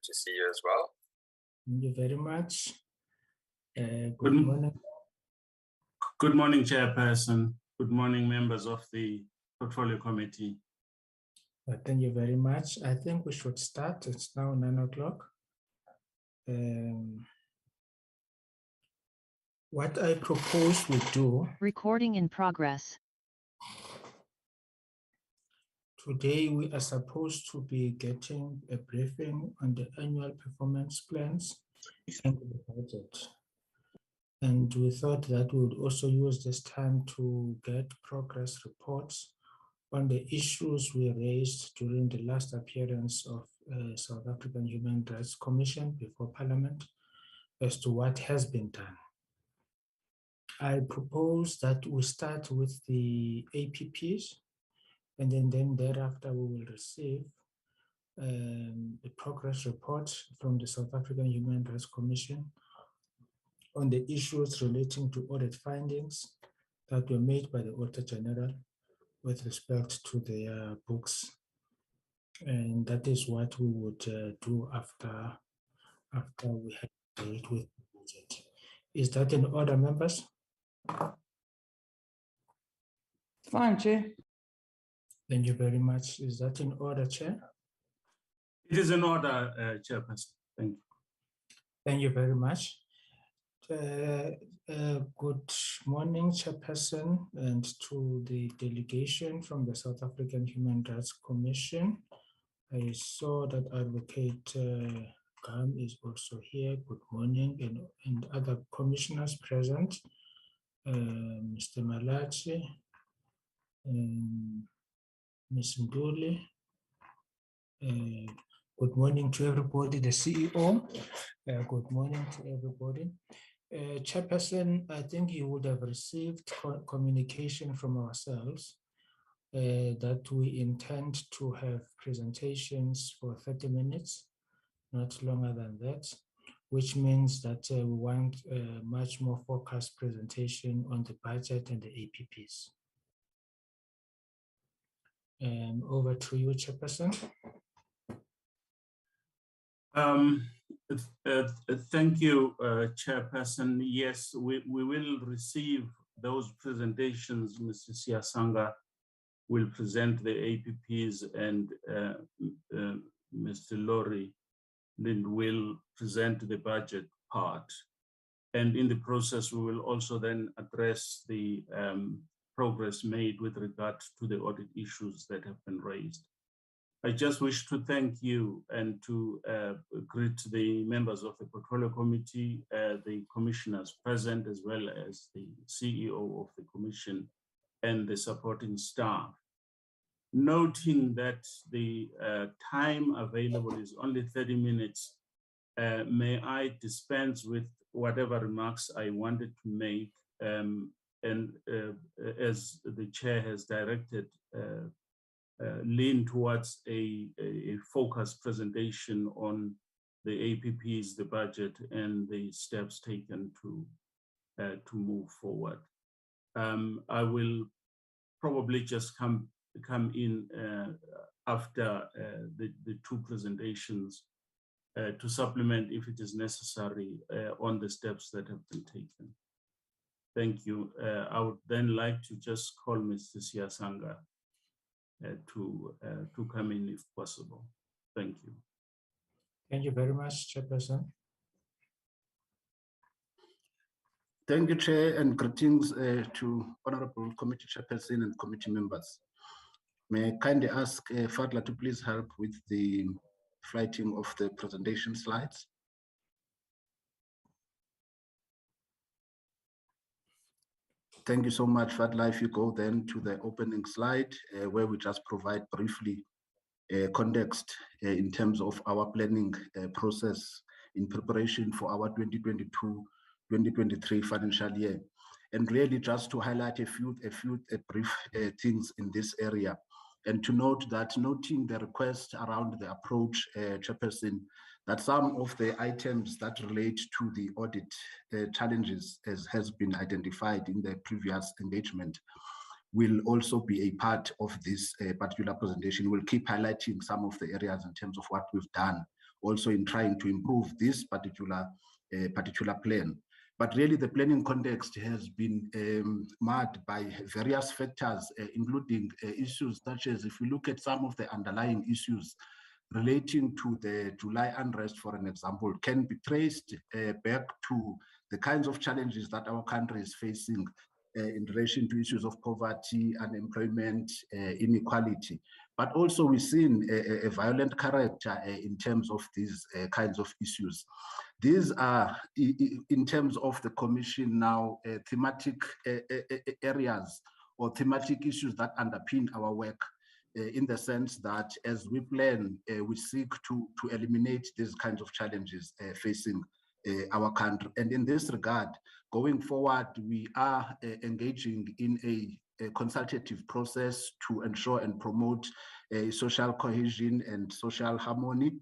to see you as well. Thank you very much. Good morning. Good morning, Chairperson. Good morning, members of the Portfolio Committee. Thank you very much. I think we should start. It's now 9 o'clock. What I propose we do. Recording in progress. Today we are supposed to be getting a briefing on the annual performance plans and the budget. And we thought that we would also use this time to get progress reports on the issues we raised during the last appearance of South African Human Rights Commission before Parliament as to what has been done. I propose that we start with the APPs, and then thereafter we will receive the progress report from the South African Human Rights Commission on the issues relating to audit findings that were made by the Auditor General with respect to their books. And that is what we would do after we have dealt with the budget. Is that in order, members? Fine, Chair. Thank you very much. Is that in order, Chair? It is in order, Chairperson. Thank you. Thank you very much. Good morning, Chairperson, and to the delegation from the South African Human Rights Commission. I saw that Advocate Gam is also here. Good morning, and other commissioners present. Mr. Malachi, Ms. Nduli. Good morning to everybody, the CEO. Good morning to everybody. Chairperson, I think you would have received communication from ourselves that we intend to have presentations for 30 minutes, not longer than that, which means that we want a much more focused presentation on the budget and the APPs. Over to you, Chairperson. Thank you, Chairperson. Yes, we will receive those presentations. Mr. Siasanga will present the APPs, and Mr. Lori will present the budget part. And in the process, we will also then address the progress made with regard to the audit issues that have been raised. I just wish to thank you and to greet the members of the Portfolio Committee, the commissioners present, as well as the CEO of the Commission and the supporting staff. Noting that the time available is only 30 minutes, may I dispense with whatever remarks I wanted to make, and as the chair has directed, lean towards a focused presentation on the APPs, the budget, and the steps taken to move forward. I will probably just come in after the two presentations to supplement, if it is necessary, on the steps that have been taken. Thank you. I would then like to just call Mr. Siasanga to come in if possible. Thank you. Thank you very much, Chairperson. Thank you, Chair, and greetings to Honorable Committee Chairperson and committee members. May I kindly ask Fadla to please help with the flighting of the presentation slides. Thank you so much, Fadla. If you go then to the opening slide, where we just provide briefly context in terms of our planning process in preparation for our 2022-2023 financial year. And really just to highlight a brief things in this area. And to note that, noting the request around the approach, Chairperson, that some of the items that relate to the audit challenges, as has been identified in the previous engagement, will also be a part of this particular presentation. We'll keep highlighting some of the areas in terms of what we've done also in trying to improve this particular plan. But really, the planning context has been marred by various factors, including issues such as, if we look at some of the underlying issues relating to the July unrest, for an example, can be traced back to the kinds of challenges that our country is facing in relation to issues of poverty, unemployment, inequality. But also we've seen a violent character in terms of these kinds of issues. These are, in terms of the Commission now, thematic areas or thematic issues that underpin our work, in the sense that as we plan, we seek to eliminate these kinds of challenges facing our country. And in this regard, going forward, we are engaging in a consultative process to ensure and promote social cohesion and social harmony.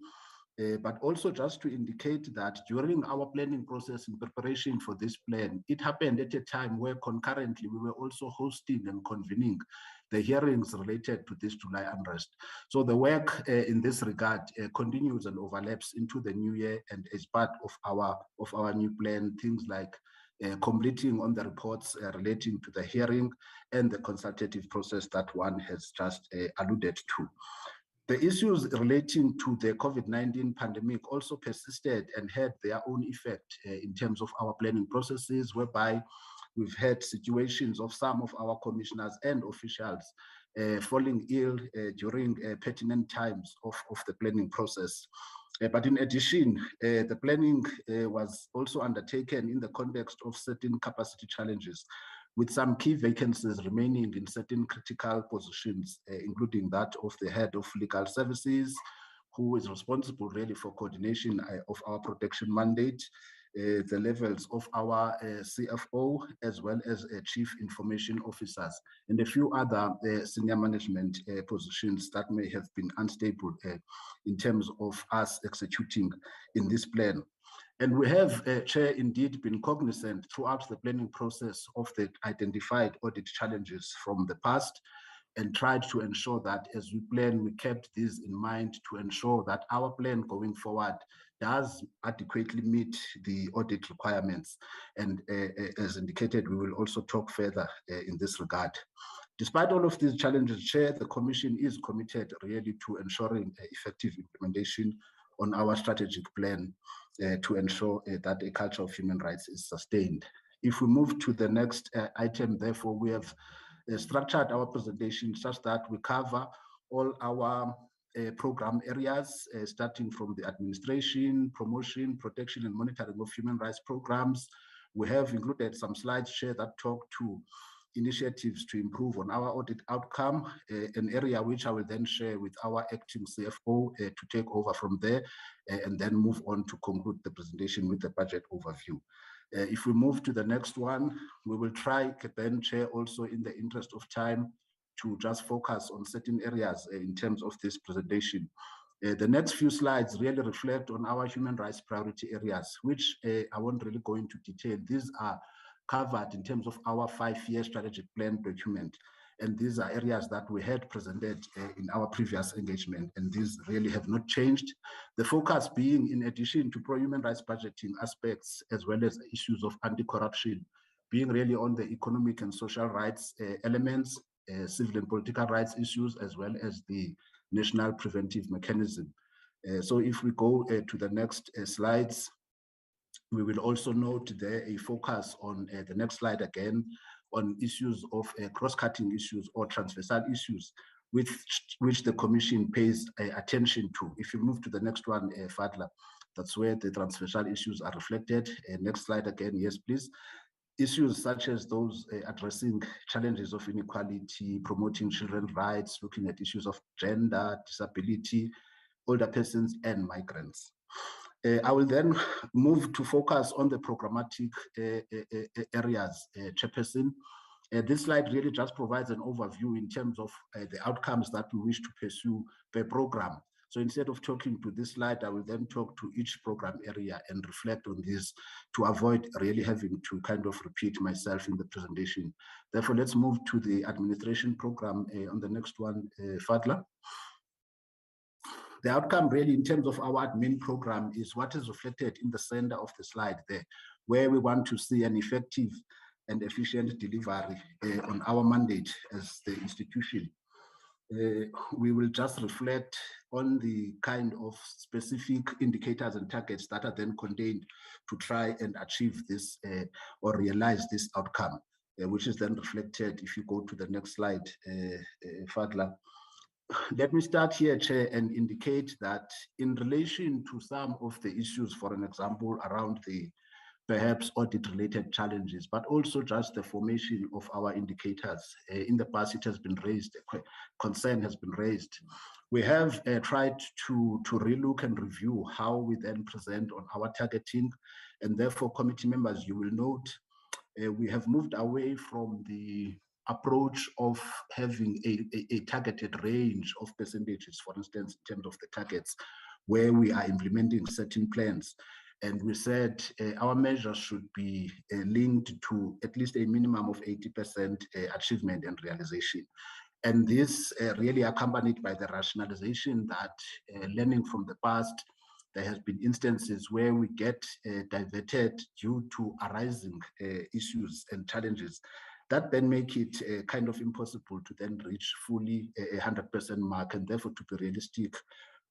But also just to indicate that during our planning process in preparation for this plan, it happened at a time where concurrently we were also hosting and convening the hearings related to this July unrest. So the work in this regard continues and overlaps into the new year, and as part of our new plan, things like completing on the reports relating to the hearing and the consultative process that one has just alluded to. The issues relating to the COVID-19 pandemic also persisted and had their own effect in terms of our planning processes, whereby we've had situations of some of our commissioners and officials falling ill during pertinent times of the planning process. But in addition, the planning was also undertaken in the context of certain capacity challenges, with some key vacancies remaining in certain critical positions, including that of the head of legal services, who is responsible really for coordination of our protection mandate, the levels of our CFO, as well as chief information officers, and a few other senior management positions that may have been unstable in terms of us executing in this plan. And we have, Chair, indeed been cognizant throughout the planning process of the identified audit challenges from the past, and tried to ensure that as we plan, we kept these in mind to ensure that our plan going forward does adequately meet the audit requirements. And as indicated, we will also talk further in this regard. Despite all of these challenges, Chair, the Commission is committed really to ensuring effective implementation on our strategic plan to ensure that a culture of human rights is sustained. If we move to the next item, therefore, we have structured our presentation such that we cover all our program areas, starting from the administration, promotion, protection, and monitoring of human rights programs. We have included some slides, Chair, that talk to initiatives to improve on our audit outcome, an area which I will then share with our acting CFO to take over from there, and then move on to conclude the presentation with the budget overview. If we move to the next one, we will try then, Chair, also in the interest of time, to just focus on certain areas in terms of this presentation. The next few slides really reflect on our human rights priority areas, which I won't really go into detail. These are covered in terms of our 5-year strategic plan document. And these are areas that we had presented in our previous engagement, and these really have not changed. The focus being, in addition to pro-human rights budgeting aspects, as well as issues of anti-corruption, being really on the economic and social rights elements, civil and political rights issues, as well as the national preventive mechanism. So if we go to the next slides, we will also note there a focus on the next slide again on issues of cross-cutting issues or transversal issues which the Commission pays attention to. If you move to the next one, Fadla, that's where the transversal issues are reflected. Next slide again, yes, please. Issues such as those addressing challenges of inequality, promoting children's rights, looking at issues of gender, disability, older persons, and migrants. I will then move to focus on the programmatic areas, Chairperson. This slide really just provides an overview in terms of the outcomes that we wish to pursue per program. So instead of talking to this slide, I will then talk to each program area and reflect on this to avoid really having to kind of repeat myself in the presentation. Therefore, let's move to the administration program on the next one, Fadla. The outcome really in terms of our admin program is what is reflected in the center of the slide there, where we want to see an effective and efficient delivery on our mandate as the institution. We will just reflect on the kind of specific indicators and targets that are then contained to try and achieve this or realize this outcome, which is then reflected if you go to the next slide, Fadla. Let me start here, Chair, and indicate that in relation to some of the issues, for an example, around the perhaps audit-related challenges, but also just the formation of our indicators. In the past, it has been raised, concern has been raised. We have tried to relook and review how we then present on our targeting, and therefore, committee members, you will note, we have moved away from the approach of having a targeted range of percentages, for instance, in terms of the targets, where we are implementing certain plans. And we said our measures should be linked to at least a minimum of 80% achievement and realization. And this really accompanied by the rationalization that learning from the past, there has been instances where we get diverted due to arising issues and challenges that then make it kind of impossible to then reach fully a 100% mark, and therefore to be realistic,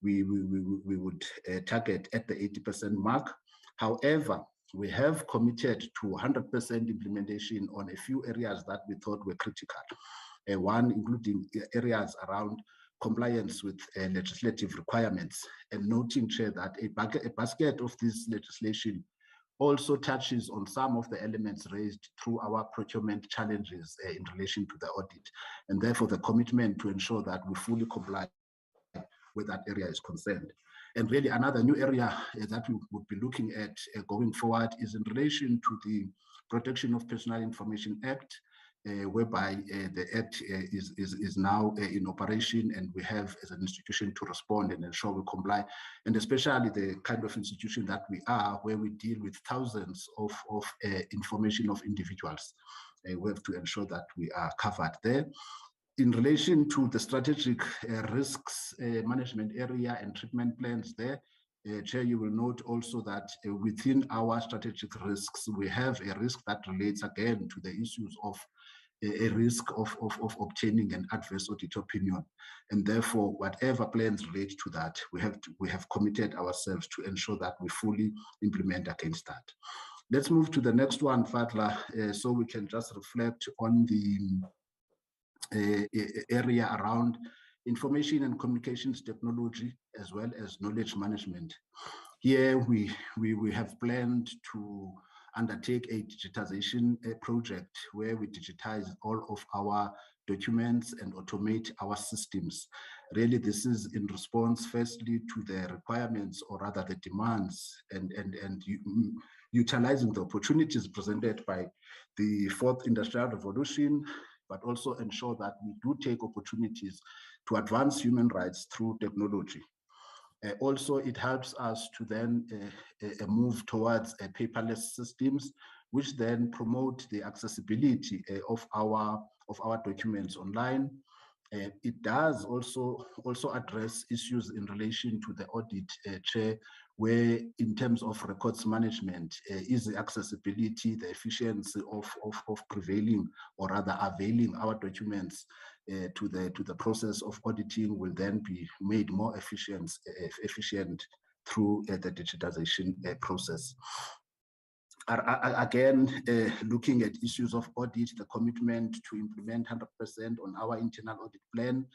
we would target at the 80% mark. However, we have committed to 100% implementation on a few areas that we thought were critical. One, including areas around compliance with legislative requirements, and noting, Chair, that a basket of this legislation also touches on some of the elements raised through our procurement challenges in relation to the audit, and therefore the commitment to ensure that we fully comply where that area is concerned. And really another new area that we would be looking at going forward is in relation to the Protection of Personal Information Act, whereby the Act is now in operation, and we have as an institution to respond and ensure we comply, and especially the kind of institution that we are, where we deal with thousands of information of individuals. We have to ensure that we are covered there. In relation to the strategic risks management area and treatment plans there, Chair, you will note also that within our strategic risks, we have a risk that relates again to the issues of a risk of obtaining an adverse audit opinion. And therefore, whatever plans relate to that, we have committed ourselves to ensure that we fully implement against that. Let's move to the next one, Fadla, so we can just reflect on the area around information and communications technology, as well as knowledge management. Here we have planned to undertake a digitization project where we digitize all of our documents and automate our systems. Really, this is in response, firstly, to the requirements, or rather the demands, and utilizing the opportunities presented by the fourth industrial revolution, but also ensure that we do take opportunities to advance human rights through technology. Also, it helps us to then move towards paperless systems, which then promote the accessibility of our documents online. It does also address issues in relation to the audit, Chair, where in terms of records management, is the accessibility, the efficiency of prevailing, or rather availing our documents to the process of auditing will then be made more efficient through the digitization process. Again, looking at issues of audit, the commitment to implement 100% on our internal audit plan,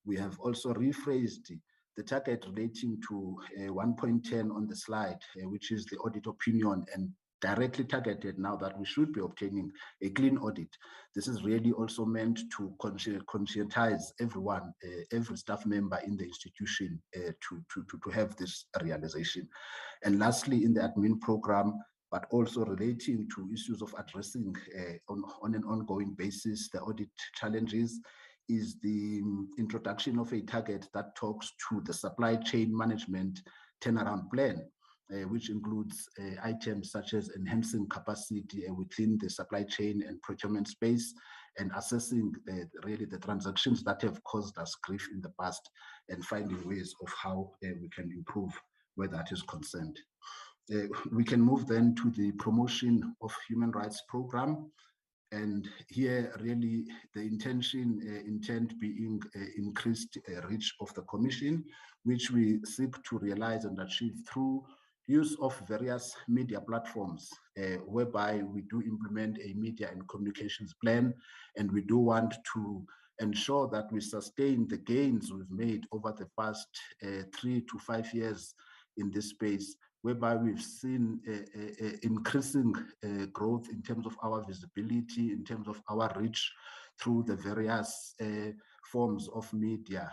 we have also rephrased the target relating to 1.10 on the slide, which is the audit opinion, and directly targeted now that we should be obtaining a clean audit. This is really also meant to conscientize everyone, every staff member in the institution to have this realization. And lastly, in the admin program, but also relating to issues of addressing on an ongoing basis the audit challenges, is the introduction of a target that talks to the supply chain management turnaround plan, which includes items such as enhancing capacity within the supply chain and procurement space, and assessing really the transactions that have caused us grief in the past and finding ways of how we can improve where that is concerned. We can move then to the promotion of human rights program. And here really the intent being increased reach of the Commission, which we seek to realize and achieve through use of various media platforms, whereby we do implement a media and communications plan, and we do want to ensure that we sustain the gains we've made over the past 3 to 5 years in this space, whereby we've seen increasing growth in terms of our visibility, in terms of our reach through the various forms of media,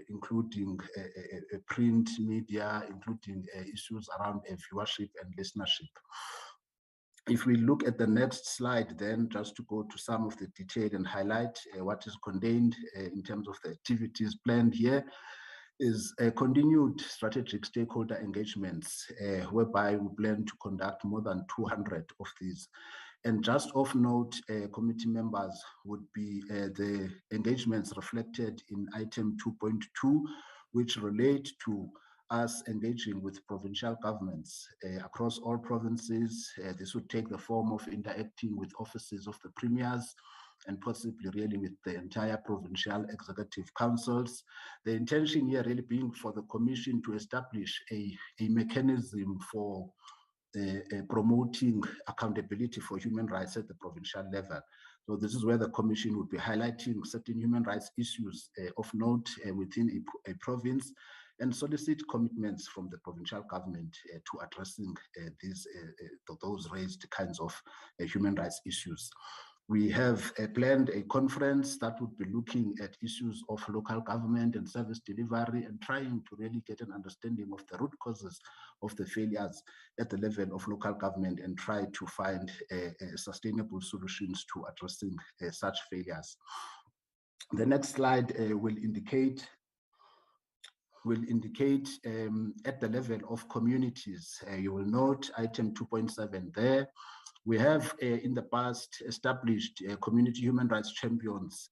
including print media, including issues around viewership and listenership. If we look at the next slide, then just to go to some of the detail and highlight what is contained in terms of the activities planned here, is continued strategic stakeholder engagements, whereby we plan to conduct more than 200 of these. And just of note, committee members would be the engagements reflected in item 2.2, which relate to us engaging with provincial governments across all provinces. This would take the form of interacting with offices of the premiers, and possibly really with the entire provincial executive councils. The intention here really being for the Commission to establish a mechanism for promoting accountability for human rights at the provincial level. So this is where the Commission would be highlighting certain human rights issues of note within a province, and solicit commitments from the provincial government to addressing those raised kinds of human rights issues. We have planned a conference that would be looking at issues of local government and service delivery, and trying to really get an understanding of the root causes of the failures at the level of local government, and try to find sustainable solutions to addressing such failures. The next slide will indicate at the level of communities. You will note item 2.7 there. We have in the past established community human rights champions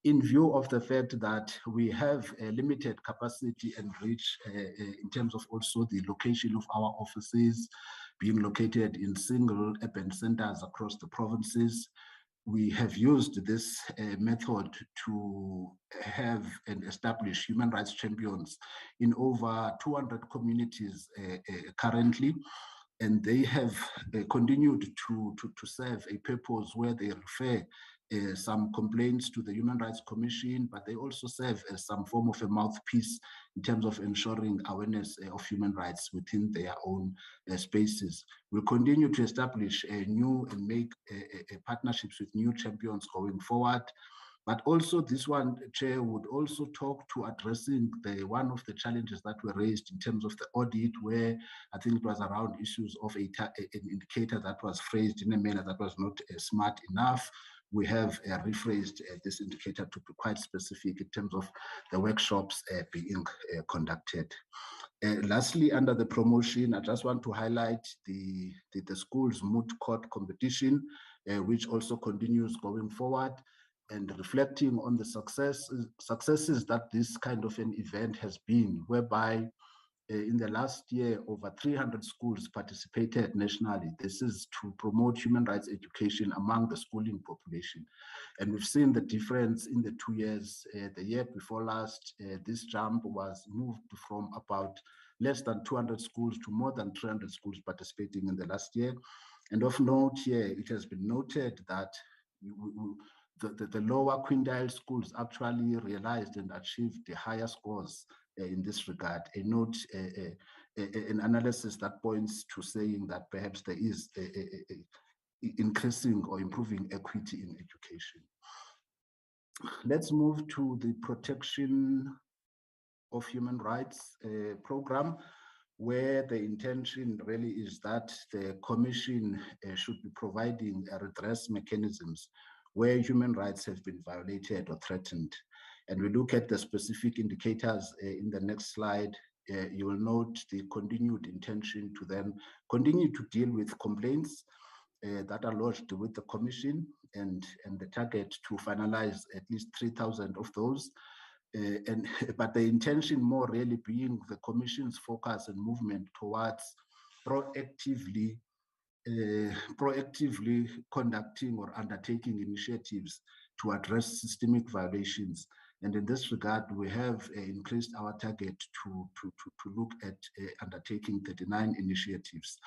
in view of the fact that we have a limited capacity and reach in terms of also the location of our offices being located in single urban centers across the provinces. We have used this method to have and establish human rights champions in over 200 communities currently. And they have continued to serve a purpose where they refer some complaints to the Human Rights Commission, but they also serve as some form of a mouthpiece in terms of ensuring awareness of human rights within their own spaces. We'll continue to establish new and make partnerships with new champions going forward. But also this one, Chair, would also talk to addressing one of the challenges that were raised in terms of the audit, where I think it was around issues of an indicator that was phrased in a manner that was not smart enough. We have rephrased this indicator to be quite specific in terms of the workshops being conducted. Lastly, under the promotion, I just want to highlight the school's moot court competition, which also continues going forward, and reflecting on the successes that this kind of an event has been, whereby in the last year, over 300 schools participated nationally. This is to promote human rights education among the schooling population. And we've seen the difference in the 2 years. The year before last, this jump was moved from about less than 200 schools to more than 300 schools participating in the last year. And of note here, it has been noted that the lower quintile schools actually realized and achieved the higher scores in this regard. An analysis that points to saying that perhaps there is increasing or improving equity in education. Let's move to the protection of human rights program, where the intention really is that the Commission should be providing redress mechanisms where human rights have been violated or threatened. And we look at the specific indicators in the next slide. You will note the continued intention to then continue to deal with complaints that are lodged with the Commission, and the target to finalize at least 3,000 of those. But the intention more really being the Commission's focus and movement towards proactively conducting or undertaking initiatives to address systemic violations. And in this regard, we have increased our target to look at undertaking 39 initiatives.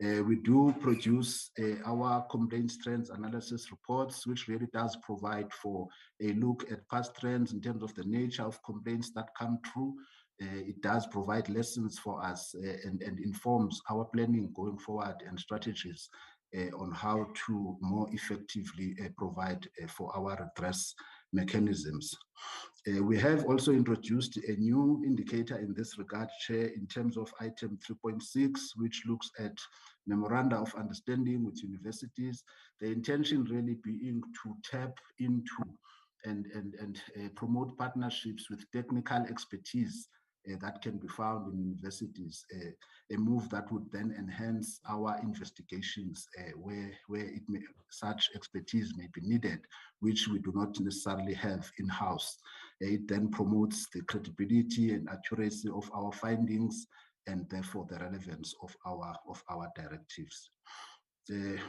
We do produce our complaints trends analysis reports, which really does provide for a look at past trends in terms of the nature of complaints that come through. It does provide lessons for us and informs our planning going forward and strategies on how to more effectively provide for our redress mechanisms. We have also introduced a new indicator in this regard, Chair, in terms of item 3.6, which looks at memoranda of understanding with universities. The intention really being to tap into and promote partnerships with technical expertise that can be found in universities, a move that would then enhance our investigations where such expertise may be needed, which we do not necessarily have in-house. It then promotes the credibility and accuracy of our findings, and therefore the relevance of our directives.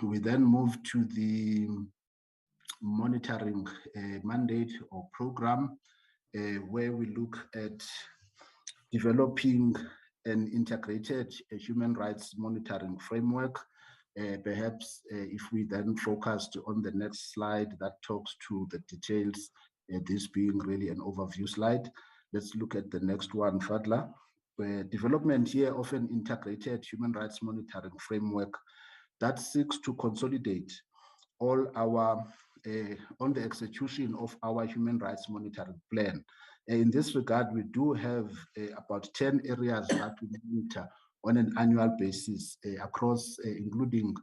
We then move to the monitoring mandate or program, where we look at developing an integrated human rights monitoring framework. Perhaps if we then focused on the next slide that talks to the details, this being really an overview slide. Let's look at the next one, Fadla. Development here of an integrated human rights monitoring framework that seeks to consolidate all our on the execution of our human rights monitoring plan. In this regard, we do have about 10 areas that we monitor on an annual basis across, including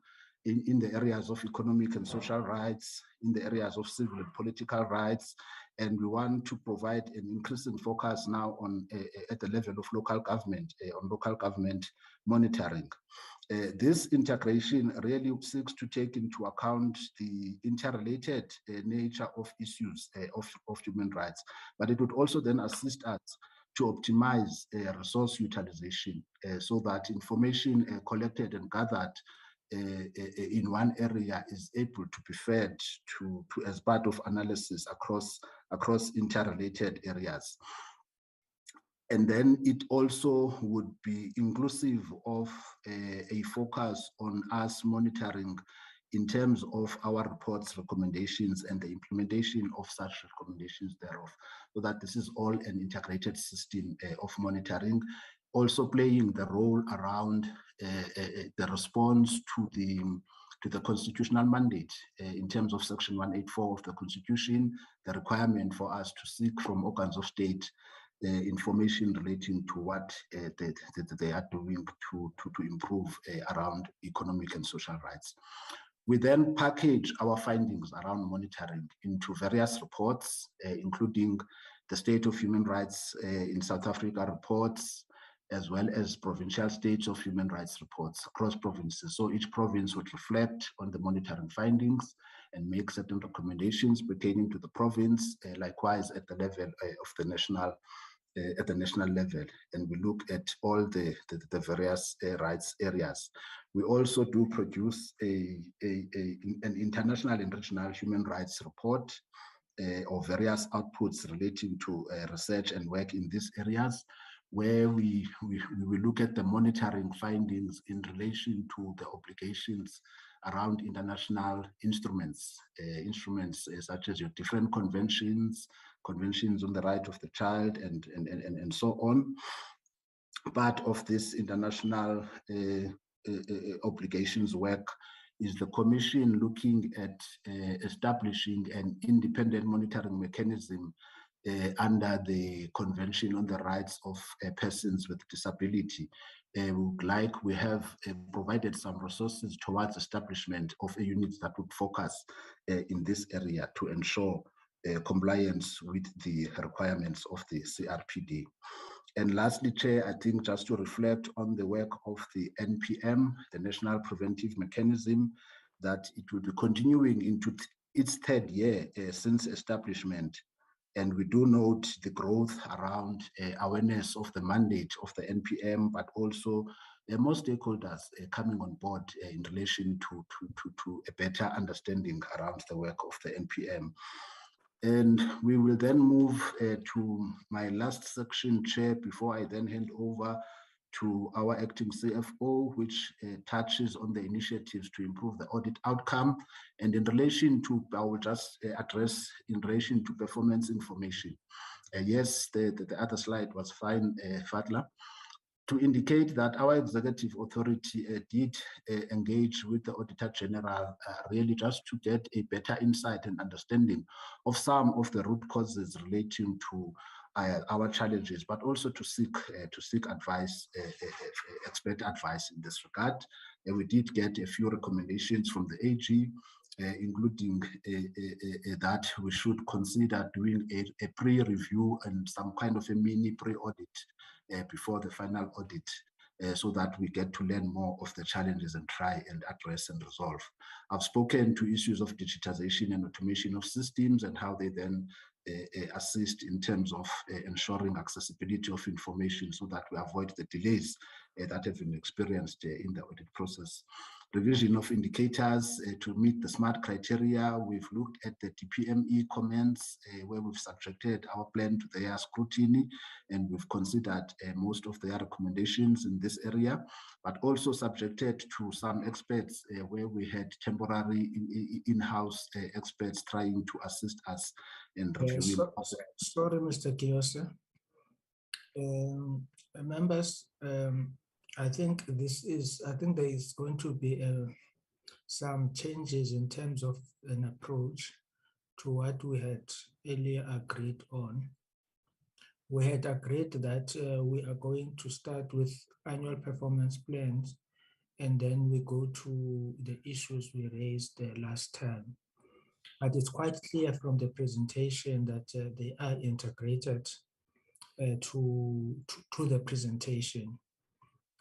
in the areas of economic and social rights, in the areas of civil and political rights, and we want to provide an increasing focus now on at the level of local government, on local government monitoring. This integration really seeks to take into account the interrelated nature of issues of human rights, but it would also then assist us to optimize resource utilization so that information collected and gathered in one area is able to be fed to as part of analysis across interrelated areas. And then it also would be inclusive of a focus on us monitoring in terms of our reports, recommendations, and the implementation of such recommendations thereof, so that this is all an integrated system of monitoring, also playing the role around the response to the constitutional mandate in terms of Section 184 of the Constitution, the requirement for us to seek from organs of state information relating to what they are doing to improve around economic and social rights. We then package our findings around monitoring into various reports, including the State of Human Rights in South Africa reports, as well as provincial states of human rights reports across provinces. So each province would reflect on the monitoring findings and make certain recommendations pertaining to the province, likewise at the level of the national level, and we look at all the various rights areas. We also do produce an international and regional human rights report or various outputs relating to research and work in these areas, where we will look at the monitoring findings in relation to the obligations around international instruments, such as your different conventions on the right of the child, and so on. Part of this international obligations work is the Commission looking at establishing an independent monitoring mechanism under the Convention on the Rights of Persons with Disability. We have provided some resources towards establishment of a unit that would focus in this area to ensure compliance with the requirements of the CRPD. And lastly, Chair, I think just to reflect on the work of the NPM, the National Preventive Mechanism, that it will be continuing into its third year since establishment. And we do note the growth around awareness of the mandate of the NPM, but also more stakeholders coming on board in relation to a better understanding around the work of the NPM. And we will then move to my last section, Chair, before I then hand over to our acting CFO, which touches on the initiatives to improve the audit outcome. And in relation to, I will just address in relation to performance information. Yes, the other slide was fine, Fadla. To indicate that our executive authority did engage with the Auditor General really just to get a better insight and understanding of some of the root causes relating to our challenges, but also to seek advice, expert advice in this regard. And we did get a few recommendations from the AG, including that we should consider doing a pre-review and some kind of a mini pre-audit before the final audit, so that we get to learn more of the challenges and try and address and resolve. I've spoken to issues of digitization and automation of systems and how they then assist in terms of ensuring accessibility of information so that we avoid the delays that have been experienced in the audit process. Revision of indicators to meet the SMART criteria. We've looked at the DPME comments where we've subjected our plan to their scrutiny, and we've considered most of their recommendations in this area, but also subjected to some experts where we had temporary in-house experts trying to assist us in reviewing. Sorry, Mr. Kiyose. Members, I think there is going to be some changes in terms of an approach to what we had earlier agreed on. We had agreed that we are going to start with annual performance plans, and then we go to the issues we raised last time. But it's quite clear from the presentation that they are integrated to the presentation.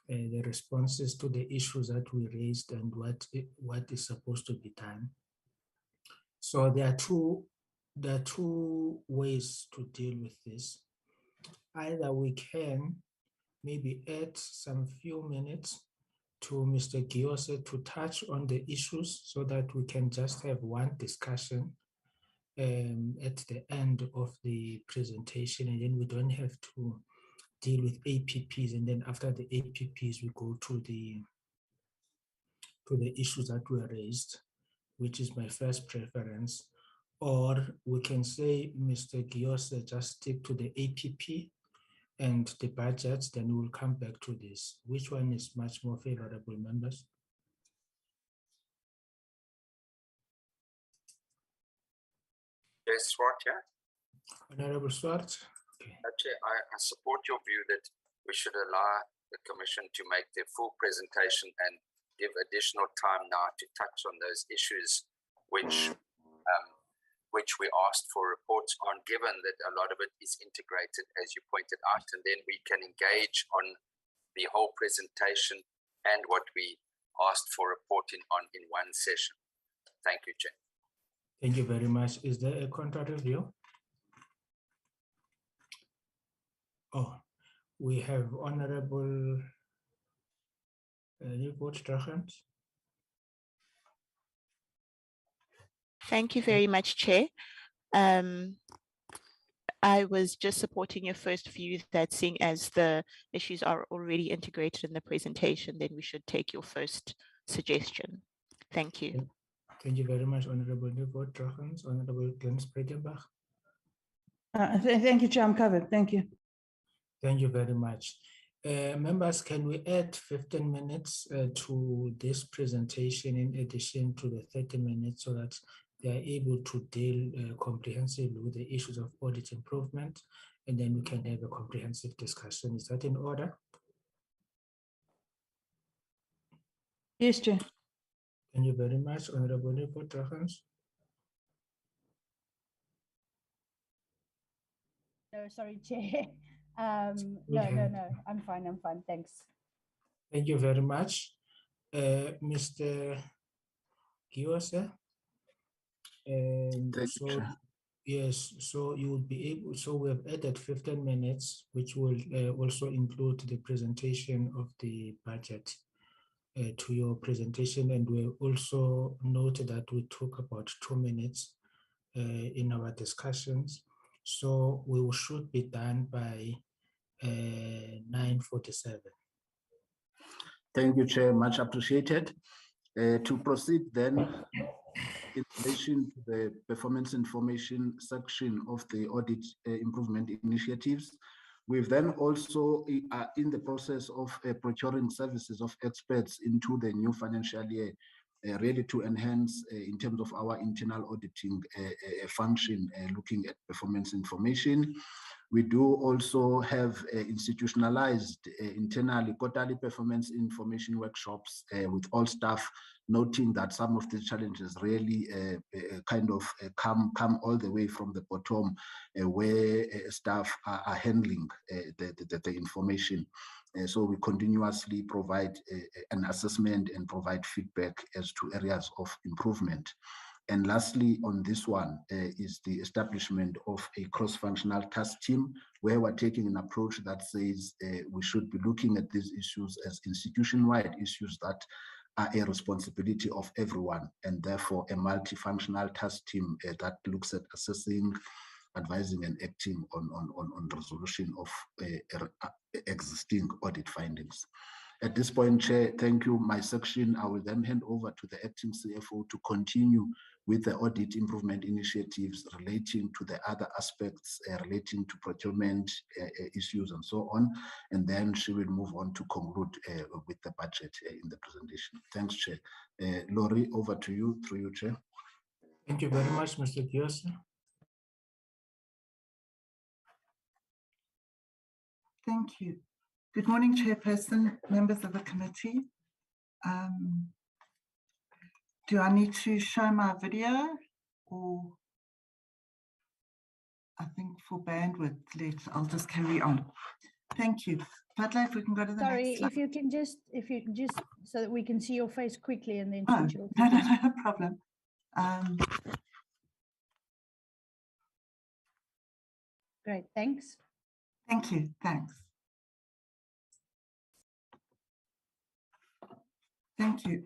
The responses to the issues that we raised and what is supposed to be done. So there are two ways to deal with this. Either we can maybe add some few minutes to Mr. Kiyose to touch on the issues so that we can just have one discussion at the end of the presentation, and then we don't have to deal with APPs, and then after the APPs we go to the issues that were raised, which is my first preference. Or we can say, Mr. Kiyose, just stick to the APP and the budgets, then we'll come back to this. Which one is much more favorable, members? Yes, Swart, yeah. Honorable Swart. Okay. Actually, I support your view that we should allow the Commission to make their full presentation and give additional time now to touch on those issues which we asked for reports on, given that a lot of it is integrated, as you pointed out, and then we can engage on the whole presentation and what we asked for reporting on in one session. Thank you, Chair. Thank you very much. Is there a contrary view? Oh, we have Honorable Newport Strachans. Thank you very much, Chair. I was just supporting your first view that seeing as the issues are already integrated in the presentation, then we should take your first suggestion. Thank you. Thank you very much, Honorable Newport Strachans. Honorable Glenn Spredenbach. Thank you, Chair. I'm covered. Thank you. Thank you very much. Members, can we add 15 minutes to this presentation in addition to the 30 minutes so that they are able to deal comprehensively with the issues of audit improvement, and then we can have a comprehensive discussion? Is that in order? Yes, Chair. Thank you very much, Honorable Newport Strachans. No, sorry, Chair. No, I'm fine, thanks. Thank you very much. Mr. Giose. And Thank you, so, Chair. yes, so you would be able, so we have added 15 minutes, which will also include the presentation of the budget to your presentation. And we also noted that we took about 2 minutes in our discussions. So we should be done by 9:47. Thank you, Chair. Much appreciated. To proceed then, in relation to the performance information section of the audit improvement initiatives, we've then also are in the process of procuring services of experts into the new financial year, really to enhance in terms of our internal auditing function, looking at performance information. We do also have institutionalized internally quarterly performance information workshops with all staff, noting that some of the challenges really kind of come all the way from the bottom, where staff are handling the information. So we continuously provide an assessment and provide feedback as to areas of improvement. And lastly, on this one is the establishment of a cross-functional task team, where we're taking an approach that says we should be looking at these issues as institution-wide issues that are a responsibility of everyone, and therefore a multifunctional task team that looks at assessing, advising, and acting on resolution of existing audit findings. At this point, Chair, thank you. My section, I will then hand over to the acting CFO to continue with the audit improvement initiatives relating to the other aspects relating to procurement issues and so on. And then she will move on to conclude with the budget in the presentation. Thanks, Chair. Laurie, over to you, through you, Chair. Thank you very much, Mr. Giose. Thank you. Good morning, Chairperson, members of the committee. Do I need to show my video, or I think for bandwidth, I'll just carry on. Thank you. Fadla, if we can go to the Sorry, next slide. if you can just, so that we can see your face quickly and then Oh, switch it off. no problem. Great, thanks. Thank you, thanks. Thank you.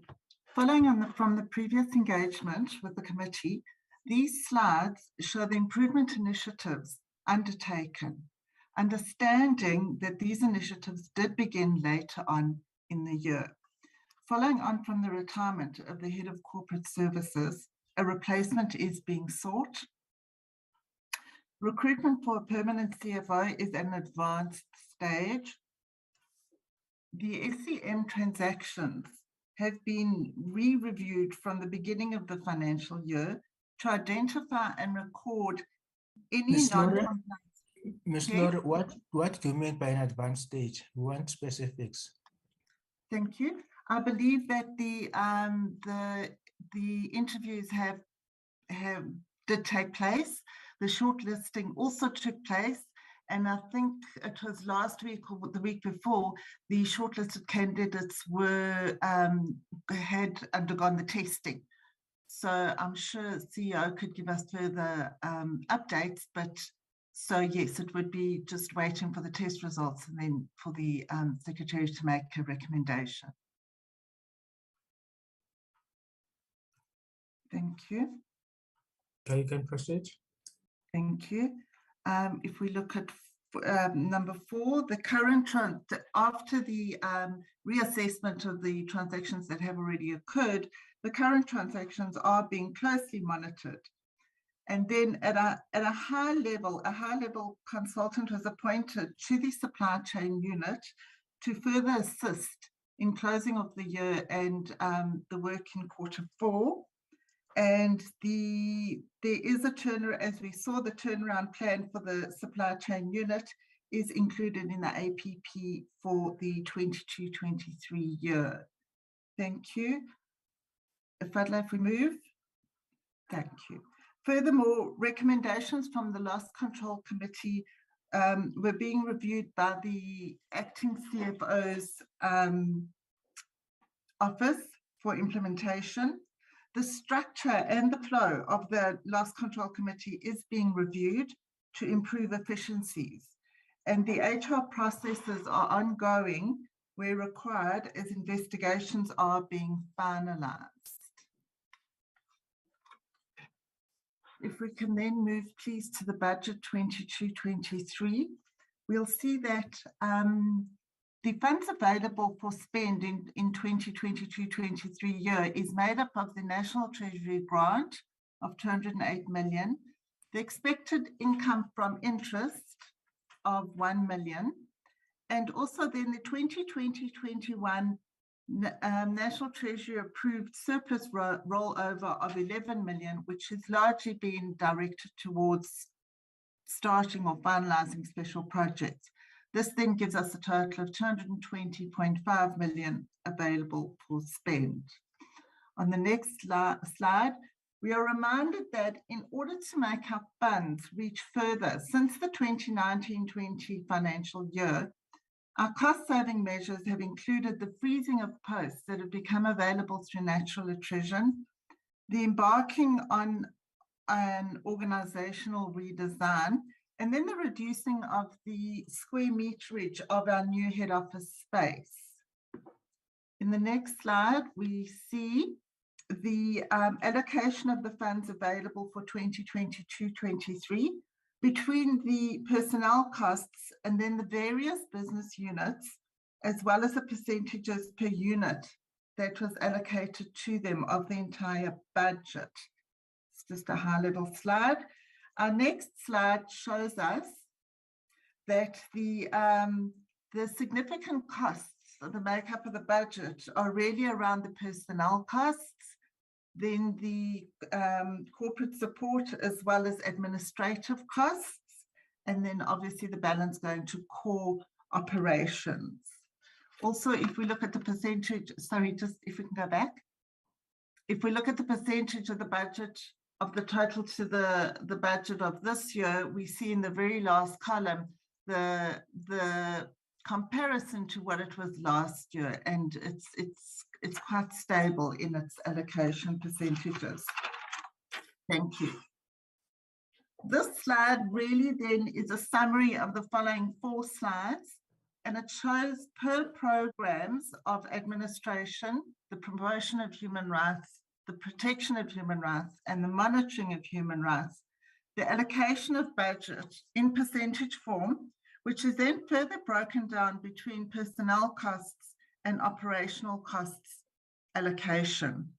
Following on from the previous engagement with the committee, these slides show the improvement initiatives undertaken, understanding that these initiatives did begin later on in the year. Following on from the retirement of the head of corporate services, a replacement is being sought. Recruitment for a permanent CFO is at an advanced stage. The Scm transactions have been re-reviewed from the beginning of the financial year to identify and record any non-compliance. Ms. Laura, what do you mean by an advanced stage? We want specifics. Thank you. I believe that the interviews did take place. The shortlisting also took place. And I think it was last week or the week before, the shortlisted candidates had undergone the testing. So I'm sure CEO could give us further updates, but so yes, it would be just waiting for the test results and then for the Secretary to make a recommendation. Thank you. Okay, you can proceed. Thank you. If we look at number 4, the current after the reassessment of the transactions that have already occurred, the current transactions are being closely monitored. And then at a high level consultant was appointed to the supply chain unit to further assist in closing of the year and the work in Q4. And there is a turnaround, as we saw, the turnaround plan for the supply chain unit is included in the APP for the 22-23 year. Thank you. Fadla, if we move. Thank you. Furthermore, recommendations from the Loss Control Committee were being reviewed by the acting CFO's office for implementation. The structure and the flow of the Loss Control Committee is being reviewed to improve efficiencies, and the HR processes are ongoing where required as investigations are being finalized. If we can then move please to the budget 22-23, we'll see that the funds available for spend in 2022-23 year is made up of the National Treasury grant of 208 million, the expected income from interest of 1 million, and also then the 2020-21 National Treasury approved surplus rollover of 11 million, which has largely been directed towards starting or finalizing special projects. This then gives us a total of 220.5 million available for spend. On the next slide, we are reminded that in order to make our funds reach further since the 2019-20 financial year, our cost-saving measures have included the freezing of posts that have become available through natural attrition, the embarking on an organizational redesign, and then the reducing of the square meterage of our new head office space. In the next slide, we see the allocation of the funds available for 2022-23 between the personnel costs and then the various business units, as well as the percentages per unit that was allocated to them of the entire budget. It's just a high-level slide. Our next slide shows us that the significant costs of the makeup of the budget are really around the personnel costs, then the corporate support as well as administrative costs, and then obviously the balance going to core operations. Also, if we look at the percentage, sorry, just if we can go back. If we look at the percentage of the budget of the total to the budget of this year, we see in the very last column the comparison to what it was last year, and it's quite stable in its allocation percentages. Thank you. This slide really then is a summary of the following 4 slides, and it shows per programs of administration, the promotion of human rights, the protection of human rights, and the monitoring of human rights, the allocation of budget in percentage form, which is then further broken down between personnel costs and operational costs allocation.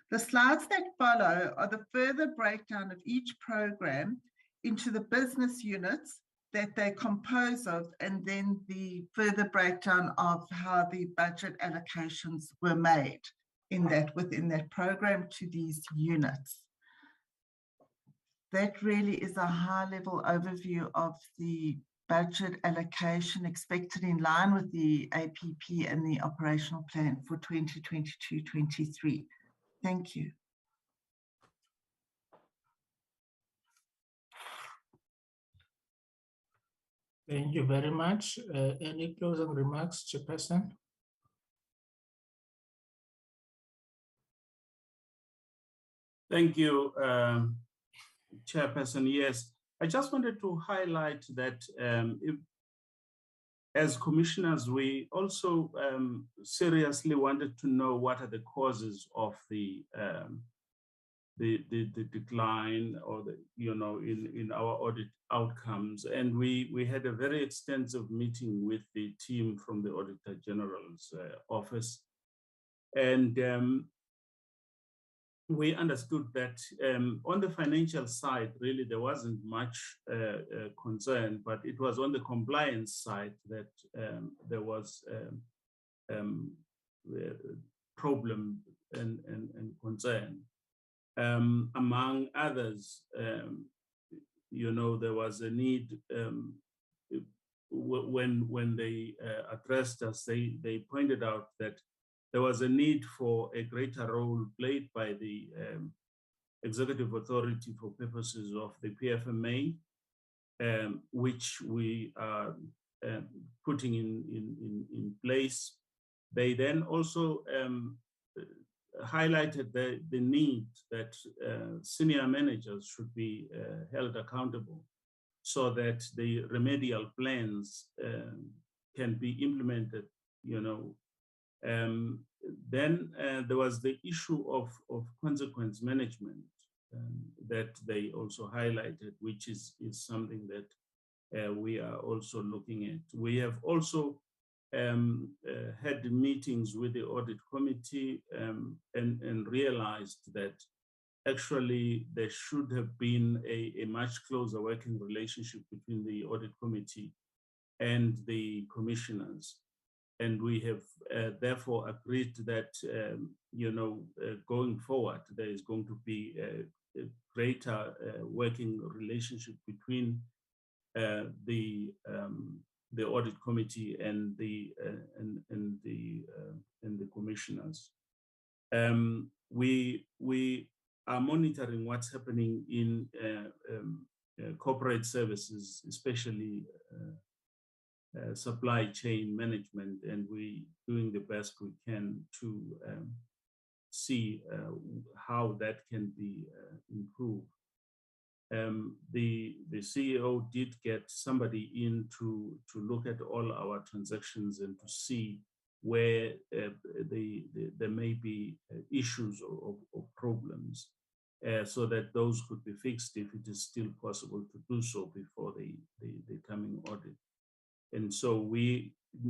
The slides that follow are the further breakdown of each program into the business units that they compose of, and then the further breakdown of how the budget allocations were made within that program to these units. That really is a high-level overview of the budget allocation expected in line with the APP and the operational plan for 2022-23. Thank you. Thank you very much. Any closing remarks, Chairperson? Thank you, Chairperson. Yes, I just wanted to highlight that as commissioners, we also seriously wanted to know what are the causes of the decline, or in our audit outcomes, and we had a very extensive meeting with the team from the Auditor General's office, and we understood that on the financial side, really there wasn't much concern, but it was on the compliance side that there was problem and concern. Among others, there was a need when they addressed us, they pointed out that there was a need for a greater role played by the executive authority for purposes of the PFMA, which we are putting in place. They then also highlighted the need that senior managers should be held accountable so that the remedial plans can be implemented, Then there was the issue of consequence management that they also highlighted, which is something that we are also looking at. We have also had meetings with the audit committee and realized that actually there should have been a much closer working relationship between the audit committee and the commissioners. And we have therefore agreed that, going forward, there is going to be a greater working relationship between the audit committee and the commissioners. We are monitoring what's happening in corporate services, especially supply chain management, and we doing the best we can to see how that can be improved. The CEO did get somebody in to look at all our transactions and to see where there may be issues or problems, so that those could be fixed if it is still possible to do so before the coming audit. And so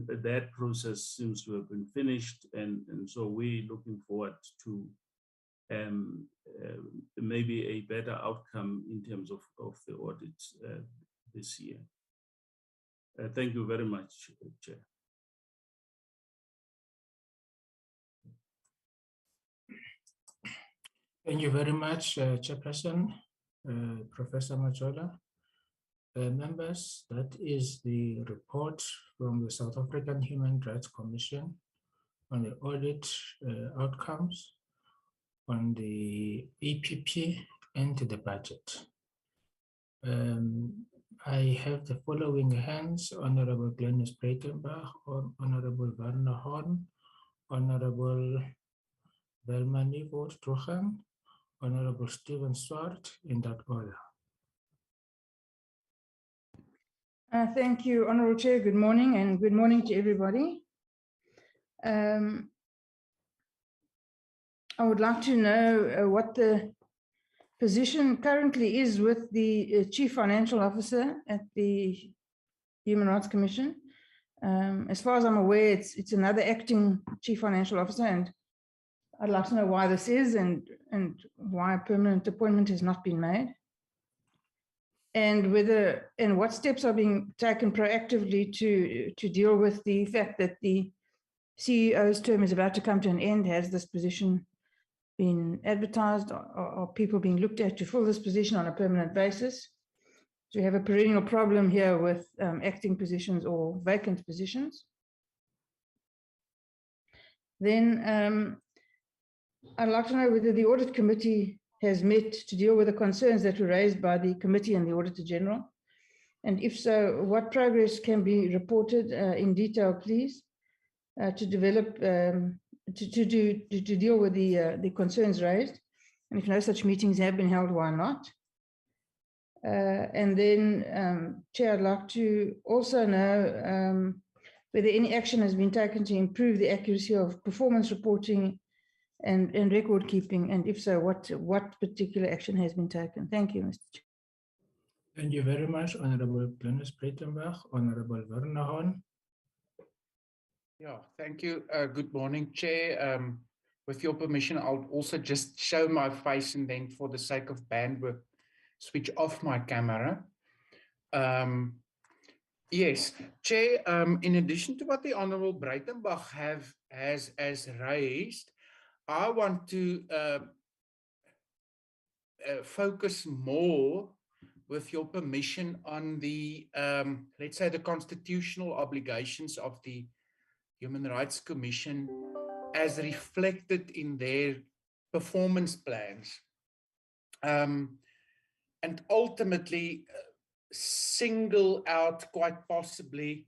that process seems to have been finished, and so we're looking forward to maybe a better outcome in terms of the audits this year. Thank you very much, Chair. Thank you very much, Chairperson, Professor Majola. Members, that is the report from the South African Human Rights Commission on the audit outcomes on the APP and the budget. I have the following hands: Honorable Glenis Breitenbach, Honorable Werner Horn, Honorable Velma Nieuwhof-Trochem, Honorable Stephen Swart, in that order. Thank you, Honorable Chair. Good morning, and good morning to everybody. I would like to know what the position currently is with the Chief Financial Officer at the Human Rights Commission. As far as I'm aware, it's another acting Chief Financial Officer, and I'd like to know why this is and why a permanent appointment has not been made. And what steps are being taken proactively to deal with the fact that the CEO's term is about to come to an end. Has this position been advertised? Are people being looked at to fill this position on a permanent basis? Do we have a perennial problem here with acting positions or vacant positions? Then I'd like to know whether the audit committee has met to deal with the concerns that were raised by the committee and the Auditor General. And if so, what progress can be reported in detail, please, to develop, to deal with the concerns raised? And if no such meetings have been held, why not? And then, Chair, I'd like to also know whether any action has been taken to improve the accuracy of performance reporting and record keeping, and if so, what particular action has been taken? Thank you, Mr. Chair. Thank you very much, Honorable Glenis Breitenbach. Honorable Werner Horn. Yeah, thank you. Good morning, Chair. With your permission, I'll also just show my face and then, for the sake of bandwidth, switch off my camera. Yes, Chair, in addition to what the Honorable Breitenbach has raised, I want to focus more, with your permission, on the, let's say, the constitutional obligations of the Human Rights Commission as reflected in their performance plans. And ultimately single out, quite possibly,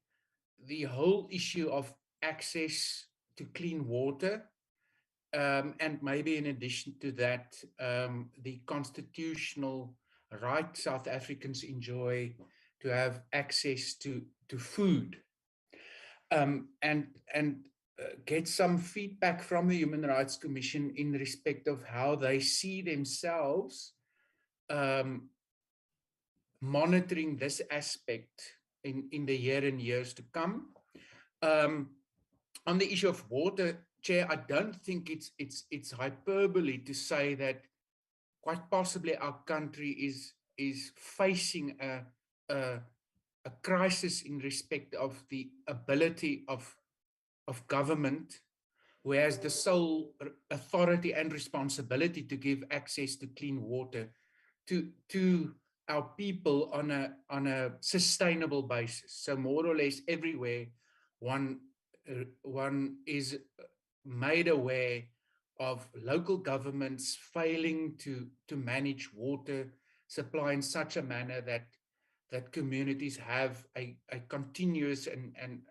the whole issue of access to clean water and maybe in addition to that, the constitutional right South Africans enjoy to have access to food, and get some feedback from the Human Rights Commission in respect of how they see themselves monitoring this aspect in the year and years to come. On the issue of water, Chair, I don't think it's hyperbole to say that quite possibly our country is facing a crisis in respect of the ability of government, who has the sole authority and responsibility to give access to clean water to our people on a sustainable basis. So more or less everywhere, one is made aware of local governments failing to manage water supply in such a manner that communities have a continuous and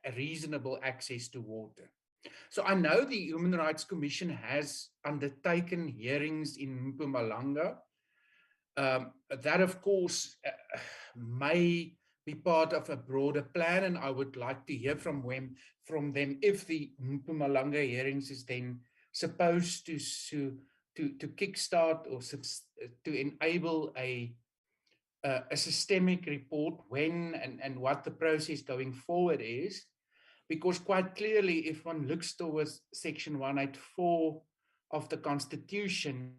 a reasonable access to water. So I know the Human Rights Commission has undertaken hearings in Mpumalanga. That, of course, may be part of a broader plan, and I would like to hear from them if the Mpumalanga hearings is then supposed to kickstart or to enable a systemic report when and what the process going forward is. Because quite clearly, if one looks towards Section 184 of the Constitution,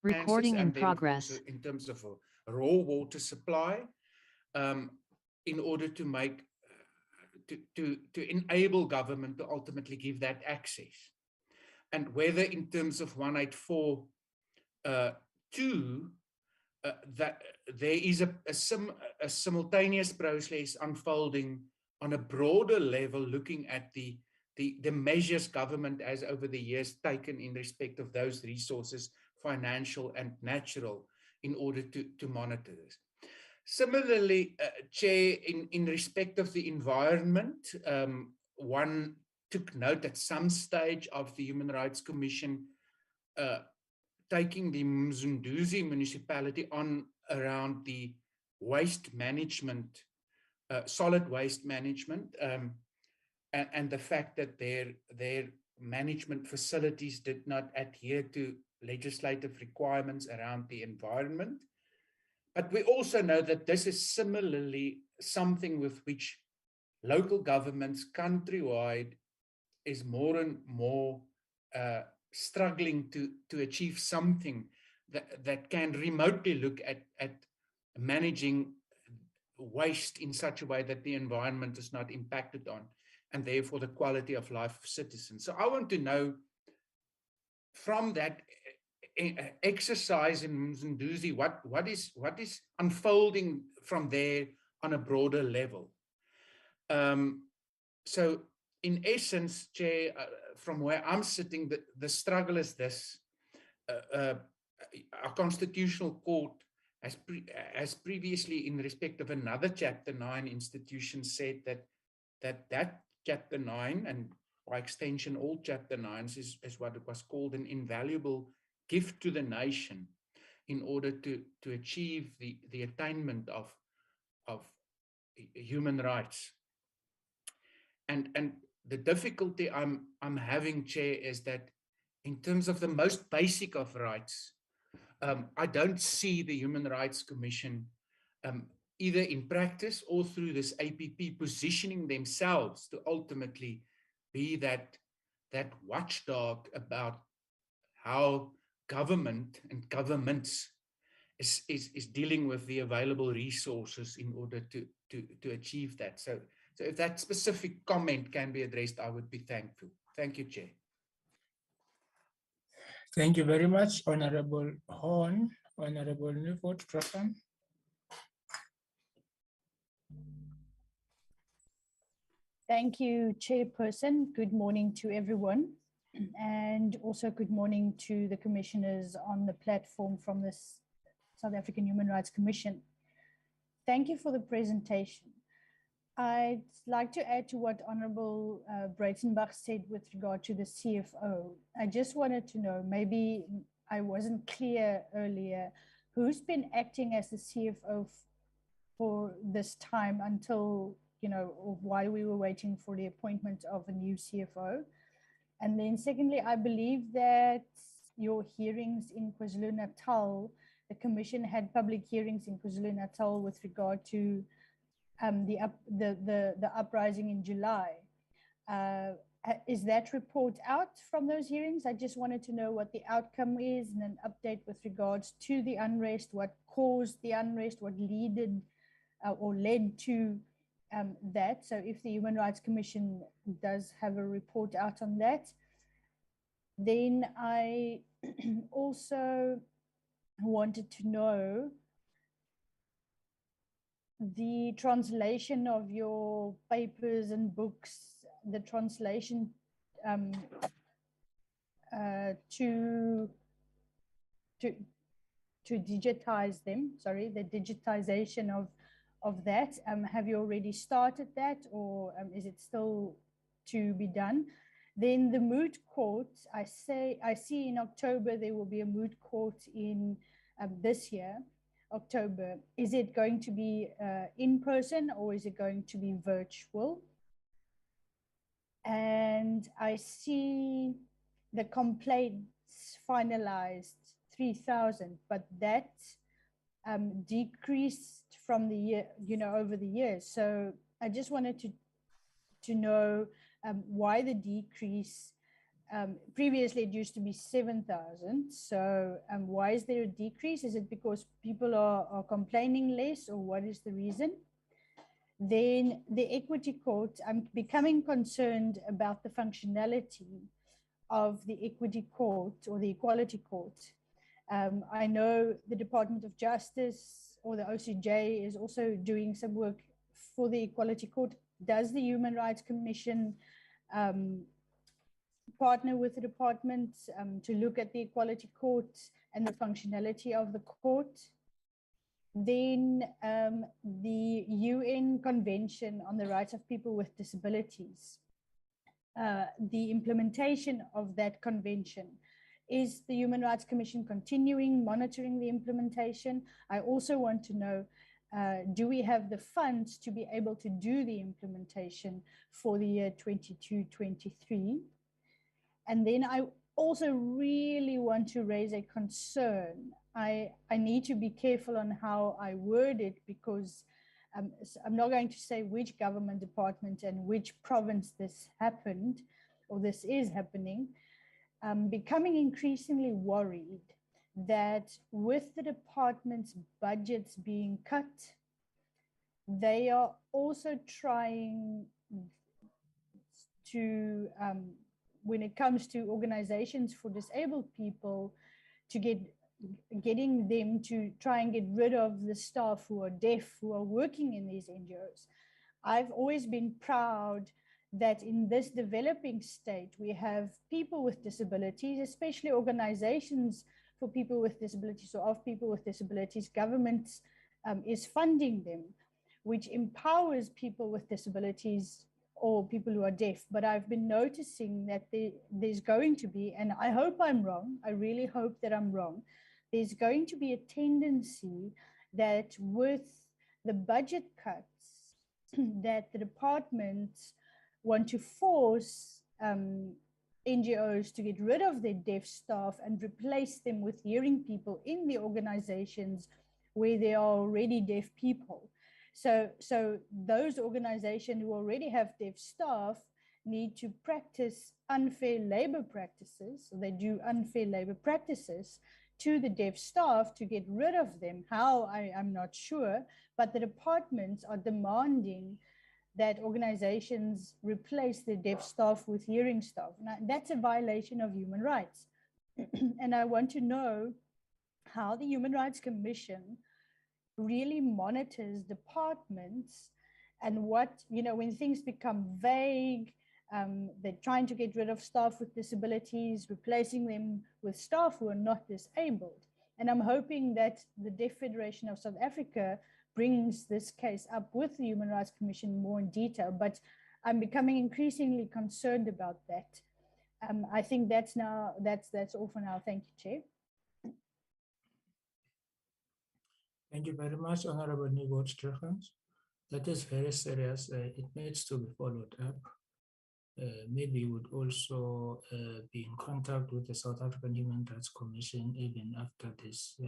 Recording in and then progress. also in terms of a raw water supply, in order to make to enable government to ultimately give that access. And whether in terms of 184 2 that there is a simultaneous process unfolding on a broader level, looking at the measures government has over the years taken in respect of those resources, financial and natural, in order to monitor this. Similarly, Chair, in respect of the environment, one took note at some stage of the Human Rights Commission taking the Mzunduzi municipality on around the waste management, solid waste management, and the fact that their management facilities did not adhere to legislative requirements around the environment. But we also know that this is similarly something with which local governments countrywide is more and more struggling to achieve something that can remotely look at managing waste in such a way that the environment is not impacted on, and therefore the quality of life of citizens. So I want to know from that exercise in Mzunduzi, what is unfolding from there on a broader level. So in essence, Chair, from where I'm sitting, the struggle is this. Our Constitutional Court has previously, in respect of another Chapter 9 institution, said that Chapter 9, and by extension all Chapter 9s, is what it was called an invaluable gift to the nation in order to achieve the attainment of human rights. And the difficulty I'm having, Chair, is that in terms of the most basic of rights, I don't see the Human Rights Commission either in practice or through this APP positioning themselves to ultimately be that watchdog about how government and governments is dealing with the available resources in order to achieve that. So if that specific comment can be addressed, I would be thankful. Thank you, Chair. Thank you very much, Honorable Horn. Honorable Newford Program. Thank you, Chairperson. Good morning to everyone. And also good morning to the commissioners on the platform from the South African Human Rights Commission. Thank you for the presentation. I'd like to add to what Honorable Breitenbach said with regard to the CFO. I just wanted to know, maybe I wasn't clear earlier, who's been acting as the CFO for this time until, you know, while we were waiting for the appointment of a new CFO? And then secondly, I believe that your hearings in KwaZulu-Natal, the Commission had public hearings in KwaZulu-Natal with regard to the uprising in July. Is that report out from those hearings? I just wanted to know what the outcome is and an update with regards to the unrest, what caused the unrest, what led to that. So if the Human Rights Commission does have a report out on that. Then I also wanted to know the translation of your papers and books, the translation to digitize them, sorry, the digitization of that. Have you already started that, or is it still to be done? Then the moot court, I see in October there will be a moot court in this year, October. Is it going to be in person or is it going to be virtual? And I see the complaints finalized 3,000, but that decreased from the year, you know, over the years. So I just wanted to know why the decrease. Previously it used to be 7,000. So why is there a decrease? Is it because people are complaining less, or what is the reason? Then the equity court, I'm becoming concerned about the functionality of the equity court or the equality court. I know the Department of Justice or the OCJ is also doing some work for the equality court. Does the Human Rights Commission partner with the department to look at the equality court and the functionality of the court? Then the UN Convention on the Rights of People with Disabilities, the implementation of that convention. Is the Human Rights Commission continuing monitoring the implementation? I also want to know, do we have the funds to be able to do the implementation for the year 22-23? And then I also really want to raise a concern. I need to be careful on how I word it, because I'm not going to say which government department and which province this happened or this is happening. I'm becoming increasingly worried that with the department's budgets being cut, they are also trying to, when it comes to organizations for disabled people, to getting them to try and get rid of the staff who are deaf, who are working in these NGOs. I've always been proud that in this developing state, we have people with disabilities, especially organizations for people with disabilities or of people with disabilities. Government is funding them, which empowers people with disabilities or people who are deaf. But I've been noticing that there's going to be, and I hope I'm wrong, I really hope that I'm wrong, there's going to be a tendency that with the budget cuts that the departments want to force NGOs to get rid of their deaf staff and replace them with hearing people in the organizations where there are already deaf people. So those organizations who already have deaf staff, need to practice unfair labor practices, or they do unfair labor practices to the deaf staff to get rid of them. How, I'm not sure, but the departments are demanding that organizations replace the deaf staff with hearing staff. Now, that's a violation of human rights. And I want to know how the Human Rights Commission really monitors departments, and what, you know, when things become vague, they're trying to get rid of staff with disabilities, replacing them with staff who are not disabled. And I'm hoping that the Deaf Federation of South Africa brings this case up with the Human Rights Commission more in detail, but I'm becoming increasingly concerned about that. I think that's all for now. Thank you, Chair. Thank you very much, Honorable Nivold Strichens. That is very serious. It needs to be followed up. Maybe you would also be in contact with the South African Human Rights Commission even after this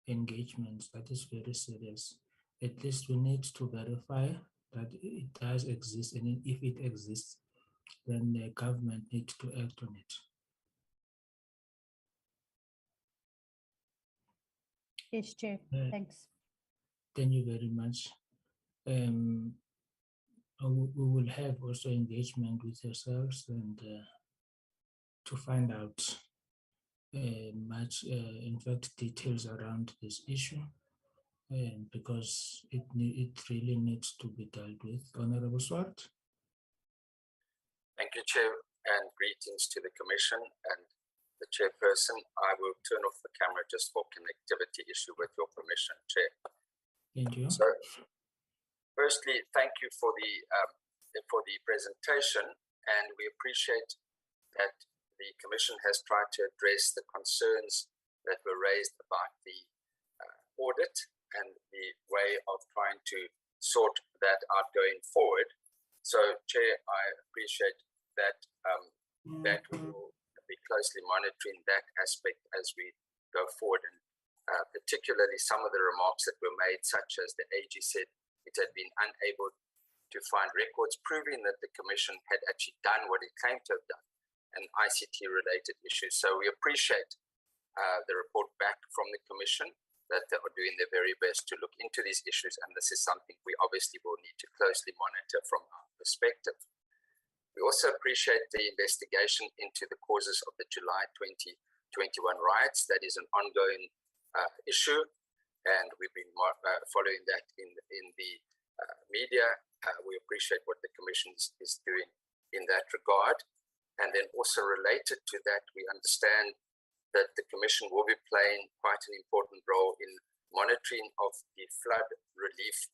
engagement. That is very serious. At least we need to verify that it does exist, and if it exists, then the government needs to act on it. Yes, Chair. Thanks. Thank you very much. We will have also engagement with yourselves and to find out much, in fact, details around this issue, because it really needs to be dealt with. Honorable Swart. Thank you, Chair, and greetings to the Commission and the Chairperson. I will turn off the camera just for connectivity issue with your permission, Chair. Thank you. So, firstly, thank you for the presentation, and we appreciate that the Commission has tried to address the concerns that were raised about the audit and the way of trying to sort that out going forward. So, Chair, I appreciate that that we will be closely monitoring that aspect as we go forward, and particularly some of the remarks that were made, such as the AG said it had been unable to find records proving that the Commission had actually done what it claimed to have done, and ICT-related issues. So we appreciate the report back from the Commission that they are doing their very best to look into these issues, and this is something we obviously will need to closely monitor from our perspective. We also appreciate the investigation into the causes of the July 2021 riots. That is an ongoing issue, and we've been following that in the media. We appreciate what the Commission is doing in that regard. And then also related to that, we understand that the Commission will be playing quite an important role in monitoring of the flood relief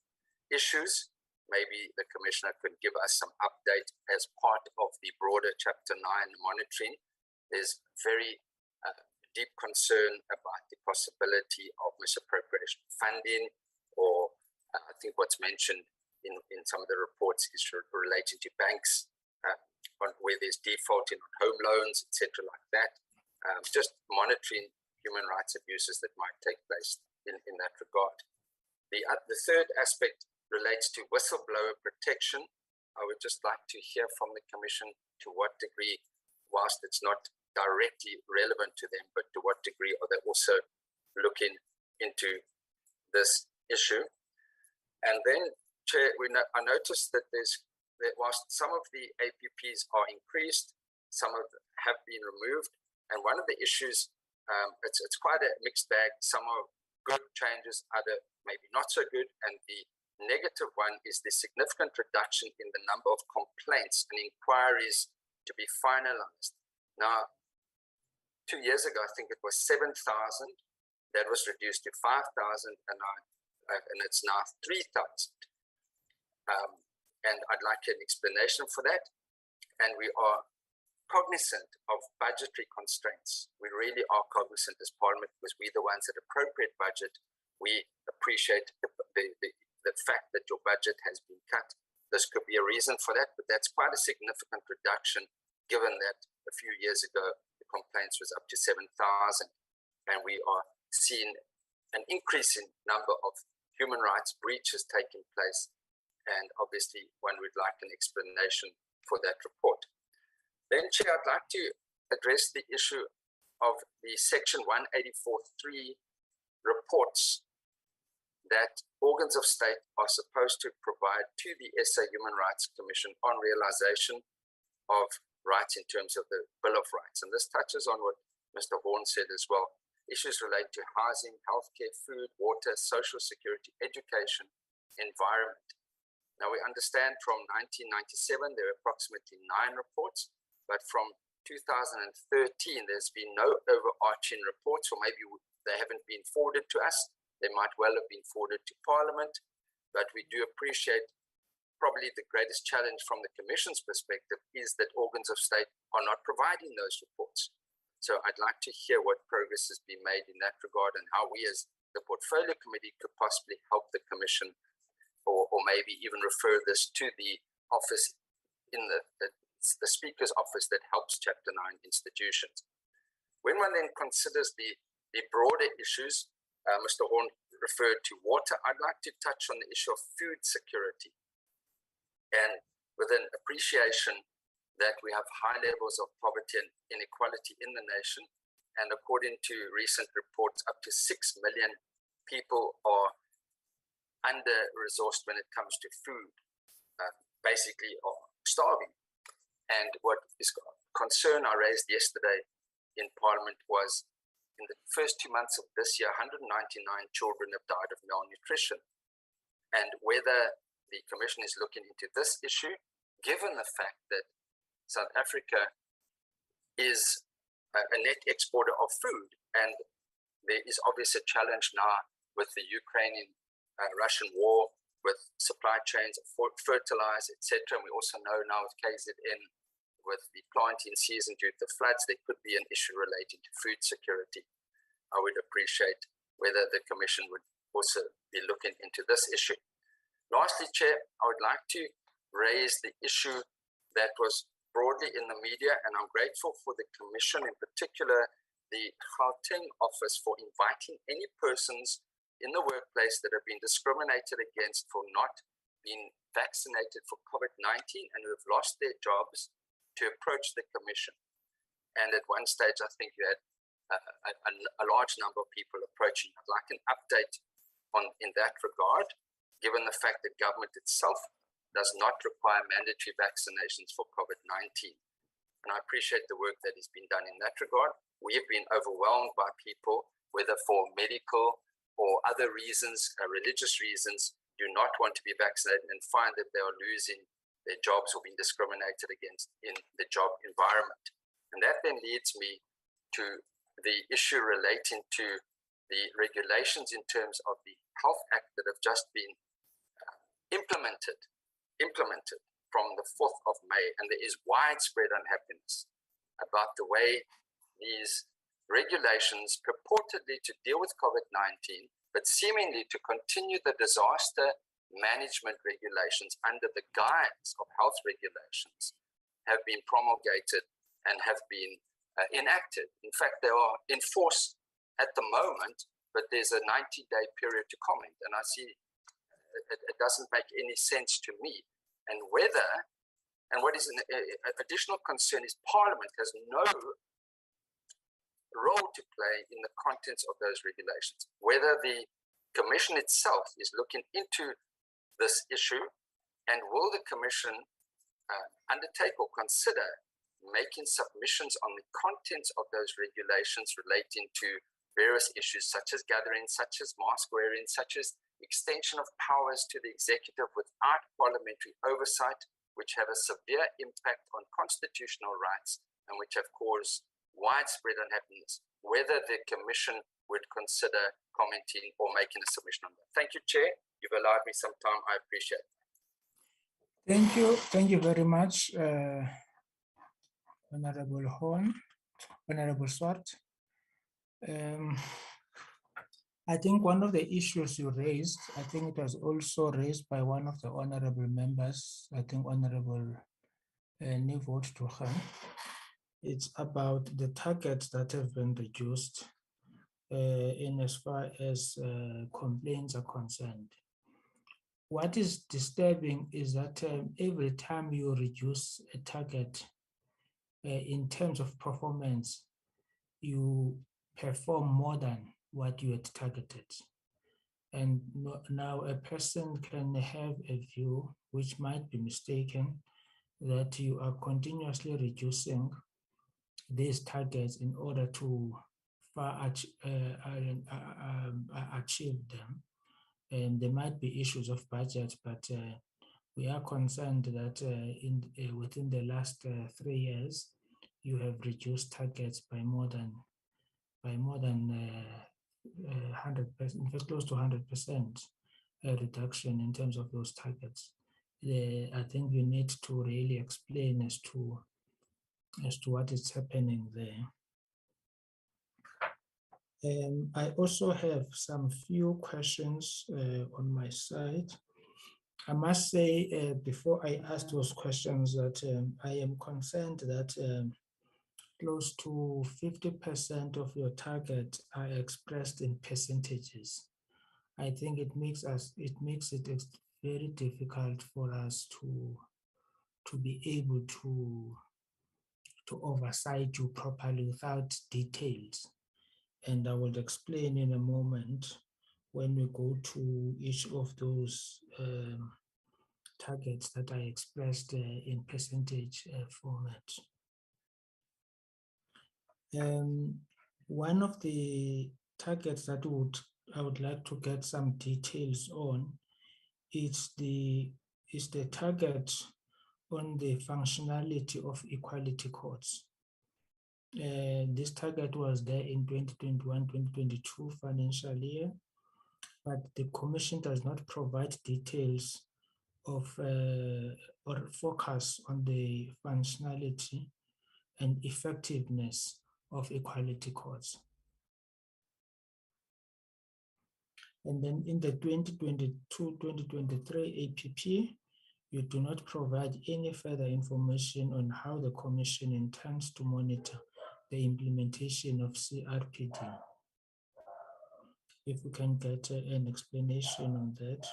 issues. Maybe the Commissioner could give us some update as part of the broader Chapter 9 monitoring. There's very deep concern about the possibility of misappropriation funding, or I think what's mentioned in some of the reports is relating to banks where there's defaulting on home loans, etc., like that. Just monitoring human rights abuses that might take place in that regard. The third aspect relates to whistleblower protection. I would just like to hear from the Commission to what degree, whilst it's not directly relevant to them, but to what degree are they also looking into this issue. And then, Chair, I noticed that whilst some of the APPs are increased, some of them have been removed. And one of the issues, it's quite a mixed bag. Some are good changes, other maybe not so good. And the negative one is the significant reduction in the number of complaints and inquiries to be finalized. Now, 2 years ago, I think it was 7,000. That was reduced to 5,000, and it's now 3,000. And I'd like an explanation for that. And we are cognizant of budgetary constraints. We really are cognizant as Parliament, because we're the ones that appropriate budget. We appreciate the fact that your budget has been cut. This could be a reason for that, but that's quite a significant reduction, given that a few years ago, the complaints was up to 7,000. And we are seeing an increasing number of human rights breaches taking place. And obviously, one would like an explanation for that report. Then, Chair, I'd like to address the issue of the Section 184.3 reports that organs of state are supposed to provide to the SA Human Rights Commission on realization of rights in terms of the Bill of Rights. And this touches on what Mr. Horn said as well. Issues relate to housing, healthcare, food, water, social security, education, environment. Now, we understand from 1997, there are approximately 9 reports, but from 2013, there's been no overarching reports, or maybe they haven't been forwarded to us. They might well have been forwarded to Parliament, but we do appreciate probably the greatest challenge from the Commission's perspective is that organs of state are not providing those reports. So I'd like to hear what progress has been made in that regard and how we as the Portfolio Committee could possibly help the Commission or maybe even refer this to the office in the Speaker's office that helps Chapter 9 institutions. When one then considers the broader issues, Mr. Horn referred to water, I'd like to touch on the issue of food security. And with an appreciation that we have high levels of poverty and inequality in the nation, and according to recent reports, up to 6 million people are under-resourced when it comes to food, basically are starving. And what is concern I raised yesterday in Parliament was in the first 2 months of this year, 199 children have died of malnutrition. And whether the Commission is looking into this issue, given the fact that South Africa is a net exporter of food, and there is obviously a challenge now with the Ukrainian-Russian war, with supply chains of fertilizer, etc. And we also know now with KZN, with the planting season due to the floods, there could be an issue relating to food security. I would appreciate whether the Commission would also be looking into this issue. Lastly, Chair, I would like to raise the issue that was broadly in the media, and I'm grateful for the Commission, in particular the Gauteng office, for inviting any persons in the workplace that have been discriminated against for not being vaccinated for COVID-19 and who have lost their jobs to approach the Commission. And at one stage, I think you had a large number of people approaching. I'd like an update in that regard, given the fact that government itself does not require mandatory vaccinations for COVID-19. And I appreciate the work that has been done in that regard. We have been overwhelmed by people, whether for medical or other reasons, religious reasons, do not want to be vaccinated and find that they are losing their jobs or being discriminated against in the job environment. And that then leads me to the issue relating to the regulations in terms of the Health Act that have just been implemented from the 4th of May. And there is widespread unhappiness about the way these regulations purportedly to deal with COVID-19, but seemingly to continue the disaster management regulations under the guise of health regulations have been promulgated and have been enacted. In fact, they are in force at the moment, but there's a 90-day period to comment. And I see it doesn't make any sense to me. And what is an additional concern is Parliament has no role to play in the contents of those regulations. Whether the Commission itself is looking into this issue, and will the Commission undertake or consider making submissions on the contents of those regulations relating to various issues such as gatherings, such as mask wearing, such as extension of powers to the executive without parliamentary oversight, which have a severe impact on constitutional rights and which have caused widespread unhappiness, whether the Commission would consider commenting or making a submission on that. Thank you, Chair. You've allowed me some time. I appreciate it. Thank you. Thank you very much, Honorable Horn, Honorable Swart. I think one of the issues you raised, I think it was also raised by one of the honorable members, I think Honorable Nivot Tuhan. It's about the targets that have been reduced in as far as complaints are concerned. what is disturbing is that every time you reduce a target in terms of performance, you perform more than what you had targeted. And now a person can have a view, which might be mistaken, that you are continuously reducing these targets in order to achieve them. And there might be issues of budget, but we are concerned that within the last 3 years, you have reduced targets by more than 100%, in fact, close to 100% reduction in terms of those targets. I think you need to really explain as to what is happening there. I also have some few questions on my side. I must say before I ask those questions that I am concerned that close to 50% of your target are expressed in percentages. I think it makes it very difficult for us to be able to oversight you properly without details. And I will explain in a moment when we go to each of those targets that are expressed in percentage format. One of the targets that I would like to get some details on is the target on the functionality of equality courts. This target was there in 2021-2022 financial year, but the Commission does not provide details of or focus on the functionality and effectiveness of equality courts. And then in the 2022-2023 APP, you do not provide any further information on how the Commission intends to monitor the implementation of Crpd. If we can get an explanation on that.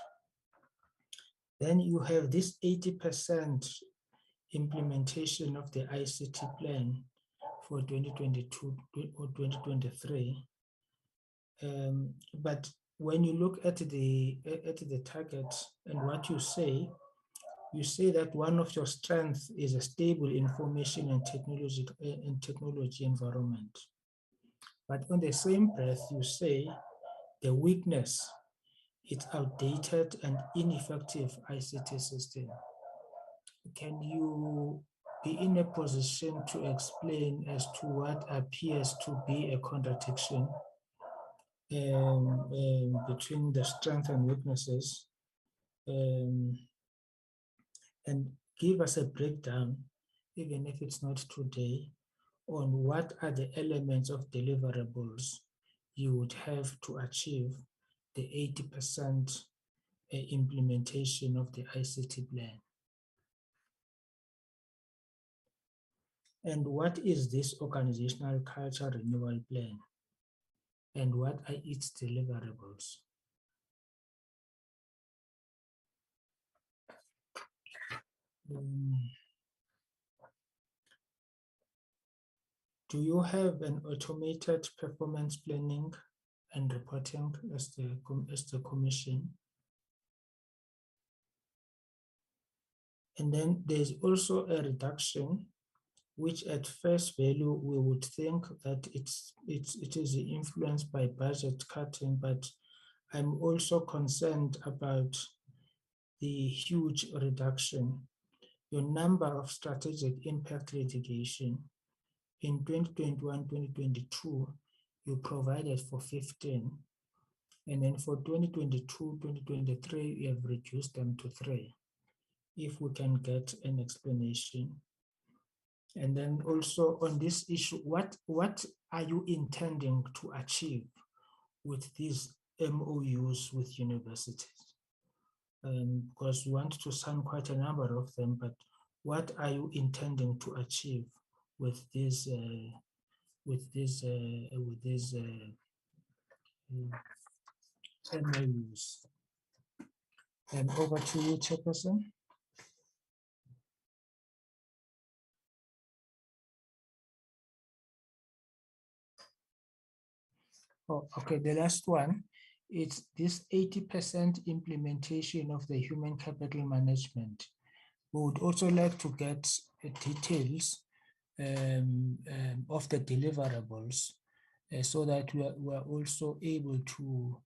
Then you have this 80% implementation of the ICT plan for 2022 or 2023. But when you look at the targets and what you say that one of your strengths is a stable information and technology environment. But on the same breath, you say the weakness, it's outdated and ineffective ICT system. Can you be in a position to explain as to what appears to be a contradiction between the strengths and weaknesses, and give us a breakdown, even if it's not today, on what are the elements of deliverables you would have to achieve the 80% implementation of the ICT plan. And what is this organizational culture renewal plan? And what are its deliverables? Do you have an automated performance planning and reporting as the Commission? And then there's also a reduction, which at first value we would think that it is influenced by budget cutting, but I'm also concerned about the huge reduction. Your number of strategic impact litigation in 2021-2022, you provided for 15. And then for 2022-2023, you have reduced them to 3. If we can get an explanation. And then also on this issue, what are you intending to achieve with these MOUs with universities? Because we want to sign quite a number of them, but what are you intending to achieve with these MOUs? And over to you, Chairperson. Oh, okay, the last one, it's this 80% implementation of the human capital management. We would also like to get details of the deliverables so that we are also able to,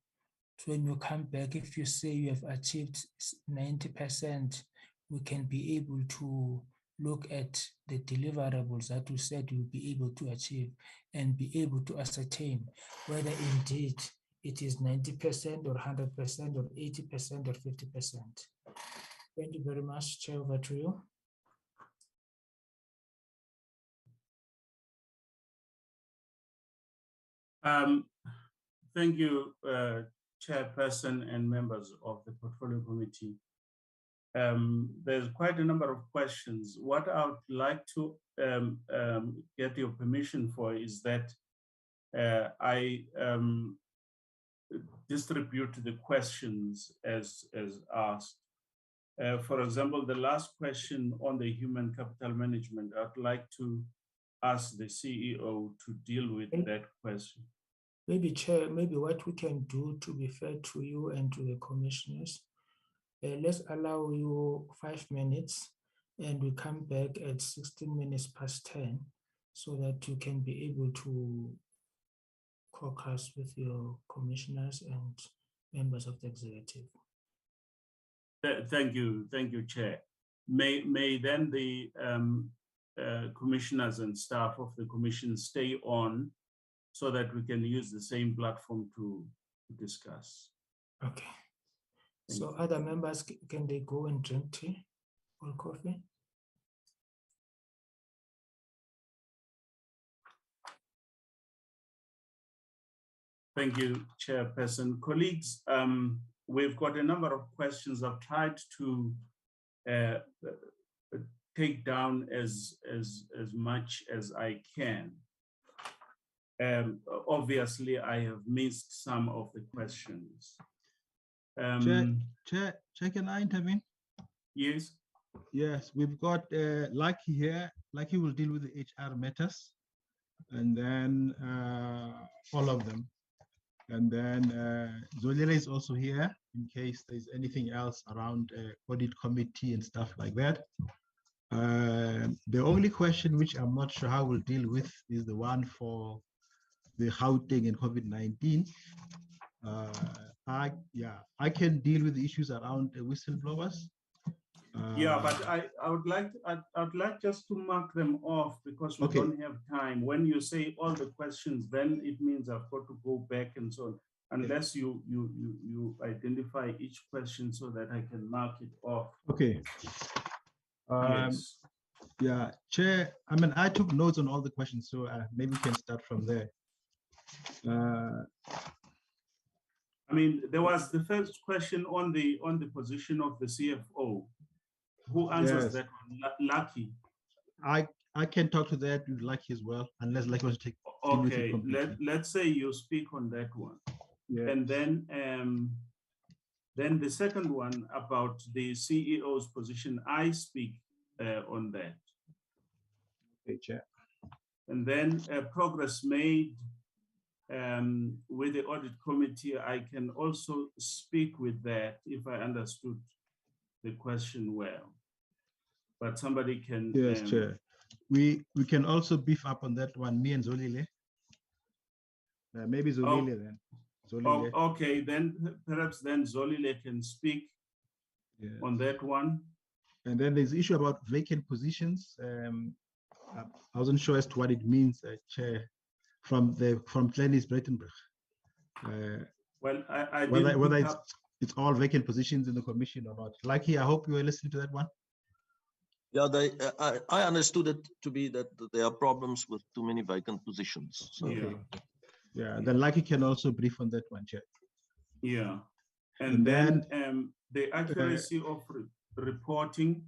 when you come back, if you say you have achieved 90%, we can be able to look at the deliverables that we said you'll be able to achieve and be able to ascertain whether indeed it is 90% or 100% or 80% or 50%. Thank you very much, Chair, over to you. Thank you, Chairperson and members of the Portfolio Committee. There's quite a number of questions. What I would like to get your permission for is that I distribute the questions as asked. For example, the last question on the human capital management, I'd like to ask the CEO to deal with that question. Maybe, Chair, maybe what we can do to be fair to you and to the commissioners, let's allow you 5 minutes and we come back at 16 minutes past 10 so that you can be able to caucus with your commissioners and members of the executive. Thank you, Chair. May then the commissioners and staff of the commission stay on so that we can use the same platform to discuss. Okay. So other members, can they go and drink tea or coffee? Thank you, Chairperson. Colleagues, we've got a number of questions I've tried to take down as much as I can. Obviously, I have missed some of the questions. Chair, can I intervene? Yes. Yes, we've got Lucky here. Lucky will deal with the HR matters, and then all of them. And then Zolile is also here in case there's anything else around audit committee and stuff like that. The only question which I'm not sure how we'll deal with is the one for the Gauteng and COVID-19. I can deal with the issues around whistleblowers. Yeah, but I would like just to mark them off because we don't have time. When you say all the questions, then it means I've got to go back and so on. Unless you identify each question so that I can mark it off. Okay. Yes. Yeah, Chair. I mean, I took notes on all the questions, so maybe we can start from there. I mean, there was the first question on the position of the CFO. Who answers that one? Lucky. I can talk to that with Lucky as well, unless Lucky wants to take. Okay, let's say you speak on that one. Yeah. And then the second one about the CEO's position, I speak on that. Okay, Chair. And then progress made with the audit committee, I can also speak with that if I understood the question well. But somebody can. Yes, Chair. We can also beef up on that one, me and Zolile. Maybe Zolile then. Zolile. Oh, okay, then perhaps then Zolile can speak on that one. And then there's the issue about vacant positions. I wasn't sure as to what it means, Chair, from Glenys Breitenberg. Well, I whether it's all vacant positions in the commission or not. Lucky, I hope you were listening to that one. Yeah, I understood it to be that there are problems with too many vacant positions. So. Yeah, then Lucky can also brief on that one, Chair. Yeah, and then the accuracy of reporting.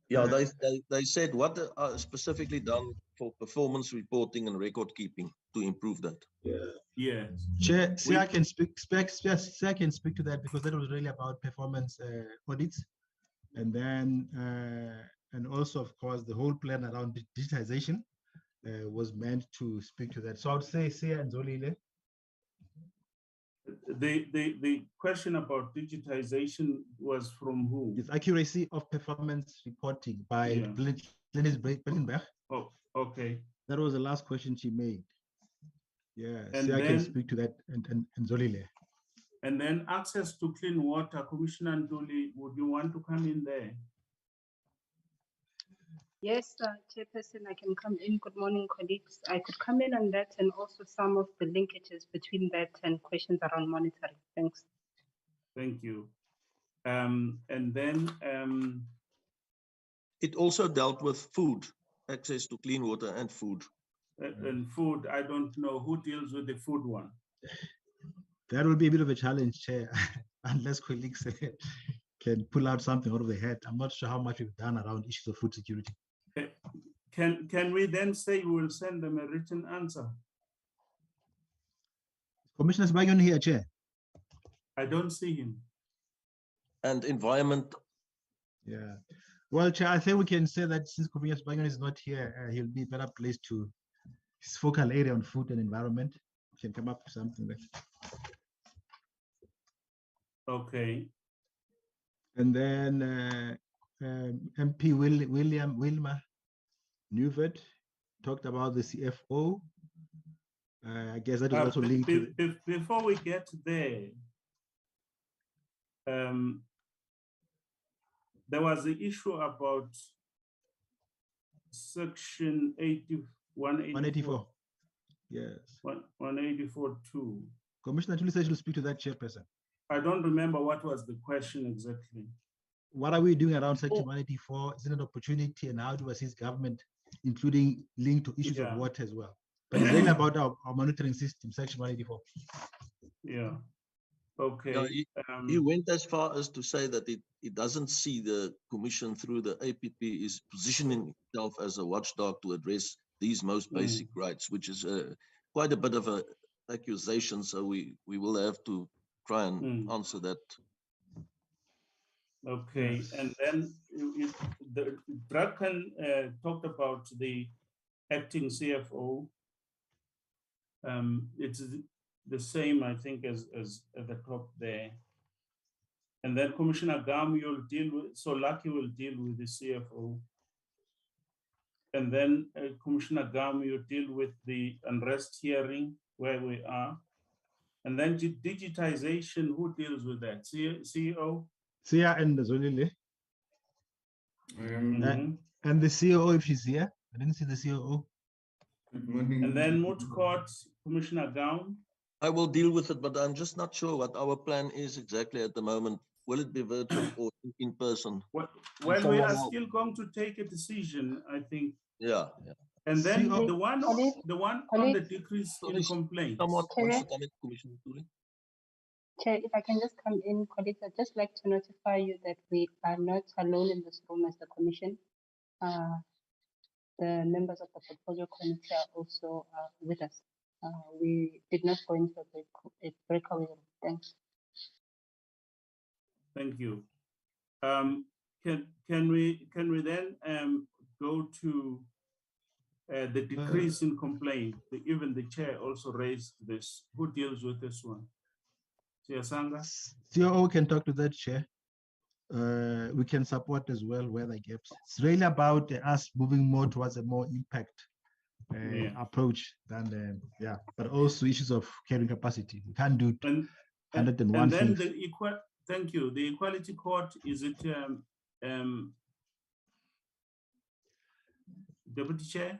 Yeah, they said what specifically done for performance reporting and record keeping to improve that. Yeah. Chair, I can speak to that because that was really about performance audits, and then and also of course the whole plan around digitization was meant to speak to that. So I would say Sia and Zolile. The question about digitization was from who? It's accuracy of performance reporting by Glenis Breitenberg. Oh, okay. That was the last question she made. Yeah, And Sia then, can speak to that and Zolile. And then access to clean water, Commissioner Nduli, would you want to come in there? Yes, Chairperson, I can come in. Good morning, colleagues. I could come in on that and also some of the linkages between that and questions around monitoring. Thanks. Thank you. And then it also dealt with food, access to clean water and food. And food, I don't know who deals with the food one. That will be a bit of a challenge, Chair, unless colleagues can pull out something out of their head. I'm not sure how much we've done around issues of food security. Can we then say we will send them a written answer? Commissioner Sbagon here, Chair. I don't see him. And environment. Yeah. Well, Chair, I think we can say that since Commissioner Sbagon is not here, he'll be better placed to his focal area on food and environment. We can come up with something there. Okay. And then MP Wilma Newford talked about the CFO. I guess that is also linked to before we get there, there was the issue about section 184. Yes. 184.2. Commissioner Tuli said she'll speak to that, Chairperson. I don't remember what was the question exactly. What are we doing around section 184? Is it an opportunity, and how to assist government, including linked to issues of water as well? But it's really about our monitoring system, section 184. Yeah. Okay. No, he went as far as to say that it doesn't see the Commission through the APP is positioning itself as a watchdog to address these most basic rights, which is quite a bit of an accusation. So we will have to try and answer that. Okay, yes. And then the Draken talked about the acting CFO. It's the same, I think, as at the top there. And then Commissioner Gam, you'll deal with, so Lucky will deal with the CFO. And then Commissioner Gam, you deal with the unrest hearing, where we are. And then digitization, who deals with that? CEO? Sia and Zolile. And the COO, if she's here. I didn't see the COO. Good morning. And then Moot Court, Commissioner Gown. I will deal with it, but I'm just not sure what our plan is exactly at the moment. Will it be virtual or in person? Well, we are still going to take a decision, I think. Yeah. And then the one on the decrease in complaints. Someone wants to come in, Commissioner Tuli? Chair, if I can just come in, colleagues, I'd just like to notify you that we are not alone in this room as the Commission. The members of the proposal committee are also with us. We did not go into a breakaway room. Thanks. Thank you. Can we then go to the decrease in complaint? Even the chair also raised this. Who deals with this one? Sanga? COO can talk to that, Chair. We can support as well where the gaps. It's really about us moving more towards a more impact approach than but also issues of carrying capacity. We can't do 101 and then things. Thank you. The Equality Court, is it Deputy Chair?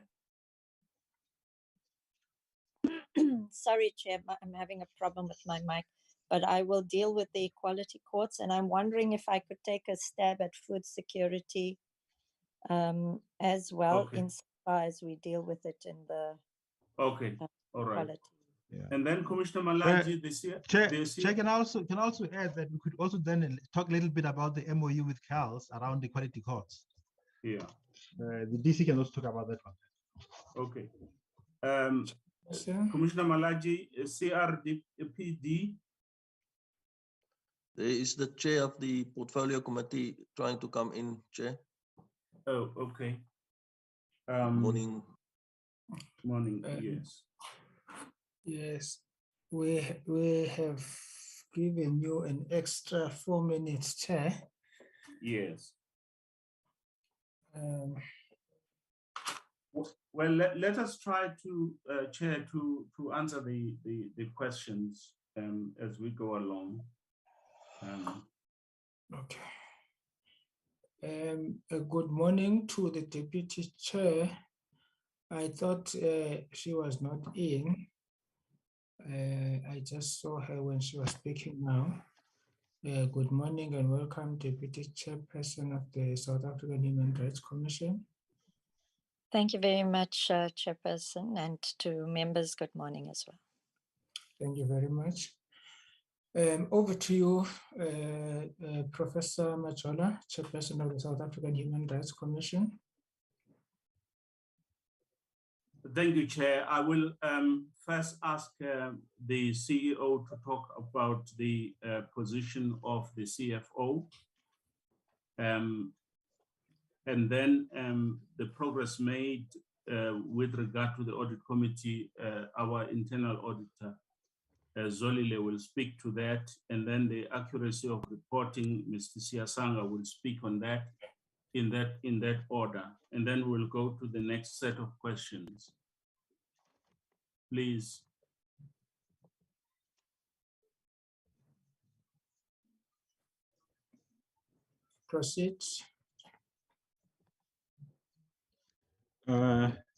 Sorry, Chair, I'm having a problem with my mic, but I will deal with the equality courts, and I'm wondering if I could take a stab at food security as well, insofar as we deal with it in the all right. Equality. Yeah. And then Commissioner Malaji, Chair can also add that we could also then talk a little bit about the MOU with CALS around the equality courts. Yeah. The DC can also talk about that one. Okay. Chairperson. Commissioner Malaji, CRPD. There is the chair of the portfolio committee trying to come in, Chair. Oh, okay. Morning. Morning, yes. Yes, we have given you an extra 4 minutes, Chair. Yes. Well, let us try to, Chair, to answer the questions as we go along. Okay. Good morning to the Deputy Chair. I thought she was not in. I just saw her when she was speaking now. Good morning and welcome, Deputy Chairperson of the South African Human Rights Commission. Thank you very much, Chairperson, and to members, good morning as well. Thank you very much. Over to you, Professor Majola, Chairperson of the South African Human Rights Commission. Thank you, Chair. I will first ask the CEO to talk about the position of the CFO, and then the progress made with regard to the audit committee. Our internal auditor, Zolile, will speak to that, and then the accuracy of reporting, Mr. Siasanga will speak on that in that order, and then we'll go to the next set of questions. Please. Proceed.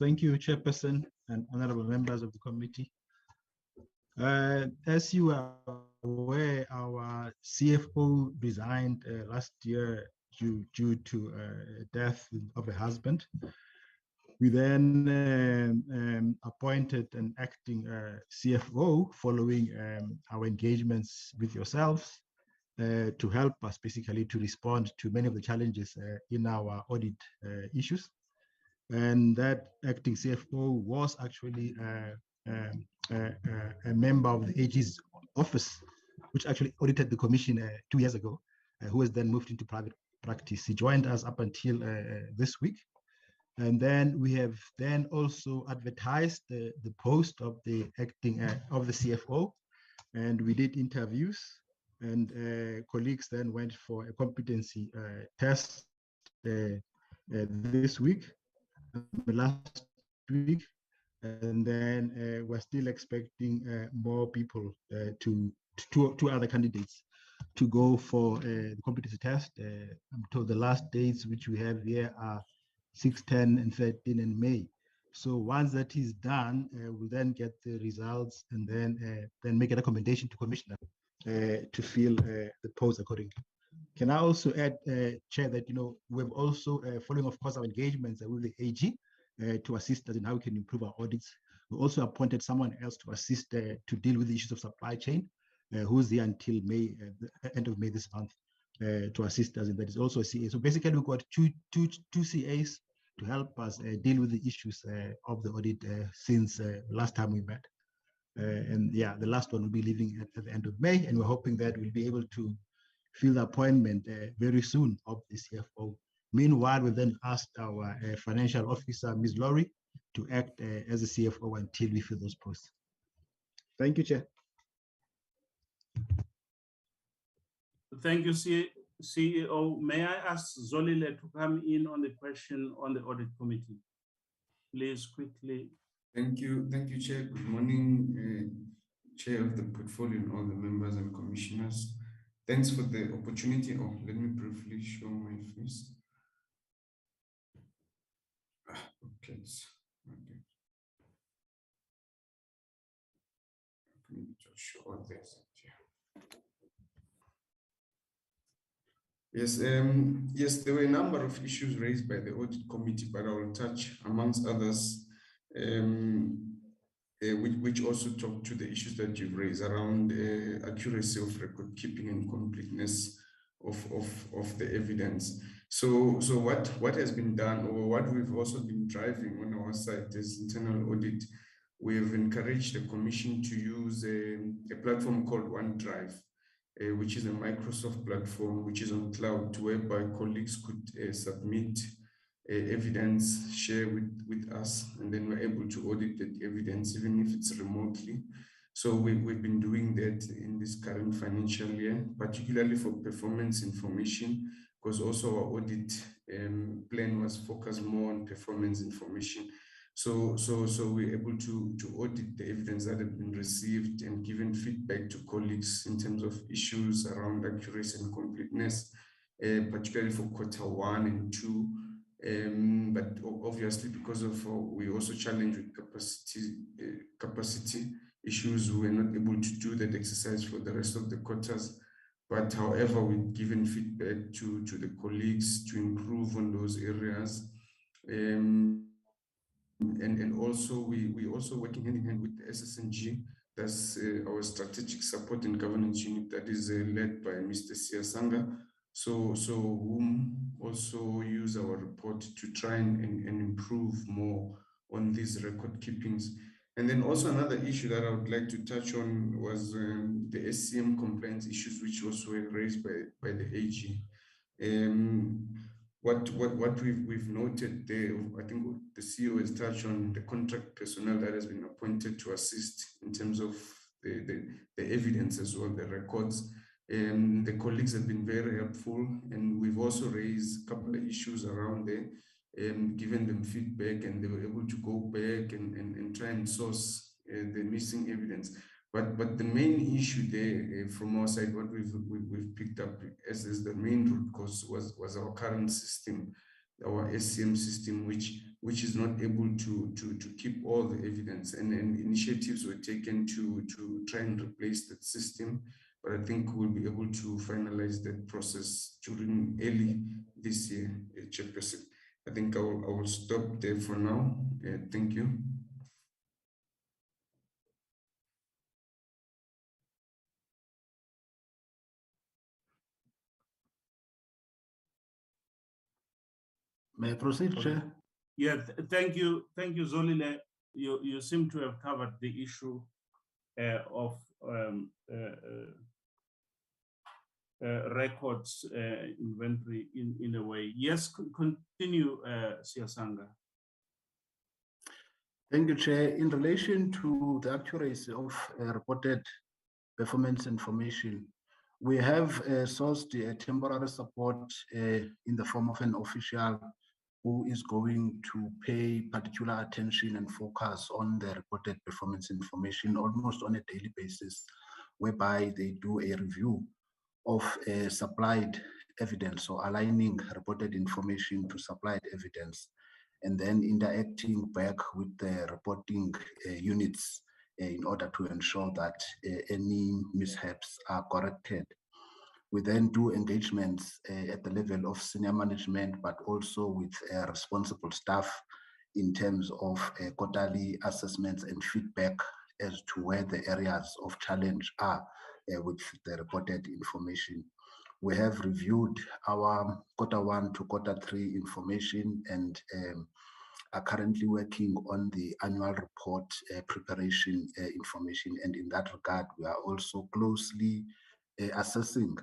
Thank you, Chairperson and honorable members of the committee. As you are aware, our CFO resigned last year due to death of a husband. We then appointed an acting CFO following our engagements with yourselves to help us basically to respond to many of the challenges in our audit issues. And that acting CFO was actually a member of the AG's office, which actually audited the commission 2 years ago, who has then moved into private practice. He joined us up until this week. And then we have then also advertised the post of the acting of the CFO, and we did interviews, and colleagues then went for a competency test this week, last week, and then we're still expecting more people, two other candidates to go for the competency test. Until the last dates which we have here are 6, 10, and 13 in May. So once that is done, we'll then get the results and then make a recommendation to Commissioner to fill the post accordingly. Can I also add, Chair, that we've also, following of course our engagements with the AG to assist us in how we can improve our audits. We also appointed someone else to assist to deal with the issues of supply chain, who's there until May, the end of May this month, to assist us, and that is also a CA. So basically, we've got two CAs to help us deal with the issues of the audit since last time we met. And yeah, the last one will be leaving at the end of May, and we're hoping that we'll be able to fill the appointment very soon of the CFO. Meanwhile, we then asked our financial officer, Ms. Laurie, to act as a CFO until we fill those posts. Thank you, Chair. Thank you, CEO. May I ask Zolile to come in on the question on the audit committee? Please, quickly. Thank you, Chair. Good morning, Chair of the portfolio and all the members and commissioners. Thanks for the opportunity. Oh, let me briefly show my face. Okay. Okay. Let me just show this. Yes, yes, there were a number of issues raised by the audit committee, but I will touch, amongst others, which also talk to the issues that you've raised around accuracy of record keeping and completeness of the evidence. So what has been done, or what we've also been driving on our side is internal audit. We have encouraged the commission to use a platform called OneDrive, which is a Microsoft platform, which is on cloud, whereby colleagues could submit evidence, share with us, and then we're able to audit that evidence, even if it's remotely. So we've been doing that in this current financial year, particularly for performance information, because also our audit plan was focused more on performance information. So we're able to audit the evidence that have been received and given feedback to colleagues in terms of issues around accuracy and completeness, particularly for Q1 and 2. But obviously, because of we also challenged with capacity issues, we were not able to do that exercise for the rest of the quarters. But however, we've given feedback to the colleagues to improve on those areas. And also, we also working hand in hand with the SSNG. That's our strategic support and governance unit that is led by Mr. Siasanga. So whom also use our report to try and improve more on these record keepings. And then also another issue that I would like to touch on was the Scm compliance issues, which also were raised by the AG. What we've noted there, I think the CEO has touched on the contract personnel that has been appointed to assist in terms of the evidence as well, the records. The colleagues have been very helpful, and we've also raised a couple of issues around there, given them feedback, and they were able to go back and try and source the missing evidence. But the main issue there from our side, what we've picked up as the main root cause was our current system, our SCM system, which is not able to keep all the evidence, and initiatives were taken to try and replace that system. But I think we'll be able to finalize that process during early this year, Chairperson. I think I will stop there for now. Thank you. May I proceed, Chair? Yeah, thank you, Zolile. You seem to have covered the issue of records inventory in a way. Yes, continue, Siasanga. Thank you, Chair. In relation to the accuracy of reported performance information, we have sourced a temporary support in the form of an official who is going to pay particular attention and focus on the reported performance information almost on a daily basis, whereby they do a review of supplied evidence, or aligning reported information to supplied evidence, and then interacting back with the reporting units in order to ensure that any mishaps are corrected. We then do engagements at the level of senior management, but also with responsible staff in terms of quarterly assessments and feedback as to where the areas of challenge are with the reported information. We have reviewed our Q1 to Q3 information and are currently working on the annual report preparation information. And in that regard, we are also closely assessing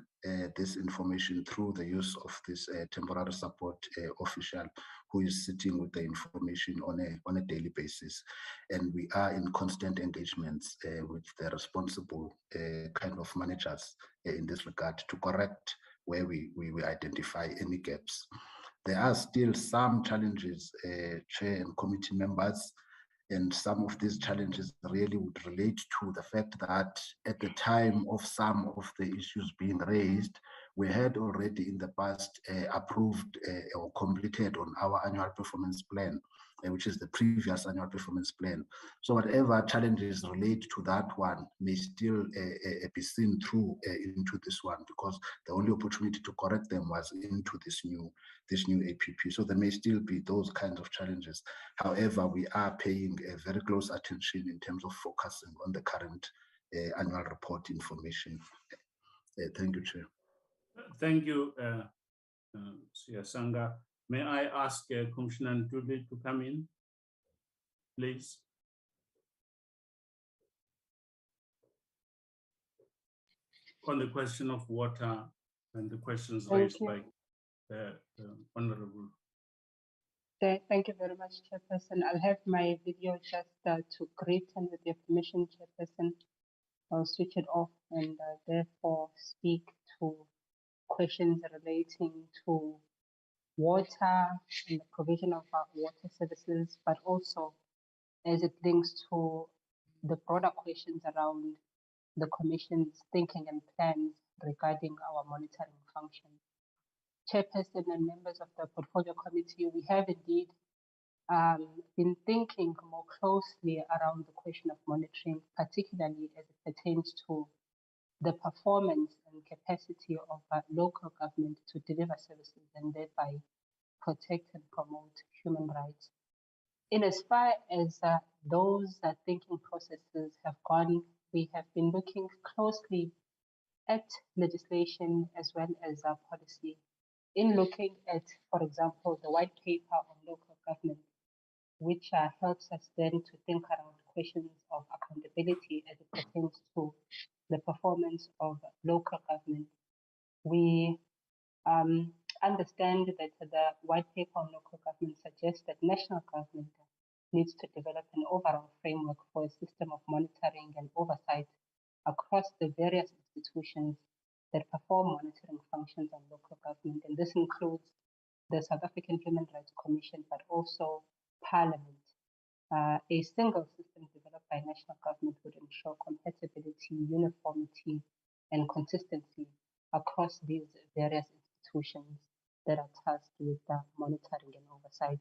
this information through the use of this temporary support official who is sitting with the information on a daily basis. And we are in constant engagements with the responsible kind of managers in this regard to correct where we identify any gaps. There are still some challenges, Chair and committee members, and some of these challenges really would relate to the fact that at the time of some of the issues being raised, we had already in the past approved or completed on our annual performance plan, which is the previous annual performance plan. So whatever challenges relate to that one may still be seen through into this one, because the only opportunity to correct them was into this new APP. So there may still be those kinds of challenges. However, we are paying a very close attention in terms of focusing on the current annual report information. Thank you, Chair. Thank you, Siasanga. May I ask Commissioner Ntuli to come in, please? On the question of water and the questions raised by Honorable. Thank you very much, Chairperson. I'll have my video just to greet, and with your permission, Chairperson, I'll switch it off and therefore speak to questions relating to water and the provision of water services, but also as it links to the broader questions around the Commission's thinking and plans regarding our monitoring function. Chairperson and members of the Portfolio Committee, we have indeed been thinking more closely around the question of monitoring, particularly as it pertains to the performance and capacity of local government to deliver services and thereby protect and promote human rights. In as far as those thinking processes have gone, we have been looking closely at legislation as well as policy. In looking at, for example, the white paper on local government, which helps us then to think around questions of accountability as it pertains to the performance of local government. We understand that the white paper on local government suggests that national government needs to develop an overall framework for a system of monitoring and oversight across the various institutions that perform monitoring functions on local government. And this includes the South African Human Rights Commission, but also Parliament. A single system developed by national government would ensure compatibility, uniformity, and consistency across these various institutions that are tasked with monitoring and oversight.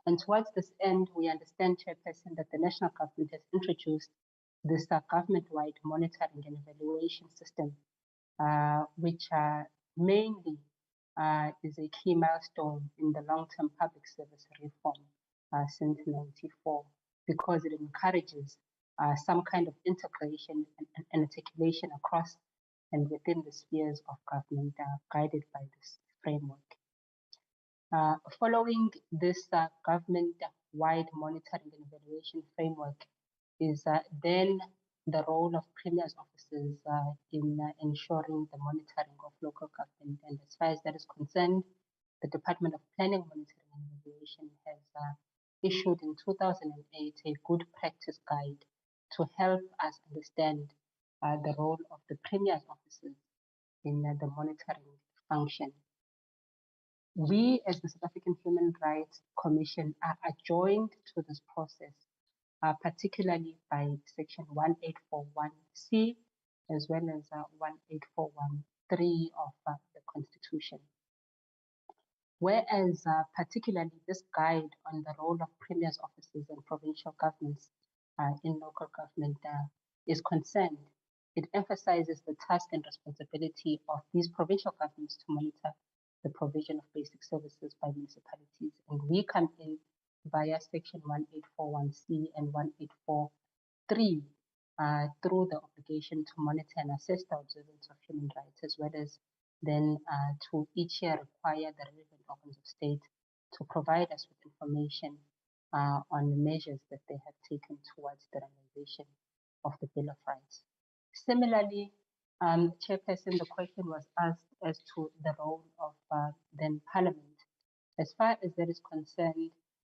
And towards this end, we understand, Chairperson, that the national government has introduced this government-wide monitoring and evaluation system, which mainly is a key milestone in the long-term public service reform since '94, because it encourages some kind of integration and articulation across and within the spheres of government guided by this framework. Following this government-wide monitoring and evaluation framework is then the role of premier's offices in ensuring the monitoring of local government. And as far as that is concerned, the Department of Planning, Monitoring and Evaluation has issued in 2008 a good practice guide to help us understand the role of the premier's offices in the monitoring function. We, as the South African Human Rights Commission, are adjoined to this process, particularly by Section 1841C, as well as 18413 of the Constitution. Whereas particularly this guide on the role of premier's offices and provincial governments in local government is concerned, it emphasizes the task and responsibility of these provincial governments to monitor the provision of basic services by municipalities. And we come in via Section 1841C and 184.3 through the obligation to monitor and assess the observance of human rights, as well as then to each year require the relevant organs of state to provide us with information on the measures that they have taken towards the realization of the Bill of Rights. Similarly, Chairperson, the question was asked as to the role of then Parliament. As far as that is concerned,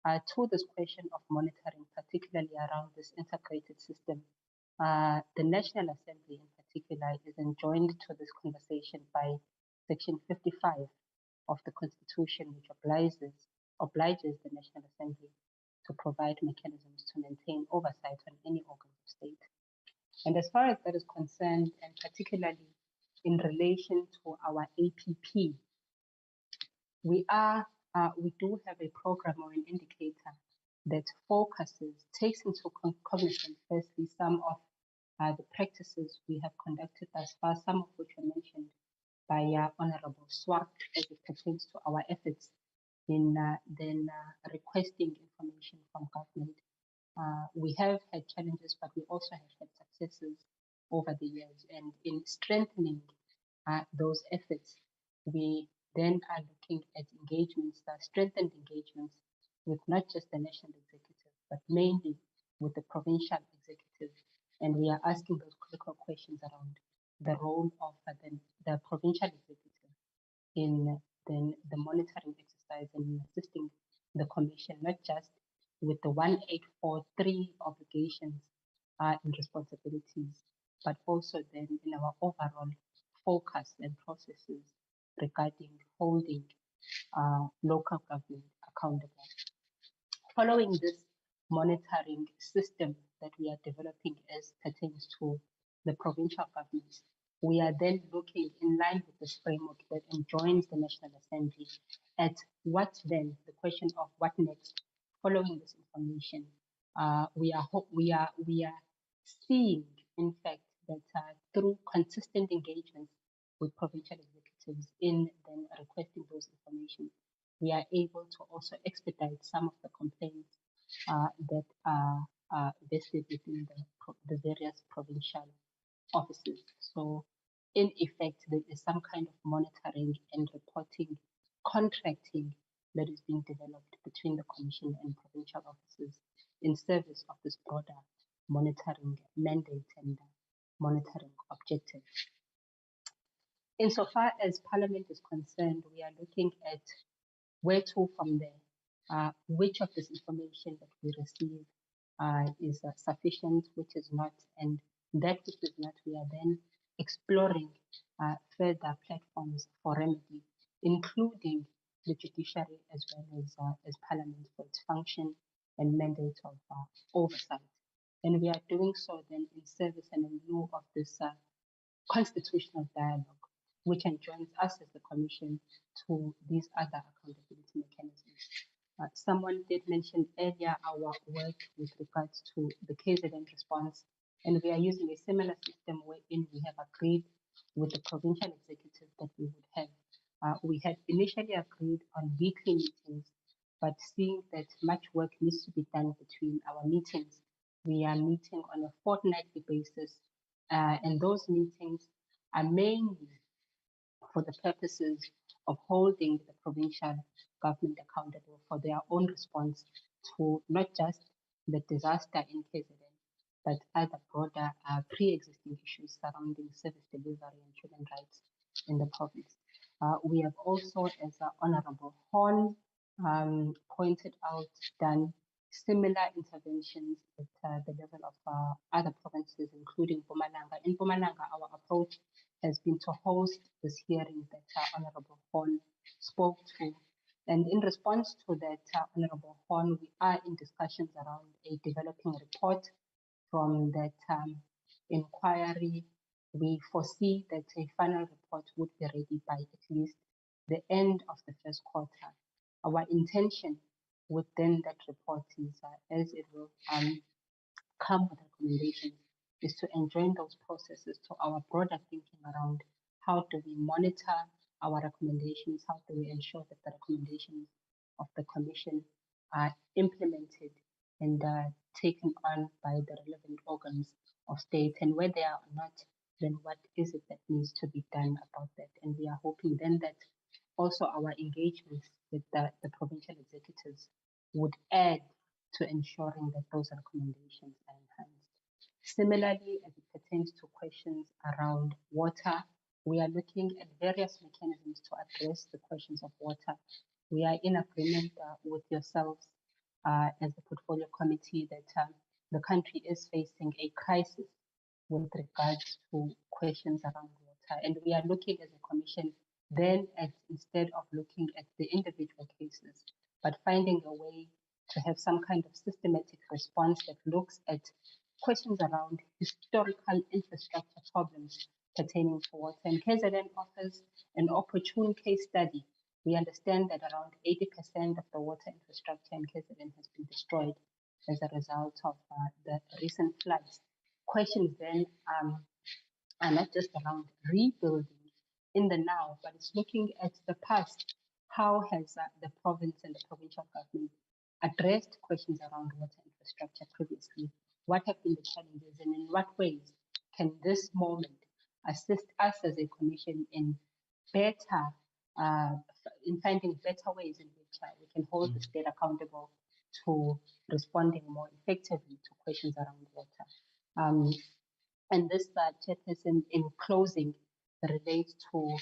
to this question of monitoring, particularly around this integrated system, the National Assembly in particular is enjoined to this conversation by Section 55 of the Constitution, which obliges the National Assembly to provide mechanisms to maintain oversight on any organs of state. And as far as that is concerned, and particularly in relation to our APP, we do have a program or an indicator that takes into cognizance firstly some of the practices we have conducted thus far, some of which were mentioned by Honorable Swart as it pertains to our efforts in requesting information from government. We have had challenges, but we also have had successes over the years. And in strengthening those efforts, we then are looking at engagements, strengthened engagements with not just the national executive, but mainly with the provincial executive. And we are asking those critical questions around the role of the provincial executive in the monitoring exercise and in assisting the commission, not just with the 1843 obligations and responsibilities, but also then in our overall focus and processes regarding holding local government accountable. Following this monitoring system that we are developing as pertains to the provincial governments, we are then looking in line with this framework that enjoins the National Assembly at what then, the question of what next following this information. We are seeing, in fact, that through consistent engagements with provincial executives in then requesting those information, we are able to also expedite some of the complaints that are vested within the various provincial offices. So in effect, there is some kind of monitoring and reporting contracting that is being developed between the Commission and provincial offices in service of this broader monitoring mandate and monitoring objective. Insofar as Parliament is concerned, we are looking at where to from there. Which of this information that we receive is sufficient, which is not, and that which is not, we are then exploring further platforms for remedy, including the judiciary as well as Parliament for its function and mandate of oversight. And we are doing so then in service and in lieu of this constitutional dialogue, which enjoins us as the Commission to these other accountability mechanisms. Someone did mention earlier our work with regards to the KZN response, and we are using a similar system wherein we have agreed with the provincial executive that we would have. We had initially agreed on weekly meetings, but seeing that much work needs to be done between our meetings, we are meeting on a fortnightly basis, and those meetings are mainly for the purposes of holding the provincial government accountable for their own response to not just the disaster in KZN, but other broader pre-existing issues surrounding service delivery and human rights in the province. We have also, as Honorable Horn pointed out, done similar interventions at the level of other provinces, including Mpumalanga. In Mpumalanga, our approach has been to host this hearing that Honorable Horn spoke to. And in response to that, Honorable Horn, we are in discussions around a developing report from that inquiry. We foresee that a final report would be ready by at least the end of the first quarter. Our intention within that report is, as it will come with recommendations, is to enjoin those processes to our broader thinking around how do we monitor our recommendations, how do we ensure that the recommendations of the Commission are implemented and taken on by the relevant organs of state, and where they are not, then what is it that needs to be done about that. And we are hoping then that also our engagements with the provincial executives would add to ensuring that those recommendations are enhanced. Similarly, as it pertains to questions around water, we are looking at various mechanisms to address the questions of water. We are in agreement with yourselves as the portfolio committee that the country is facing a crisis with regards to questions around water. And we are looking as a commission then at, instead of looking at the individual cases, but finding a way to have some kind of systematic response that looks at questions around historical infrastructure problems pertaining to water. And KZN offers an opportune case study. We understand that around 80% of the water infrastructure in KZN has been destroyed as a result of the recent floods. Questions then are not just around rebuilding in the now, but it's looking at the past. How has the province and the provincial government addressed questions around water infrastructure previously? What have been the challenges, and in what ways can this moment assist us as a commission in better, in finding better ways in which we can hold the state accountable to responding more effectively to questions around water. And this chairperson, in closing, relates to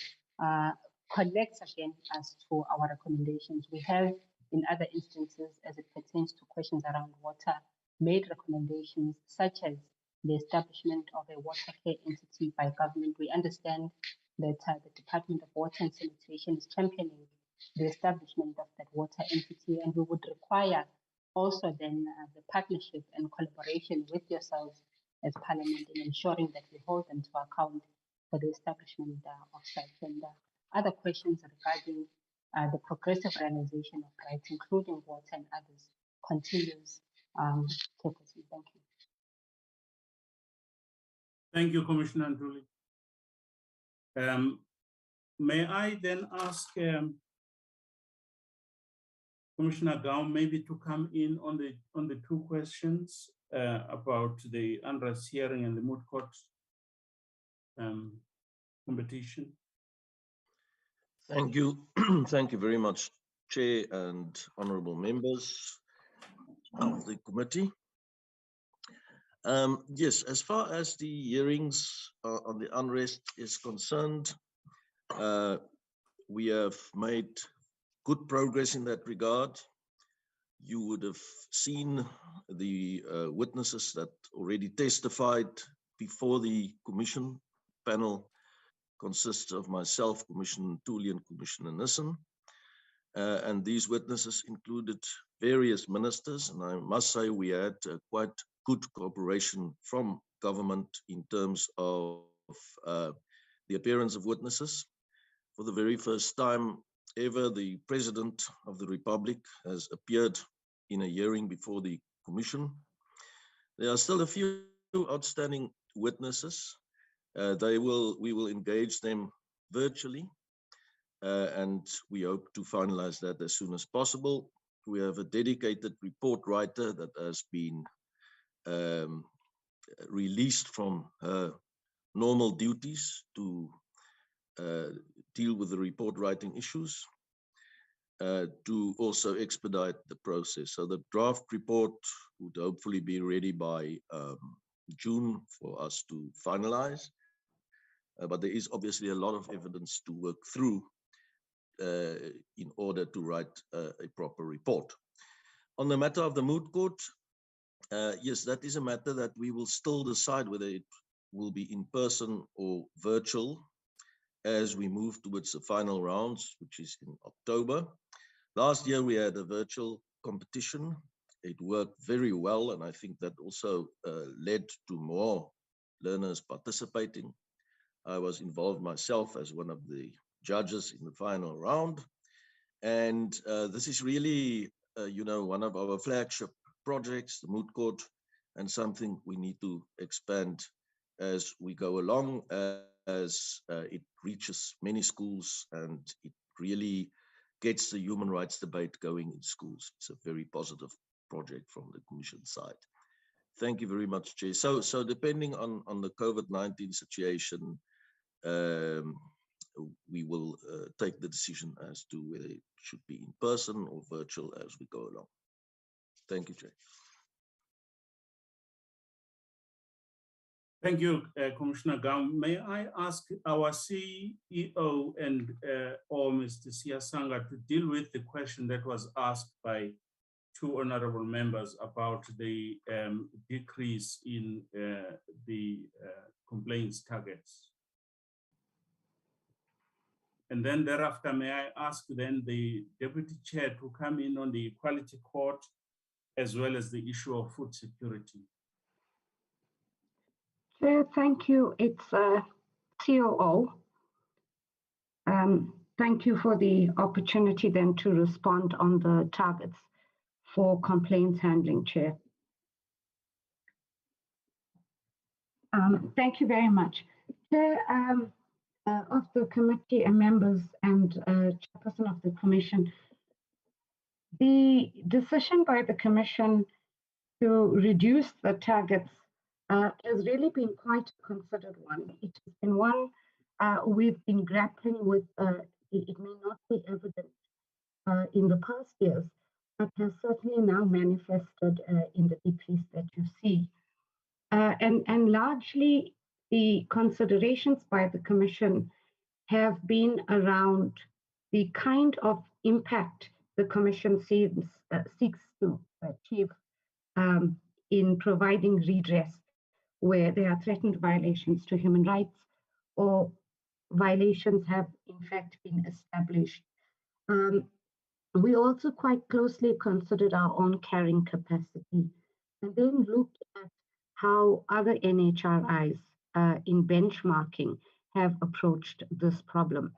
connects again as to our recommendations. We have, in other instances, as it pertains to questions around water, made recommendations such as the establishment of a water care entity by government. We understand that the Department of Water and Sanitation is championing the establishment of that water entity, and we would require also then the partnership and collaboration with yourselves as Parliament in ensuring that we hold them to account for the establishment of such. And other questions regarding the progressive realization of rights, including water and others, continues. Chairperson, thank you. Thank you, Commissioner Nduli. May I then ask Commissioner Gaum maybe to come in on the two questions about the unrest hearing and the moot court competition? Thank you. Thank you very much, Chair and honorable members of the committee. Yes, as far as the hearings on the unrest is concerned, we have made good progress in that regard. You would have seen the witnesses that already testified before the commission panel. Consists of myself, Commissioner Ntuli, and Commissioner Nissen. And these witnesses included various ministers, and I must say we had quite good cooperation from government in terms of the appearance of witnesses. For the very first time ever, the President of the Republic has appeared in a hearing before the Commission. There are still a few outstanding witnesses. We will engage them virtually, and we hope to finalize that as soon as possible. We have a dedicated report writer that has been released from her normal duties to deal with the report writing issues, to also expedite the process. So the draft report would hopefully be ready by June for us to finalize. But there is obviously a lot of evidence to work through in order to write a proper report. On the matter of the moot court, yes, that is a matter that we will still decide whether it will be in person or virtual as we move towards the final rounds, which is in October. Last year, we had a virtual competition. It worked very well, and I think that also led to more learners participating. I was involved myself as one of the judges in the final round. And this is really, one of our flagship projects, the moot court, and something we need to expand as we go along, as it reaches many schools and it really gets the human rights debate going in schools. It's a very positive project from the Commission side. Thank you very much, Chair. So depending on the COVID-19 situation, we will take the decision as to whether it should be in person or virtual as we go along. Thank you, Chair. Thank you, Commissioner Gaum. May I ask our CEO and or Mr. Siasanga to deal with the question that was asked by two honorable members about the decrease in the complaints targets. And then thereafter, may I ask then the Deputy Chair to come in on the Equality Court as well as the issue of food security. Chair, thank you. It's COO. Thank you for the opportunity then to respond on the targets for complaints handling, Chair. Thank you very much. Chair of the committee and members and Chairperson of the Commission, the decision by the Commission to reduce the targets has really been quite a considered one. It has been one we've been grappling with. It may not be evident in the past years, but has certainly now manifested in the decrease that you see. And largely the considerations by the Commission have been around the kind of impact the Commission seeks to achieve in providing redress where there are threatened violations to human rights or violations have in fact been established. We also quite closely considered our own carrying capacity and then looked at how other NHRIs in benchmarking have approached this problem.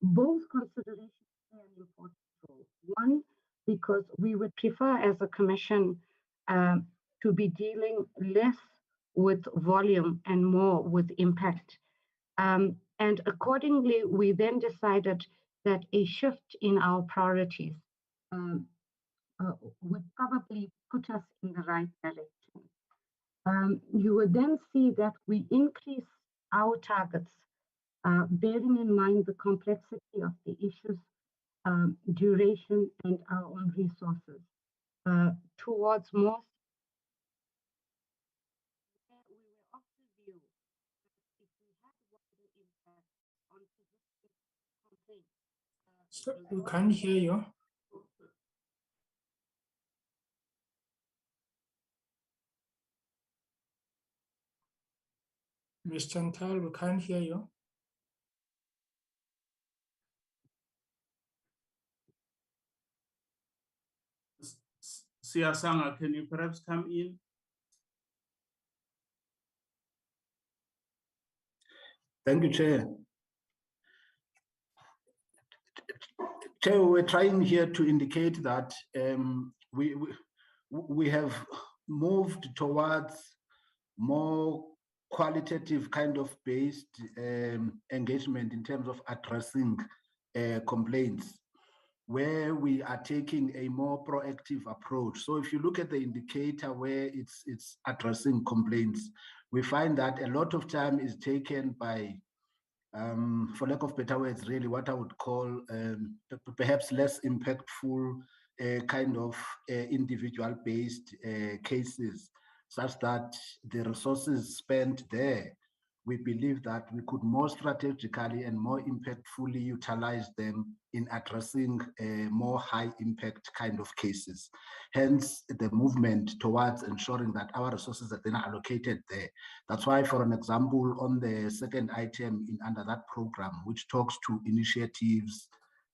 Both considerations play an important role. One, because we would prefer as a Commission to be dealing less with volume and more with impact. And accordingly, we then decided that a shift in our priorities would probably put us in the right direction. You would then see that we increase our targets, bearing in mind the complexity of the issues, duration, and our own resources, towards more. We were of the view that if we had wider impact on physician complaints, So we can't hear you. Ms. Chantal, we can't hear you. Siasanga, can you perhaps come in? Thank you, Chair. Chair, we're trying here to indicate that we have moved towards more qualitative kind of based engagement in terms of addressing complaints, where we are taking a more proactive approach. So if you look at the indicator where it's addressing complaints, we find that a lot of time is taken by, for lack of better words, really what I would call perhaps less impactful kind of individual-based cases, such that the resources spent there, we believe that we could more strategically and more impactfully utilize them in addressing more high impact kind of cases. Hence the movement towards ensuring that our resources are then allocated there. That's why, for an example, on the second item under that program, which talks to initiatives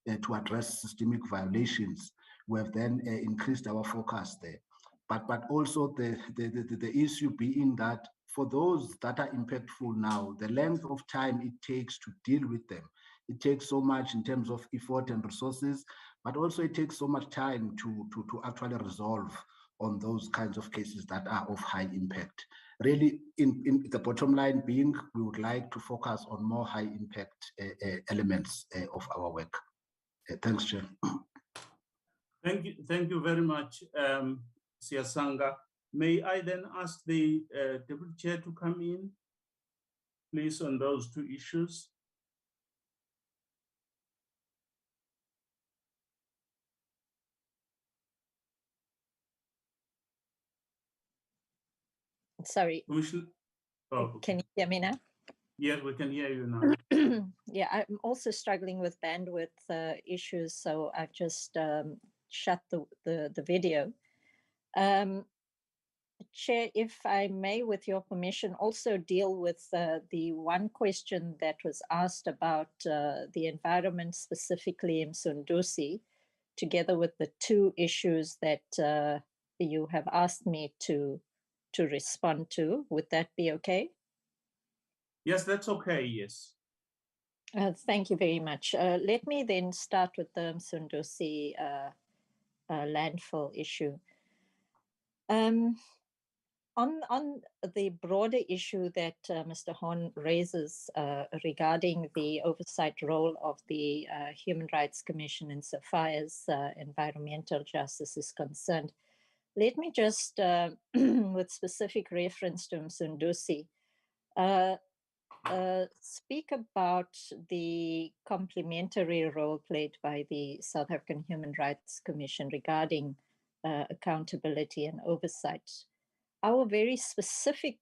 to address systemic violations, we have then increased our focus there. But also the issue being that for those that are impactful now, the length of time it takes to deal with them, it takes so much in terms of effort and resources, but also it takes so much time to actually resolve on those kinds of cases that are of high impact. Really, in the bottom line being, we would like to focus on more high impact elements of our work. Thanks, Chair. Thank you very much, Siasanga. May I then ask the Deputy Chair to come in, please, on those two issues? Sorry. Oh, can you hear me now? Yes, we can hear you now. Yeah, I'm also struggling with bandwidth issues, so I've just shut the video. Chair, if I may, with your permission, also deal with the one question that was asked about the environment, specifically in Msunduzi, together with the two issues that you have asked me to respond to. Would that be okay? Yes, that's okay, yes. Thank you very much. Let me then start with the Msunduzi landfill issue. On the broader issue that Mr. Horn raises regarding the oversight role of the Human Rights Commission insofar as environmental justice is concerned, Let me just, with specific reference to Msunduzi, speak about the complementary role played by the South African Human Rights Commission regarding accountability and oversight. Our very specific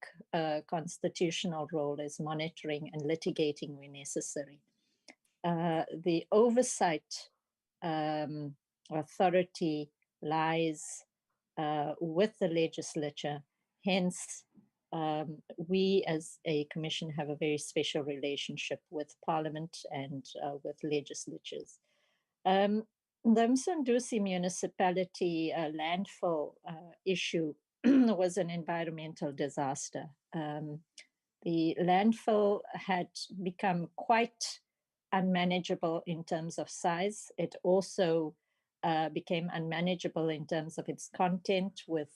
constitutional role is monitoring and litigating when necessary. The oversight authority lies with the legislature. Hence, we as a commission have a very special relationship with Parliament and with legislatures. The Msunduzi municipality landfill issue was an environmental disaster. The landfill had become quite unmanageable in terms of size. It also became unmanageable in terms of its content with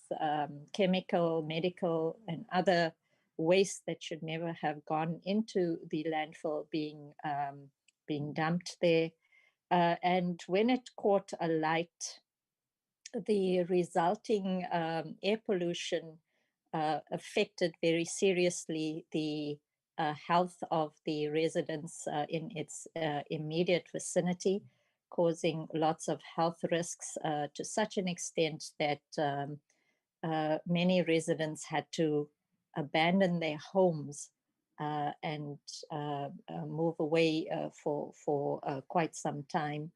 chemical, medical, and other waste that should never have gone into the landfill being dumped there. And when it caught alight, the resulting air pollution affected very seriously the health of the residents in its immediate vicinity, causing lots of health risks to such an extent that many residents had to abandon their homes and move away for quite some time.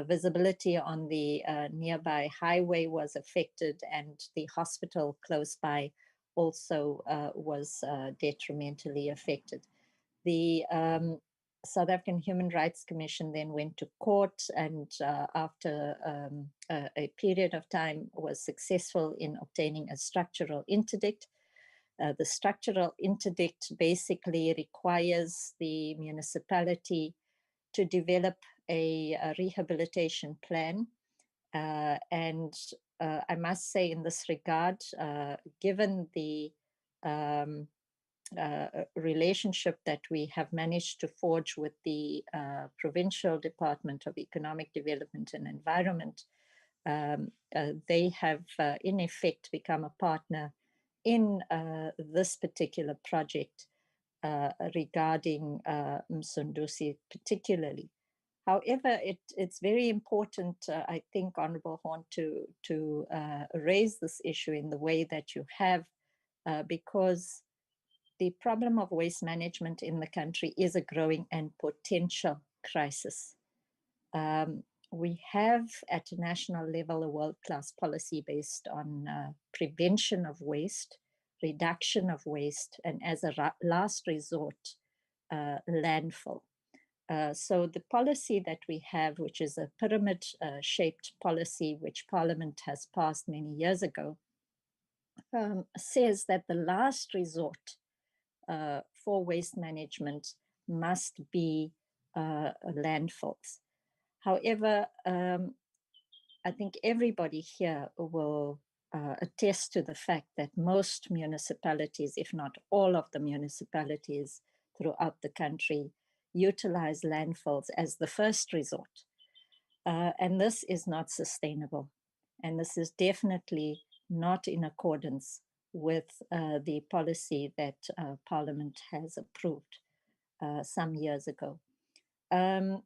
Visibility on the nearby highway was affected, and the hospital close by also was detrimentally affected. The South African Human Rights Commission then went to court, and after a period of time was successful in obtaining a structural interdict. The structural interdict basically requires the municipality to develop a rehabilitation plan. And I must say in this regard, given the relationship that we have managed to forge with the Provincial Department of Economic Development and Environment, they have in effect become a partner in this particular project regarding Msunduzi particularly. However, it's very important, I think, Honorable Horn, to raise this issue in the way that you have, because the problem of waste management in the country is a growing and potential crisis. We have at a national level a world-class policy based on prevention of waste, reduction of waste, and as a last resort, landfill. So the policy that we have, which is a pyramid-shaped policy, which Parliament has passed many years ago, says that the last resort for waste management must be landfills. However, I think everybody here will attest to the fact that most municipalities, if not all of the municipalities throughout the country, utilize landfills as the first resort. And this is not sustainable. And this is definitely not in accordance with the policy that Parliament has approved some years ago. The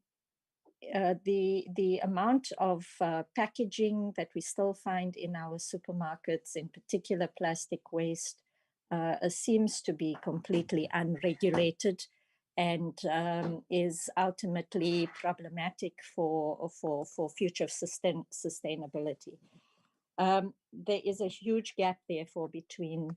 amount of packaging that we still find in our supermarkets, in particular plastic waste, seems to be completely unregulated and is ultimately problematic for future sustainability. There is a huge gap, therefore, between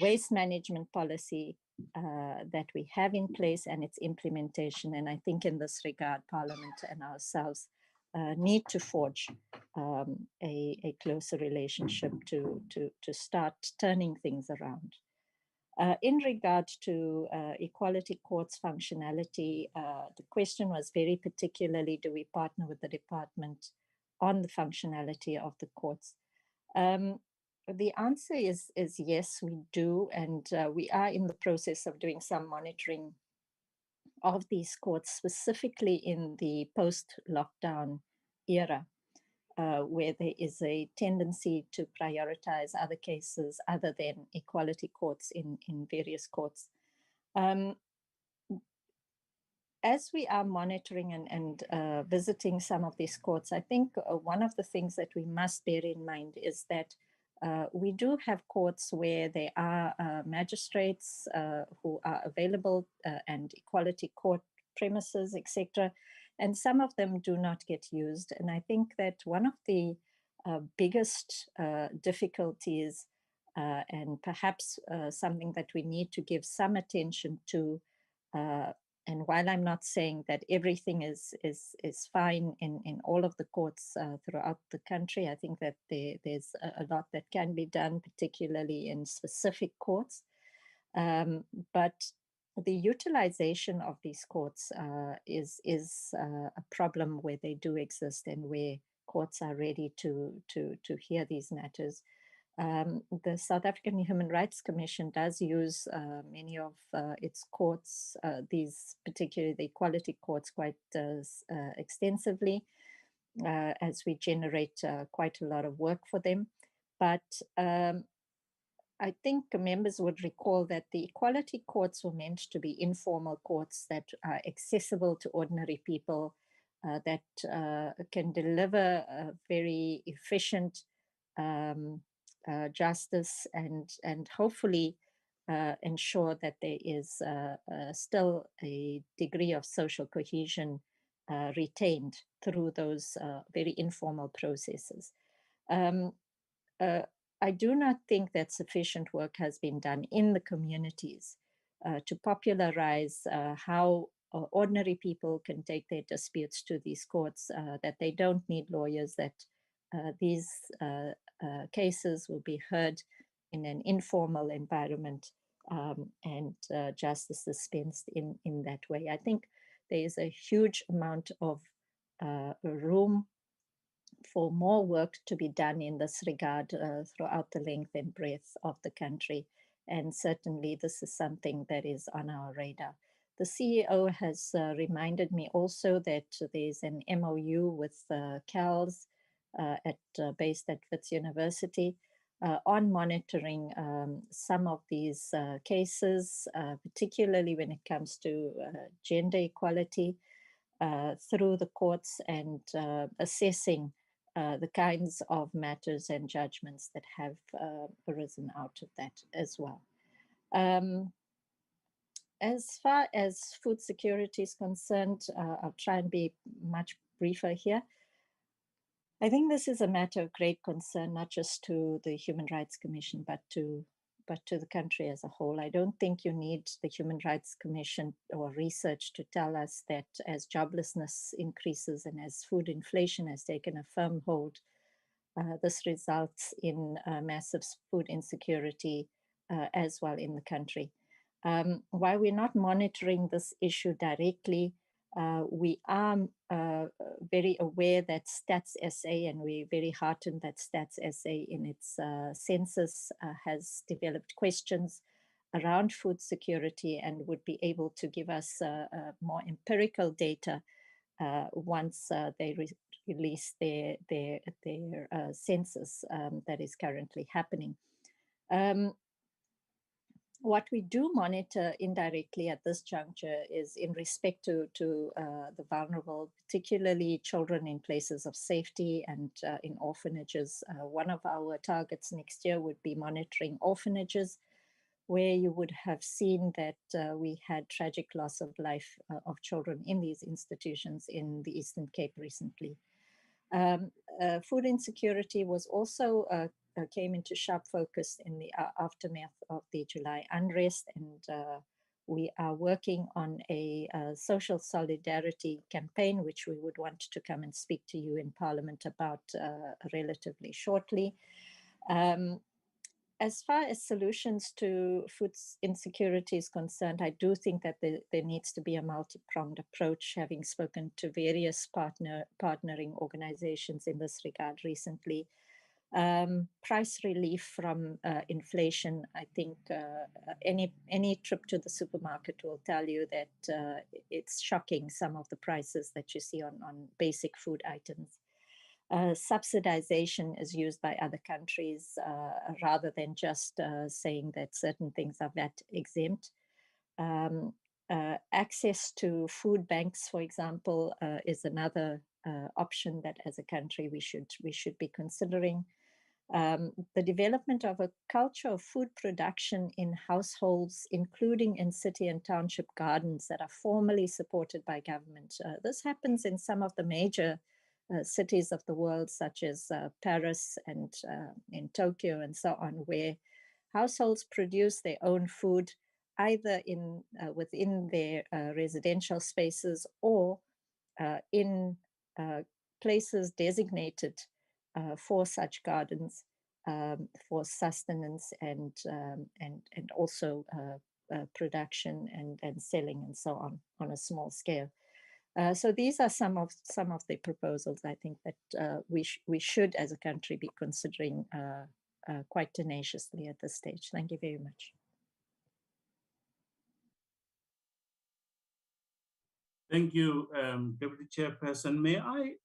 waste management policy that we have in place and its implementation. And I think in this regard, Parliament and ourselves need to forge a closer relationship to start turning things around. In regard to Equality Court's functionality, the question was very particularly, do we partner with the department on the functionality of the courts? The answer is yes, we do, and we are in the process of doing some monitoring of these courts, specifically in the post-lockdown era. where there is a tendency to prioritize other cases other than equality courts in various courts. As we are monitoring and visiting some of these courts, I think one of the things that we must bear in mind is that we do have courts where there are magistrates who are available and equality court premises, etc. And some of them do not get used. And I think that one of the biggest difficulties and perhaps something that we need to give some attention to, and while I'm not saying that everything is fine in all of the courts throughout the country, I think that there's a lot that can be done, particularly in specific courts. But the utilization of these courts is a problem where they do exist and where courts are ready to hear these matters. The South African Human Rights Commission does use many of its courts, these particularly the equality courts, quite extensively, as we generate quite a lot of work for them. But I think members would recall that the equality courts were meant to be informal courts that are accessible to ordinary people, that can deliver a very efficient justice and hopefully ensure that there is still a degree of social cohesion retained through those very informal processes. I do not think that sufficient work has been done in the communities to popularize how ordinary people can take their disputes to these courts, that they don't need lawyers, that these cases will be heard in an informal environment and justice dispensed in that way. I think there is a huge amount of room for more work to be done in this regard throughout the length and breadth of the country. And certainly this is something that is on our radar. The CEO has reminded me also that there's an MOU with CALS based at Wits University on monitoring some of these cases, particularly when it comes to gender equality through the courts and assessing the kinds of matters and judgments that have arisen out of that as well. As far as food security is concerned, I'll try and be much briefer here. I think this is a matter of great concern, not just to the Human Rights Commission, but to the country as a whole. I don't think you need the Human Rights Commission or research to tell us that as joblessness increases and as food inflation has taken a firm hold, this results in massive food insecurity as well in the country. While we're not monitoring this issue directly, we are very aware that Stats SA, and we're very heartened that Stats SA in its census has developed questions around food security and would be able to give us more empirical data once they release their census that is currently happening. What we do monitor indirectly at this juncture is in respect to the vulnerable, particularly children in places of safety and in orphanages. One of our targets next year would be monitoring orphanages, where you would have seen that we had tragic loss of life of children in these institutions in the Eastern Cape recently. Food insecurity was also came into sharp focus in the aftermath of the July unrest, and we are working on a social solidarity campaign, which we would want to come and speak to you in Parliament about relatively shortly. As far as solutions to food insecurity is concerned, I do think that there needs to be a multi-pronged approach, having spoken to various partnering organizations in this regard recently. Price relief from inflation. I think any trip to the supermarket will tell you that it's shocking, some of the prices that you see on basic food items. subsidization is used by other countries rather than just saying that certain things are VAT exempt. Access to food banks, for example, is another option that as a country we should be considering. The development of a culture of food production in households, including in city and township gardens that are formally supported by government. This happens in some of the major cities of the world, such as Paris and in Tokyo and so on, where households produce their own food either within their residential spaces or in places designated for such gardens for sustenance and also production and selling and so on a small scale. So these are some of the proposals I think that we should as a country be considering quite tenaciously at this stage. Thank you very much. Thank you, Deputy Chairperson. May I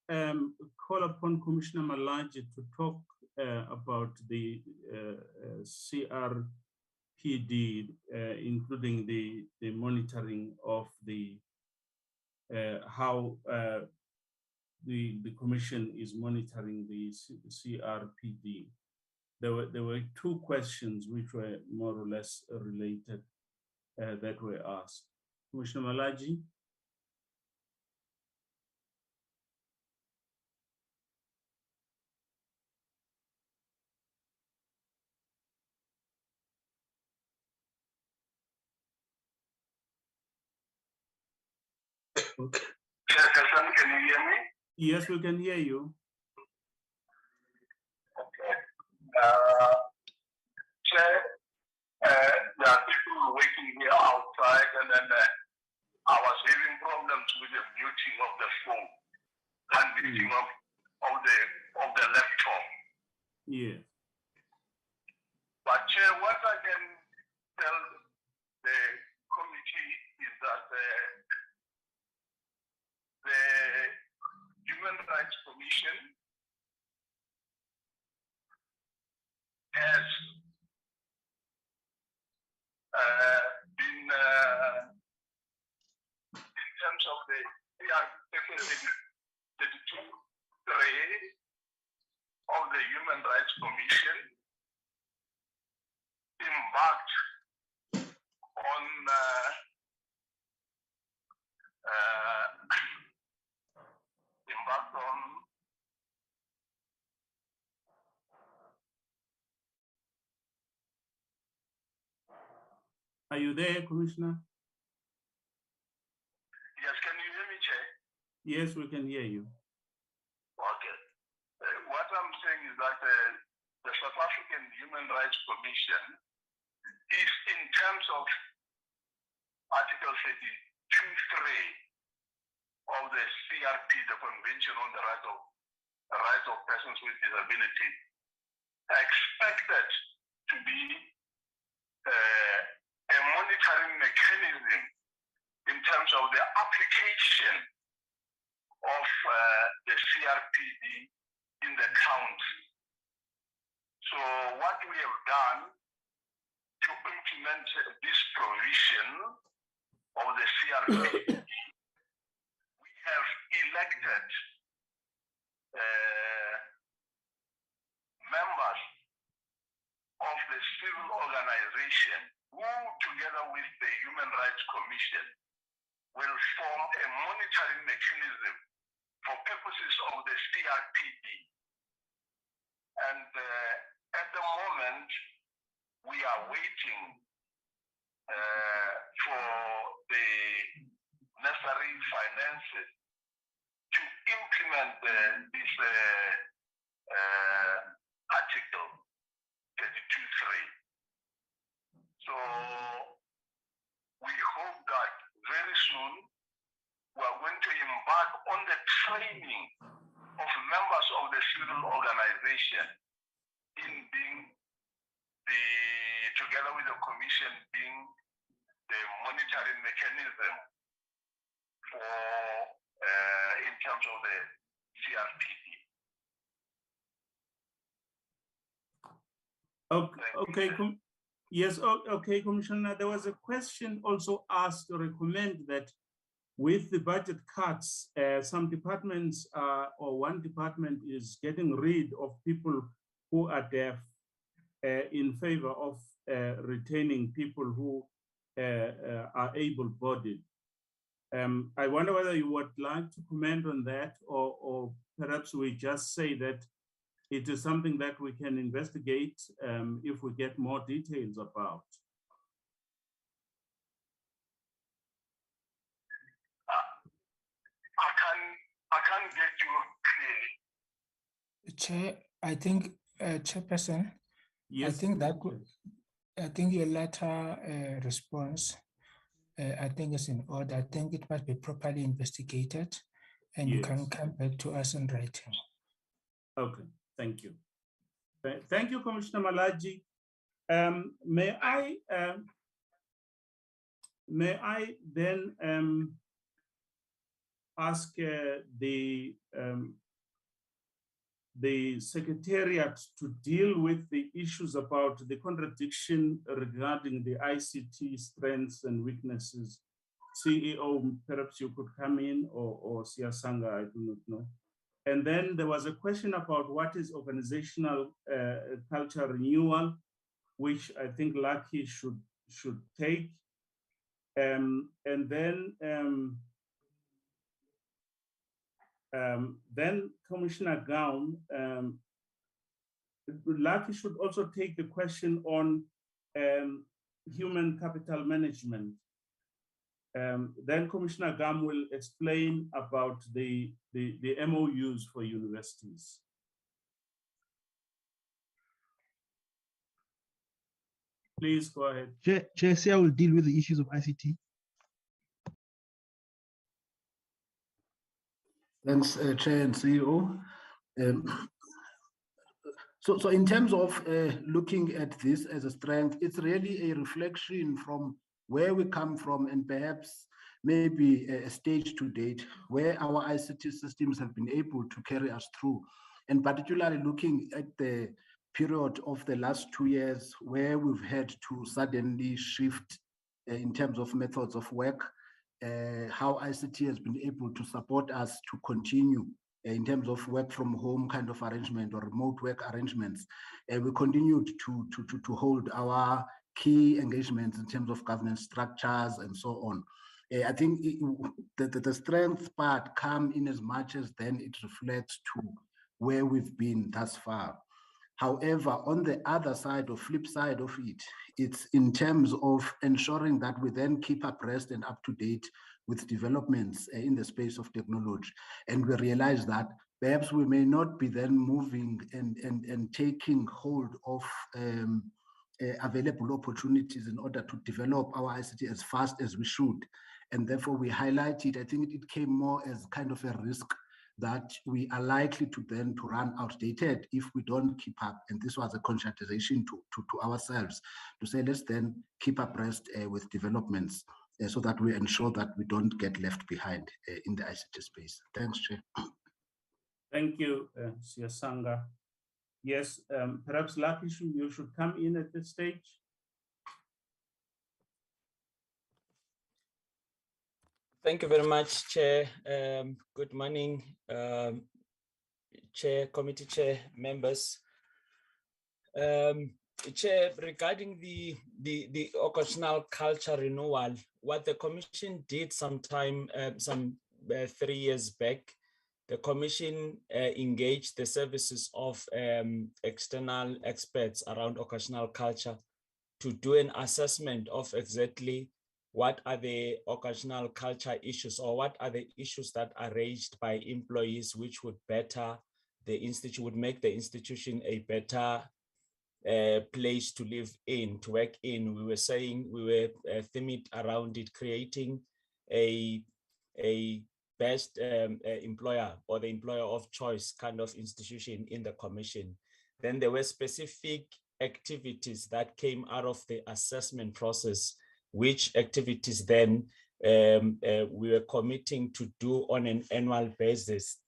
call upon Commissioner Malaji to talk about the CRPD, including the monitoring of the how the Commission is monitoring the CRPD. There were two questions which were more or less related that were asked. Commissioner Malaji. Chairperson, can you hear me? Yes, we can hear you. Okay. Chair, there are people waiting here outside, and then I was having problems with the muting of the phone and muting of the laptop. Yeah. But Chair, what I can tell the committee is that the Human Rights Commission has been, in terms of the CRPD 32(3) of the Human Rights Commission, embarked on Are you there, Commissioner? Yes, can you hear me, Chair? Yes, we can hear you. Okay. What I'm saying is that the South African Human Rights Commission is, in terms of Article 32(3) of the CRP, the Convention on the Rights of Persons with Disability, expected to be a monitoring mechanism in terms of the application of the CRPD in the country. So what we have done to implement this provision of the CRPD, we have elected members of the civil organization who, together with the Human Rights Commission, will form a monitoring mechanism for purposes of the CRPD. And at the moment, we are waiting for the necessary finances to implement this Article 32(3). So we hope that very soon we are going to embark on the training of members of the civil organization in being together with the commission, being the monitoring mechanism for in terms of the CRPD. Okay. Yes. Okay, Commissioner. There was a question also asked to recommend that with the budget cuts, some departments or one department is getting rid of people who are deaf in favor of retaining people who are able-bodied. I wonder whether you would like to comment on that, or perhaps we just say that it is something that we can investigate if we get more details about. I can't get you clearly. Chair, I think, Chairperson, yes, I think your latter response, I think is in order. I think it must be properly investigated, and you can come back to us in writing. Okay, thank you. Thank you, Commissioner Malaji. May I then ask the Secretariat to deal with the issues about the contradiction regarding the ICT strengths and weaknesses. CEO, perhaps you could come in, or Siasanga, I do not know. And then there was a question about what is organizational culture renewal, which I think Lucky should take. And then Commissioner Gown, Lucky should also take the question on human capital management. Then Commissioner Gam will explain about the MOUs for universities. Please go ahead. Chair, will deal with the issues of ICT. Thanks, Chair and CEO. So in terms of looking at this as a strength, it's really a reflection from where we come from, and perhaps maybe a stage to date where our ICT systems have been able to carry us through, and particularly looking at the period of the last 2 years where we've had to suddenly shift in terms of methods of work, how ICT has been able to support us to continue in terms of work from home kind of arrangement or remote work arrangements. We continued to hold our key engagements in terms of governance structures and so on. I think the strength part come in as much as then it reflects to where we've been thus far. However, on the other side or flip side of it, it's in terms of ensuring that we then keep abreast and up to date with developments in the space of technology. And we realize that perhaps we may not be then moving and taking hold of available opportunities in order to develop our ICT as fast as we should. And therefore we highlighted, I think it came more as kind of a risk that we are likely to then to run outdated if we don't keep up. And this was a conscientization to ourselves to say, let's then keep abreast with developments so that we ensure that we don't get left behind in the ICT space. Thanks, Chair. Thank you, Siasanga. Yes, perhaps Lucky, you should come in at this stage. Thank you very much, Chair. Good morning, Chair, Committee Chair, members. Chair, regarding the occasional culture renewal, what the Commission did some 3 years back, the Commission engaged the services of external experts around occasional culture to do an assessment of exactly what are the occasional culture issues, or what are the issues that are raised by employees which would better the institute, would make the institution a better place to live in, to work in. We were saying, we were theming around it, creating a best employer or the employer of choice kind of institution in the Commission. Then there were specific activities that came out of the assessment process, which activities then we were committing to do on an annual basis.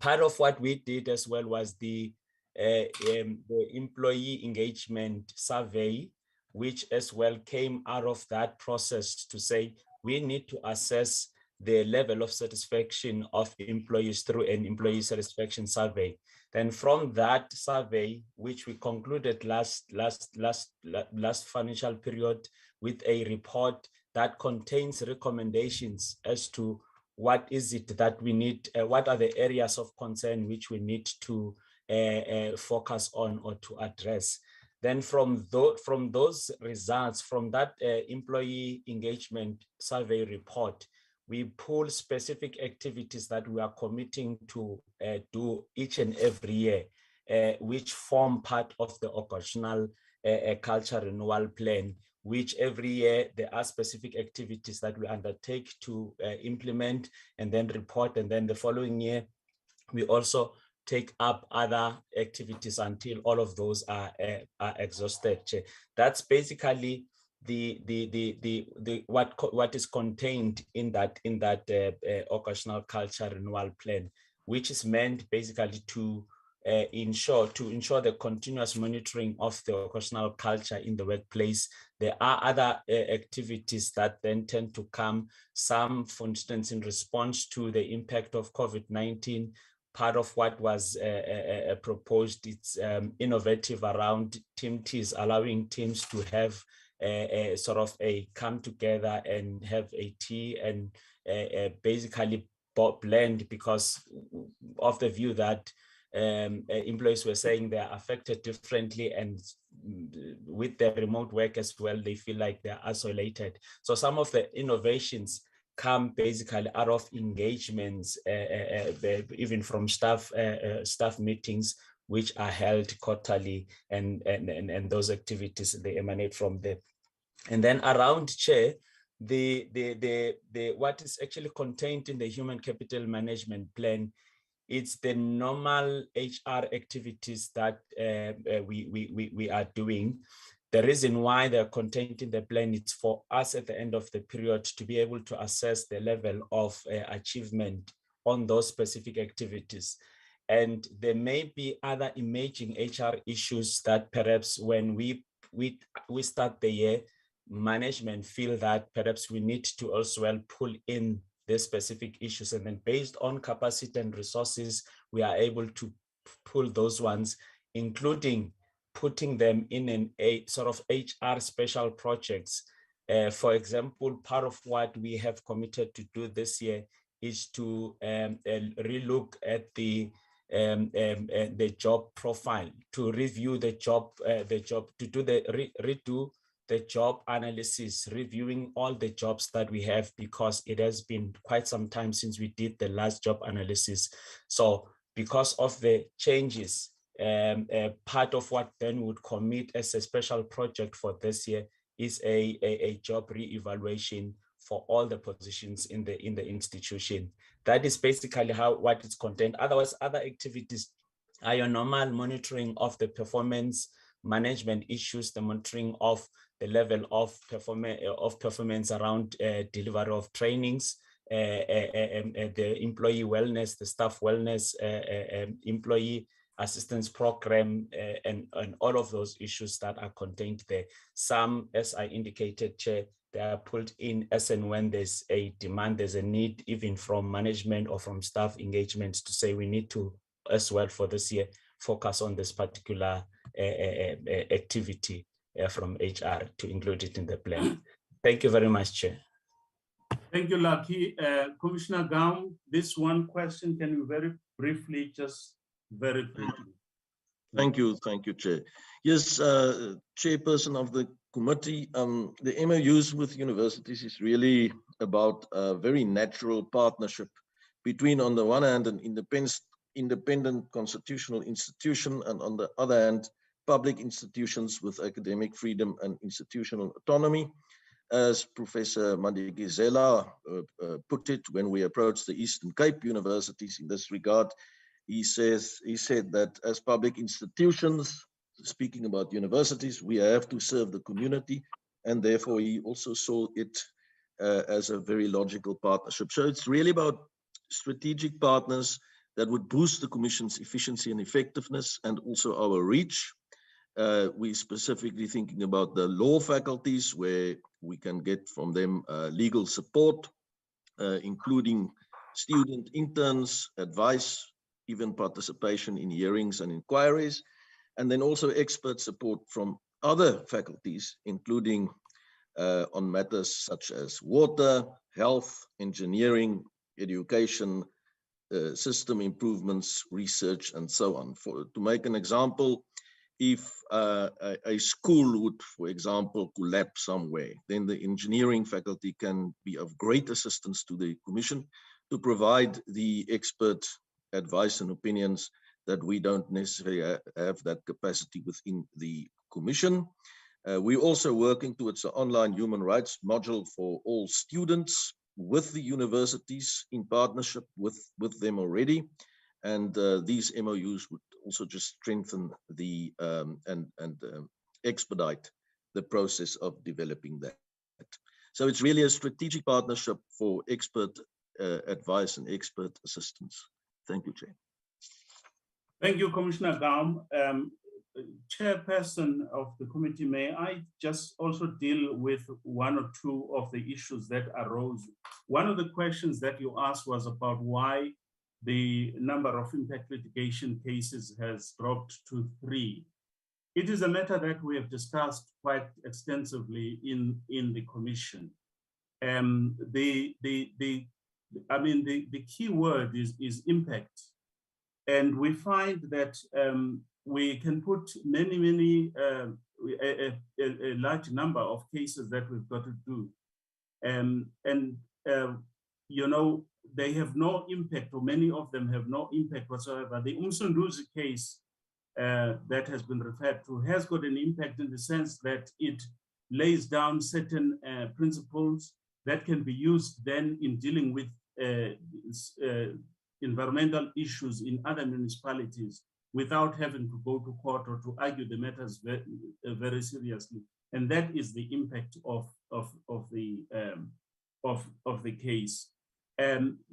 Part of what we did as well was the the employee engagement survey, which as well came out of that process to say we need to assess the level of satisfaction of employees through an employee satisfaction survey. Then from that survey, which we concluded last financial period with a report that contains recommendations as to what is it that we need, what are the areas of concern which we need to focus on or to address. Then from those results, from that employee engagement survey report, we pull specific activities that we are committing to do each and every year, which form part of the occasional culture renewal plan, which every year there are specific activities that we undertake to implement and then report. And then the following year, we also take up other activities until all of those are exhausted. That's basically what is contained in that occasional culture renewal plan, which is meant basically to ensure the continuous monitoring of the occasional culture in the workplace. There are other activities that then tend to come, some, for instance, in response to the impact of COVID-19. Part of what was proposed, it's innovative around team teas, allowing teams to have a sort of a come together and have a tea and basically blend, because of the view that employees were saying they are affected differently, and with their remote work as well, they feel like they're isolated. So some of the innovations come basically out of engagements, even from staff meetings, which are held quarterly, and those activities, they emanate from there. And then around Chair, what is actually contained in the human capital management plan, it's the normal HR activities that we are doing. The reason why they're contained in the plan is for us at the end of the period to be able to assess the level of achievement on those specific activities. And there may be other emerging HR issues that perhaps when we start the year, management feel that perhaps we need to also pull in the specific issues, and then based on capacity and resources, we are able to pull those ones, including putting them in a sort of HR special projects. For example, part of what we have committed to do this year is to relook at the job profile, to review the job, to do the redo the job analysis, reviewing all the jobs that we have, because it has been quite some time since we did the last job analysis. So because of the changes, part of what then would commit as a special project for this year is a job re-evaluation for all the positions in the institution. That is basically what is contained. Otherwise, other activities are your normal monitoring of the performance management issues, the monitoring of the level of performance around delivery of trainings, the employee wellness, the staff wellness, employee assistance program, and all of those issues that are contained there. Some, as I indicated, Chair, they are pulled in as and when there's a demand, there's a need, even from management or from staff engagements, to say we need to, as well for this year, focus on this particular activity from HR to include it in the plan. Thank you very much, Chair. Thank you, Lucky. Commissioner Gaum, this one question, can you very briefly, just very briefly? Thank you, Chair. Yes, Chairperson of the committee, the MOUs with universities is really about a very natural partnership between, on the one hand, an independent constitutional institution, and on the other hand, public institutions with academic freedom and institutional autonomy. As Professor Madikizela put it when we approached the Eastern Cape universities in this regard, he said that as public institutions, speaking about universities, we have to serve the community, and therefore he also saw it as a very logical partnership. So it's really about strategic partners that would boost the Commission's efficiency and effectiveness and also our reach. We specifically thinking about the law faculties where we can get from them legal support, including student interns, advice, even participation in hearings and inquiries, and then also expert support from other faculties, including on matters such as water, health, engineering, education, system improvements, research, and so on. To make an example, if a school would, for example, collapse somewhere, then the engineering faculty can be of great assistance to the Commission to provide the expert advice and opinions that we don't necessarily have that capacity within the Commission. We're also working towards an online human rights module for all students with the universities in partnership with them already. And these MOUs would also just strengthen the and expedite the process of developing that. So it's really a strategic partnership for expert advice and expert assistance. Thank you, Chair. Thank you, Commissioner Gaum. Chairperson of the committee, may I just also deal with one or two of the issues that arose? One of the questions that you asked was about why the number of impact litigation cases has dropped to 3. It is a matter that we have discussed quite extensively in the Commission. The key word is impact. And we find that we can put a large number of cases that we've got to do. You know, they have no impact, or many of them have no impact whatsoever. The Umsunduzi case that has been referred to has got an impact in the sense that it lays down certain principles that can be used then in dealing with environmental issues in other municipalities without having to go to court or to argue the matters very seriously. And that is the impact of the case.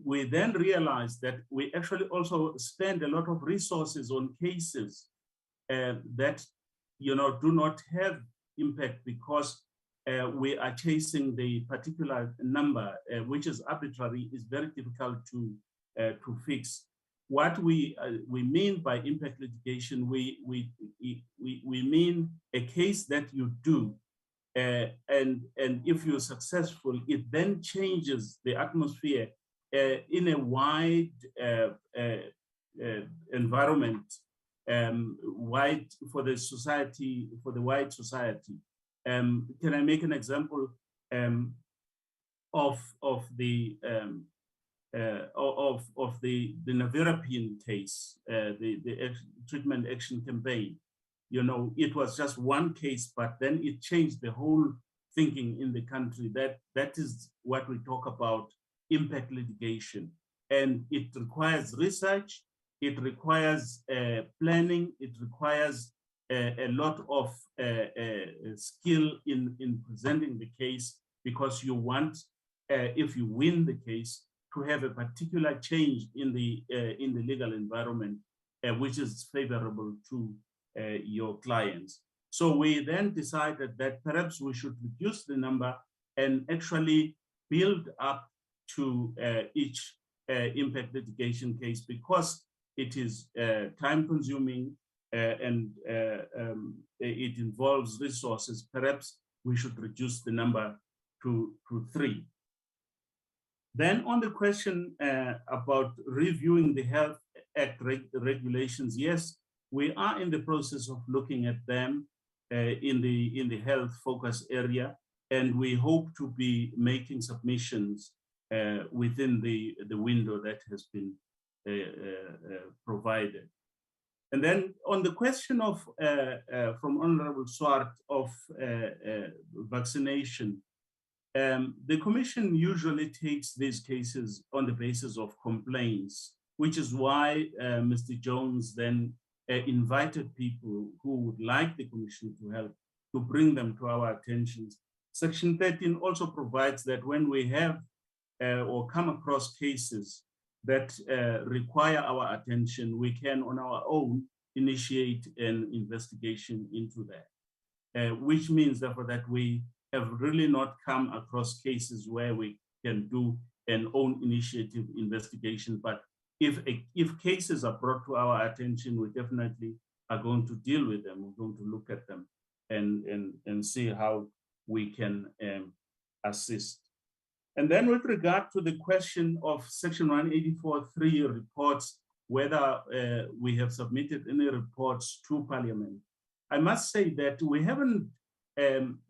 We then realized that we actually also spend a lot of resources on cases that, you know, do not have impact because we are chasing the particular number, which is arbitrary, is very difficult to fix. What we mean by impact litigation, we mean a case that you do, and if you're successful, it then changes the atmosphere in a wide environment, wide for the society, for the wide society. Can I make an example of the Navirapian case, the treatment action campaign? You know, it was just one case, but then it changed the whole thinking in the country. That is what we talk about impact litigation. And it requires research, it requires planning, it requires a lot of skill in presenting the case, because you want, if you win the case, to have a particular change in the legal environment, which is favorable to your clients. So we then decided that perhaps we should reduce the number and actually build up to each impact litigation case, because it is time consuming and it involves resources. Perhaps we should reduce the number to 3. Then on the question about reviewing the Health Act regulations, yes, we are in the process of looking at them in the health focus area, and we hope to be making submissions within the window that has been provided. And then on the question of from Honorable Swart of vaccination, the Commission usually takes these cases on the basis of complaints, which is why Mr. Jones then invited people who would like the Commission to help to bring them to our attentions. Section 13 also provides that when we have or come across cases that require our attention, we can on our own initiate an investigation into that, which means therefore that we have really not come across cases where we can do an own initiative investigation. But if cases are brought to our attention, we definitely are going to deal with them. We're going to look at them and see how we can assist. And then with regard to the question of Section 184.3 reports, whether we have submitted any reports to Parliament, I must say that we haven't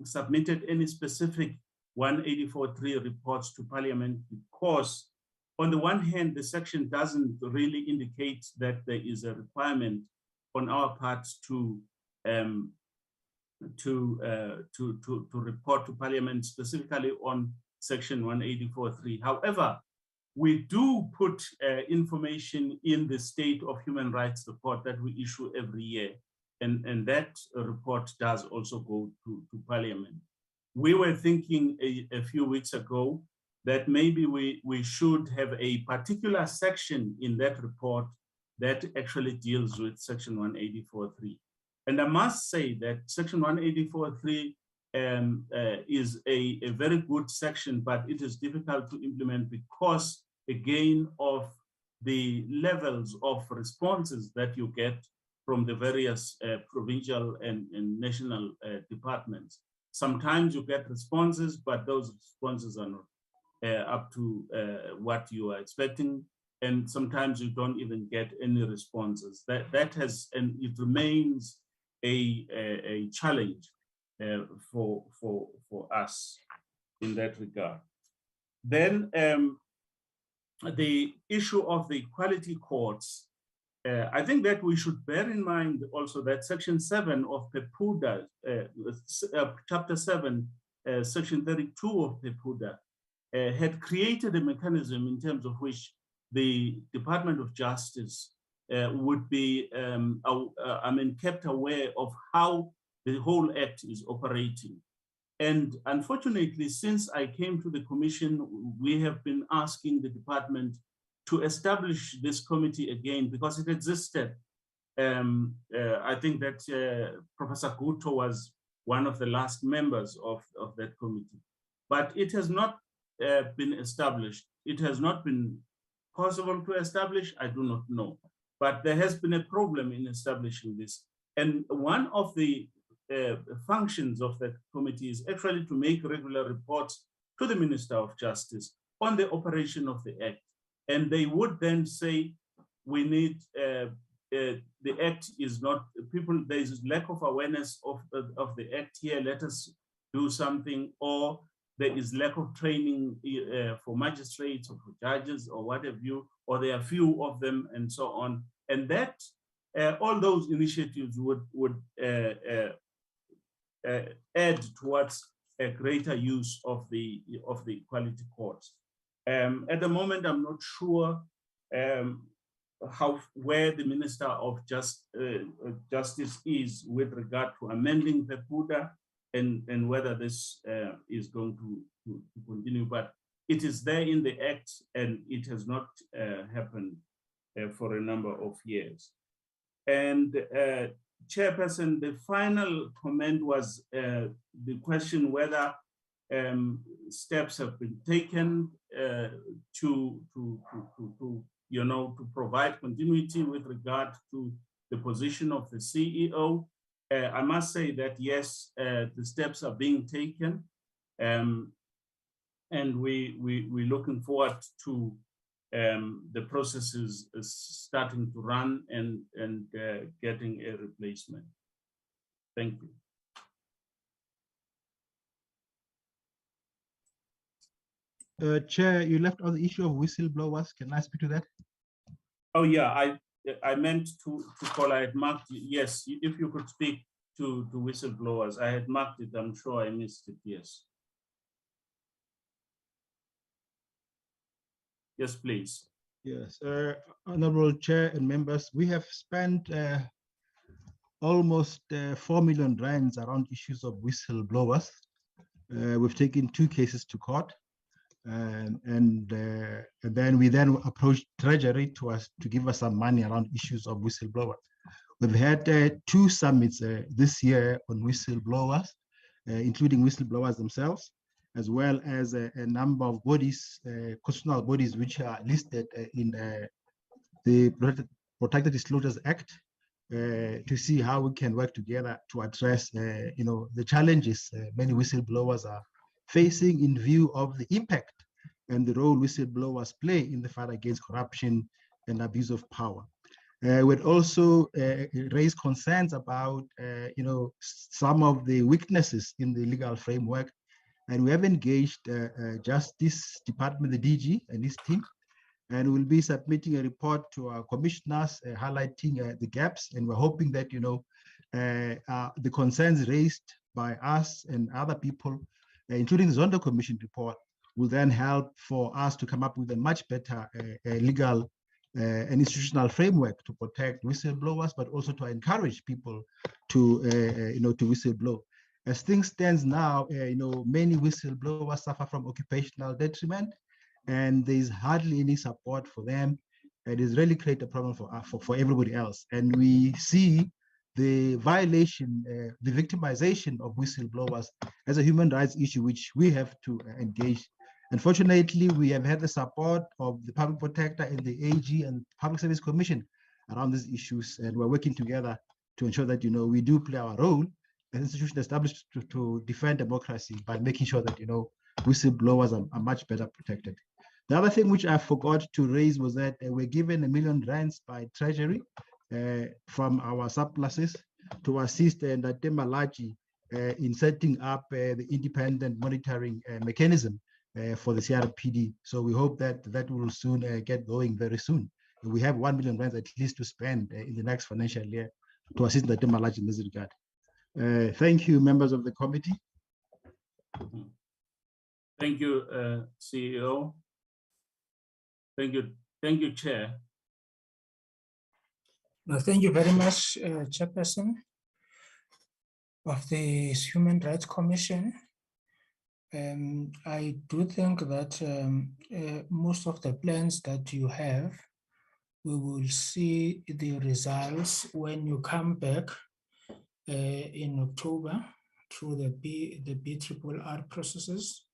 submitted any specific 184.3 reports to Parliament because on the one hand, the section doesn't really indicate that there is a requirement on our part to report to Parliament specifically on Section 184.3. However, we do put information in the State of Human Rights report that we issue every year, and that report does also go to Parliament. We were thinking a few weeks ago that maybe we should have a particular section in that report that actually deals with Section 184.3. And I must say that Section 184.3 is a very good section, but it is difficult to implement because, again, of the levels of responses that you get from the various provincial and national departments. Sometimes you get responses, but those responses are not up to what you are expecting. And sometimes you don't even get any responses. That has, and it remains a challenge for us in that regard. Then the issue of the equality courts, I think that we should bear in mind also that Section 7 of PEPUDA, Chapter 7, Section 32 of PEPUDA had created a mechanism in terms of which the Department of Justice would be, kept aware of how the whole act is operating. And unfortunately, since I came to the Commission, we have been asking the department to establish this committee again because it existed. I think that Professor Guto was one of the last members of that committee, but it has not been established. It has not been possible to establish, I do not know, but there has been a problem in establishing this. And one of the functions of that committee is actually to make regular reports to the Minister of Justice on the operation of the Act. And they would then say, we need, the Act is not, people, there is lack of awareness of the Act here, let us do something, or there is lack of training for magistrates or for judges or what have you, or there are few of them and so on. And that, all those initiatives would add towards a greater use of the equality courts. At the moment, I'm not sure where the Minister of Justice is with regard to amending the PEPUDA and whether this is going to continue, but it is there in the Act and it has not happened for a number of years. And Chairperson, the final comment was the question whether steps have been taken to provide continuity with regard to the position of the CEO. I must say that yes, the steps are being taken, and we're looking forward to the processes starting to run and getting a replacement. Thank you. Chair, you left on the issue of whistleblowers. Can I speak to that? Oh yeah, I meant to call. I had marked, yes, if you could speak to whistleblowers. I had marked it, I'm sure I missed it, yes. Yes, please. Yes, Honorable Chair and members, we have spent almost 4 million rands around issues of whistleblowers. We've taken 2 cases to court. and then we approached Treasury to give us some money around issues of whistleblowers. We've had 2 summits this year on whistleblowers, including whistleblowers themselves, as well as a number of bodies, constitutional bodies, which are listed in the Protected Disclosures Act, to see how we can work together to address, the challenges many whistleblowers are facing in view of the impact and the role whistleblowers play in the fight against corruption and abuse of power. We'd also raise concerns about, some of the weaknesses in the legal framework, and we have engaged Justice Department, the DG, and his team, and we'll be submitting a report to our commissioners highlighting the gaps, and we're hoping that, the concerns raised by us and other people, including the Zondo Commission report, will then help for us to come up with a much better legal and institutional framework to protect whistleblowers, but also to encourage people to, to whistleblow. As things stands now, many whistleblowers suffer from occupational detriment, and there's hardly any support for them. It has really created a problem for everybody else. And we see the violation, the victimization of whistleblowers as a human rights issue, which we have to engage. Unfortunately, we have had the support of the Public Protector and the AG and Public Service Commission around these issues, and we're working together to ensure that, we do play our role as an institution established to defend democracy by making sure that, whistleblowers are much better protected. The other thing which I forgot to raise was that we're given R1 million by Treasury from our surpluses to assist Ndate Malachi in setting up the independent monitoring mechanism for the Crpd. So we hope that will soon get going very soon. We have R1 million at least to spend in the next financial year to assist Ndate Malachi in this regard. Thank you, members of the committee. Thank you, CEO. Thank you, Chair. No, thank you very much, Chairperson of the Human Rights Commission. I do think that most of the plans that you have, we will see the results when you come back in October through the BRRR processes,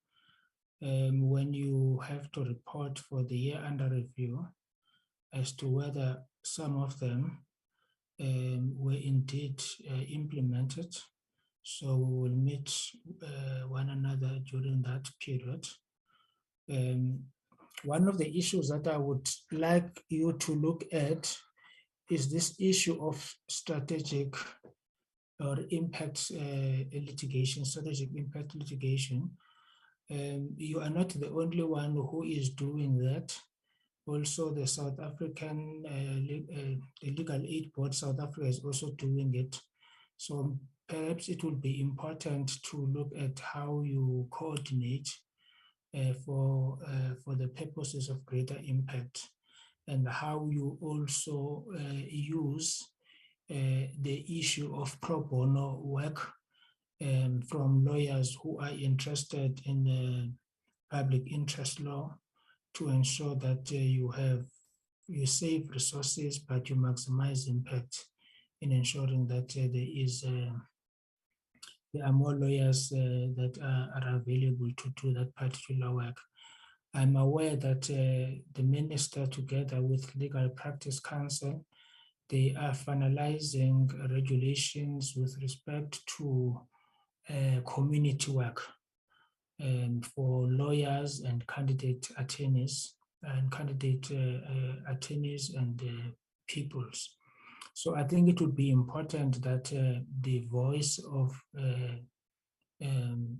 when you have to report for the year under review as to whether some of them were indeed implemented. So we will meet one another during that period. One of the issues that I would like you to look at is this issue of strategic or impact litigation, strategic impact litigation. You are not the only one who is doing that. Also, the South African the Legal Aid Board, South Africa, is also doing it. So perhaps it will be important to look at how you coordinate for the purposes of greater impact, and how you also use the issue of pro bono work from lawyers who are interested in public interest law, to ensure that you save resources, but you maximize impact in ensuring that there are more lawyers that are available to do that particular work. I'm aware that the Minister, together with Legal Practice Council, they are finalizing regulations with respect to community work for lawyers and candidate attorneys and peoples. So I think it would be important that the voice of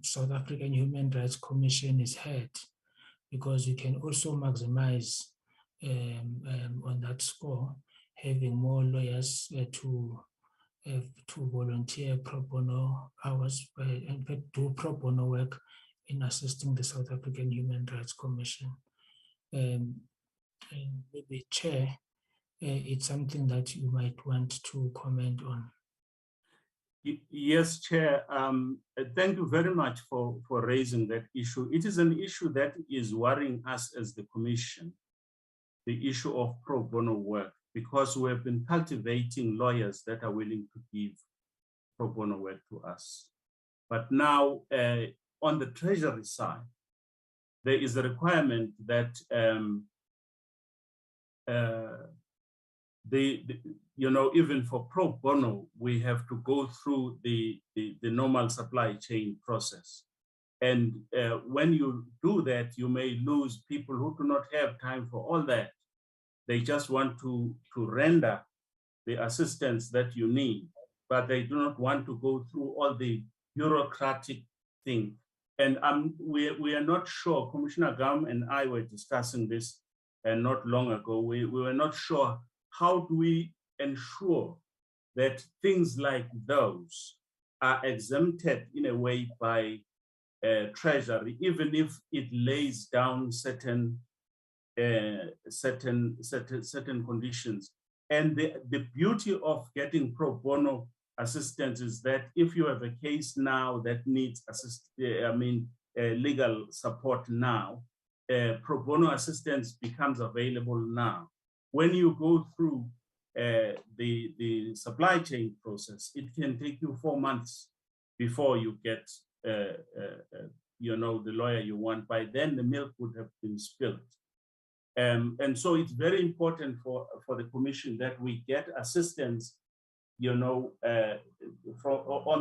South African Human Rights Commission is heard, because you can also maximize on that score, having more lawyers to volunteer pro bono hours and do pro bono work in assisting the South African Human Rights Commission. And maybe, Chair, it's something that you might want to comment on. Yes, Chair. Thank you very much for raising that issue. It is an issue that is worrying us as the Commission, the issue of pro bono work, because we have been cultivating lawyers that are willing to give pro bono work to us. But now on the Treasury side, there is a requirement that even for pro bono, we have to go through the normal supply chain process. And when you do that, you may lose people who do not have time for all that. They just want to render the assistance that you need, but they do not want to go through all the bureaucratic thing. And we are not sure, Commissioner Gam and I were discussing this not long ago. We were not sure, how do we ensure that things like those are exempted in a way by Treasury, even if it lays down certain conditions. And the beauty of getting pro bono assistance is that if you have a case now that needs legal support now, pro bono assistance becomes available now. When you go through the supply chain process, it can take you 4 months before you get the lawyer you want. By then the milk would have been spilled. And so it's very important for the Commission that we get assistance, on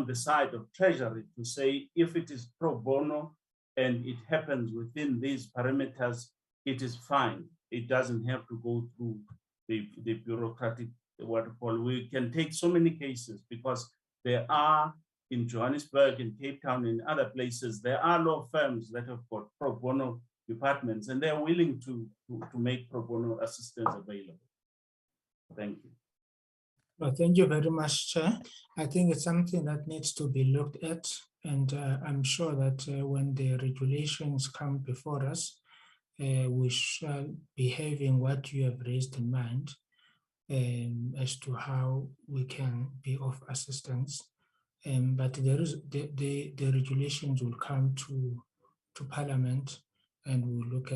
the side of Treasury to say, if it is pro bono and it happens within these parameters, it is fine. It doesn't have to go through the bureaucratic waterfall. We can take so many cases because there are in Johannesburg, in Cape Town, in other places, there are law firms that have got pro bono departments, and they're willing to make pro bono assistance available. Thank you. Well, thank you very much, Chair. I think it's something that needs to be looked at, and I'm sure that when the regulations come before us, we shall be having what you have raised in mind as to how we can be of assistance. But there is the regulations will come to Parliament, and we'll look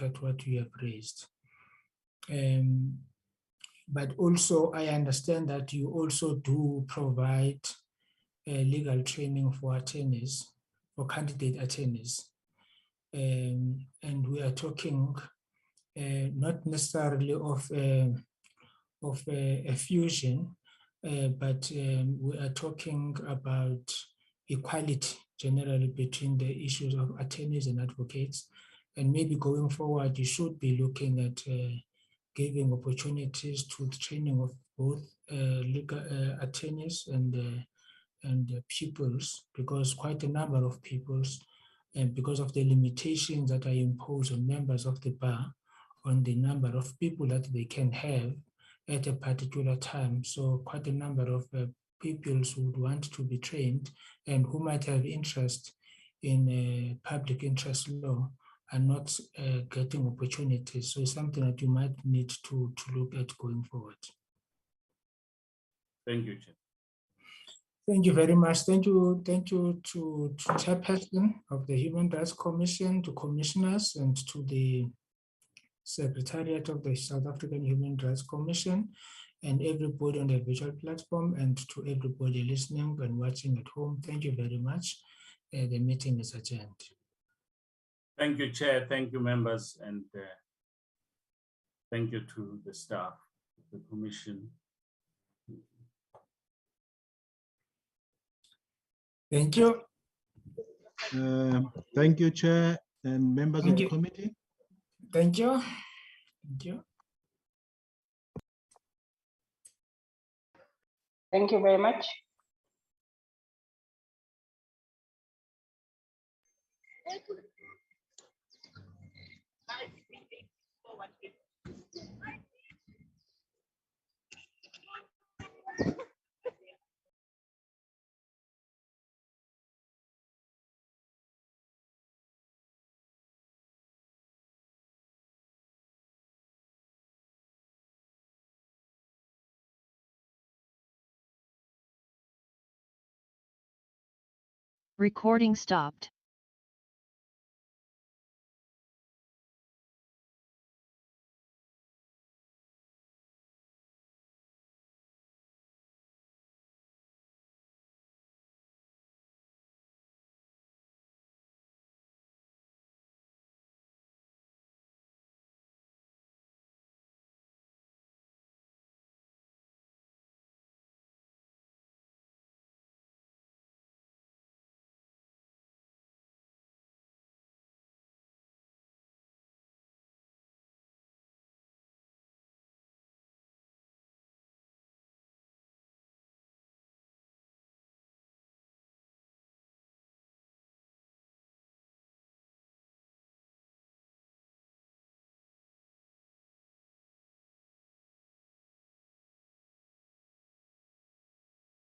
at what you have raised. But also, I understand that you also do provide legal training for attorneys, for candidate attorneys. And we are talking not necessarily of a fusion, but we are talking about equality generally between the issues of attorneys and advocates. And maybe going forward, you should be looking at giving opportunities to the training of both legal attorneys and pupils, because quite a number of pupils, and because of the limitations that are imposed on members of the bar on the number of people that they can have at a particular time. So quite a number of pupils would want to be trained and who might have interest in public interest law are not getting opportunities. So it's something that you might need to look at going forward. Thank you, Chair. Thank you very much. Thank you to Chairperson of the Human Rights Commission, to commissioners, and to the Secretariat of the South African Human Rights Commission, and everybody on the virtual platform, and to everybody listening and watching at home. Thank you very much. The meeting is adjourned. Thank you, Chair. Thank you, members, and thank you to the staff of the Commission. Thank you. Thank you, Chair, and members of the committee. Thank you. Thank you. Thank you very much. Recording stopped.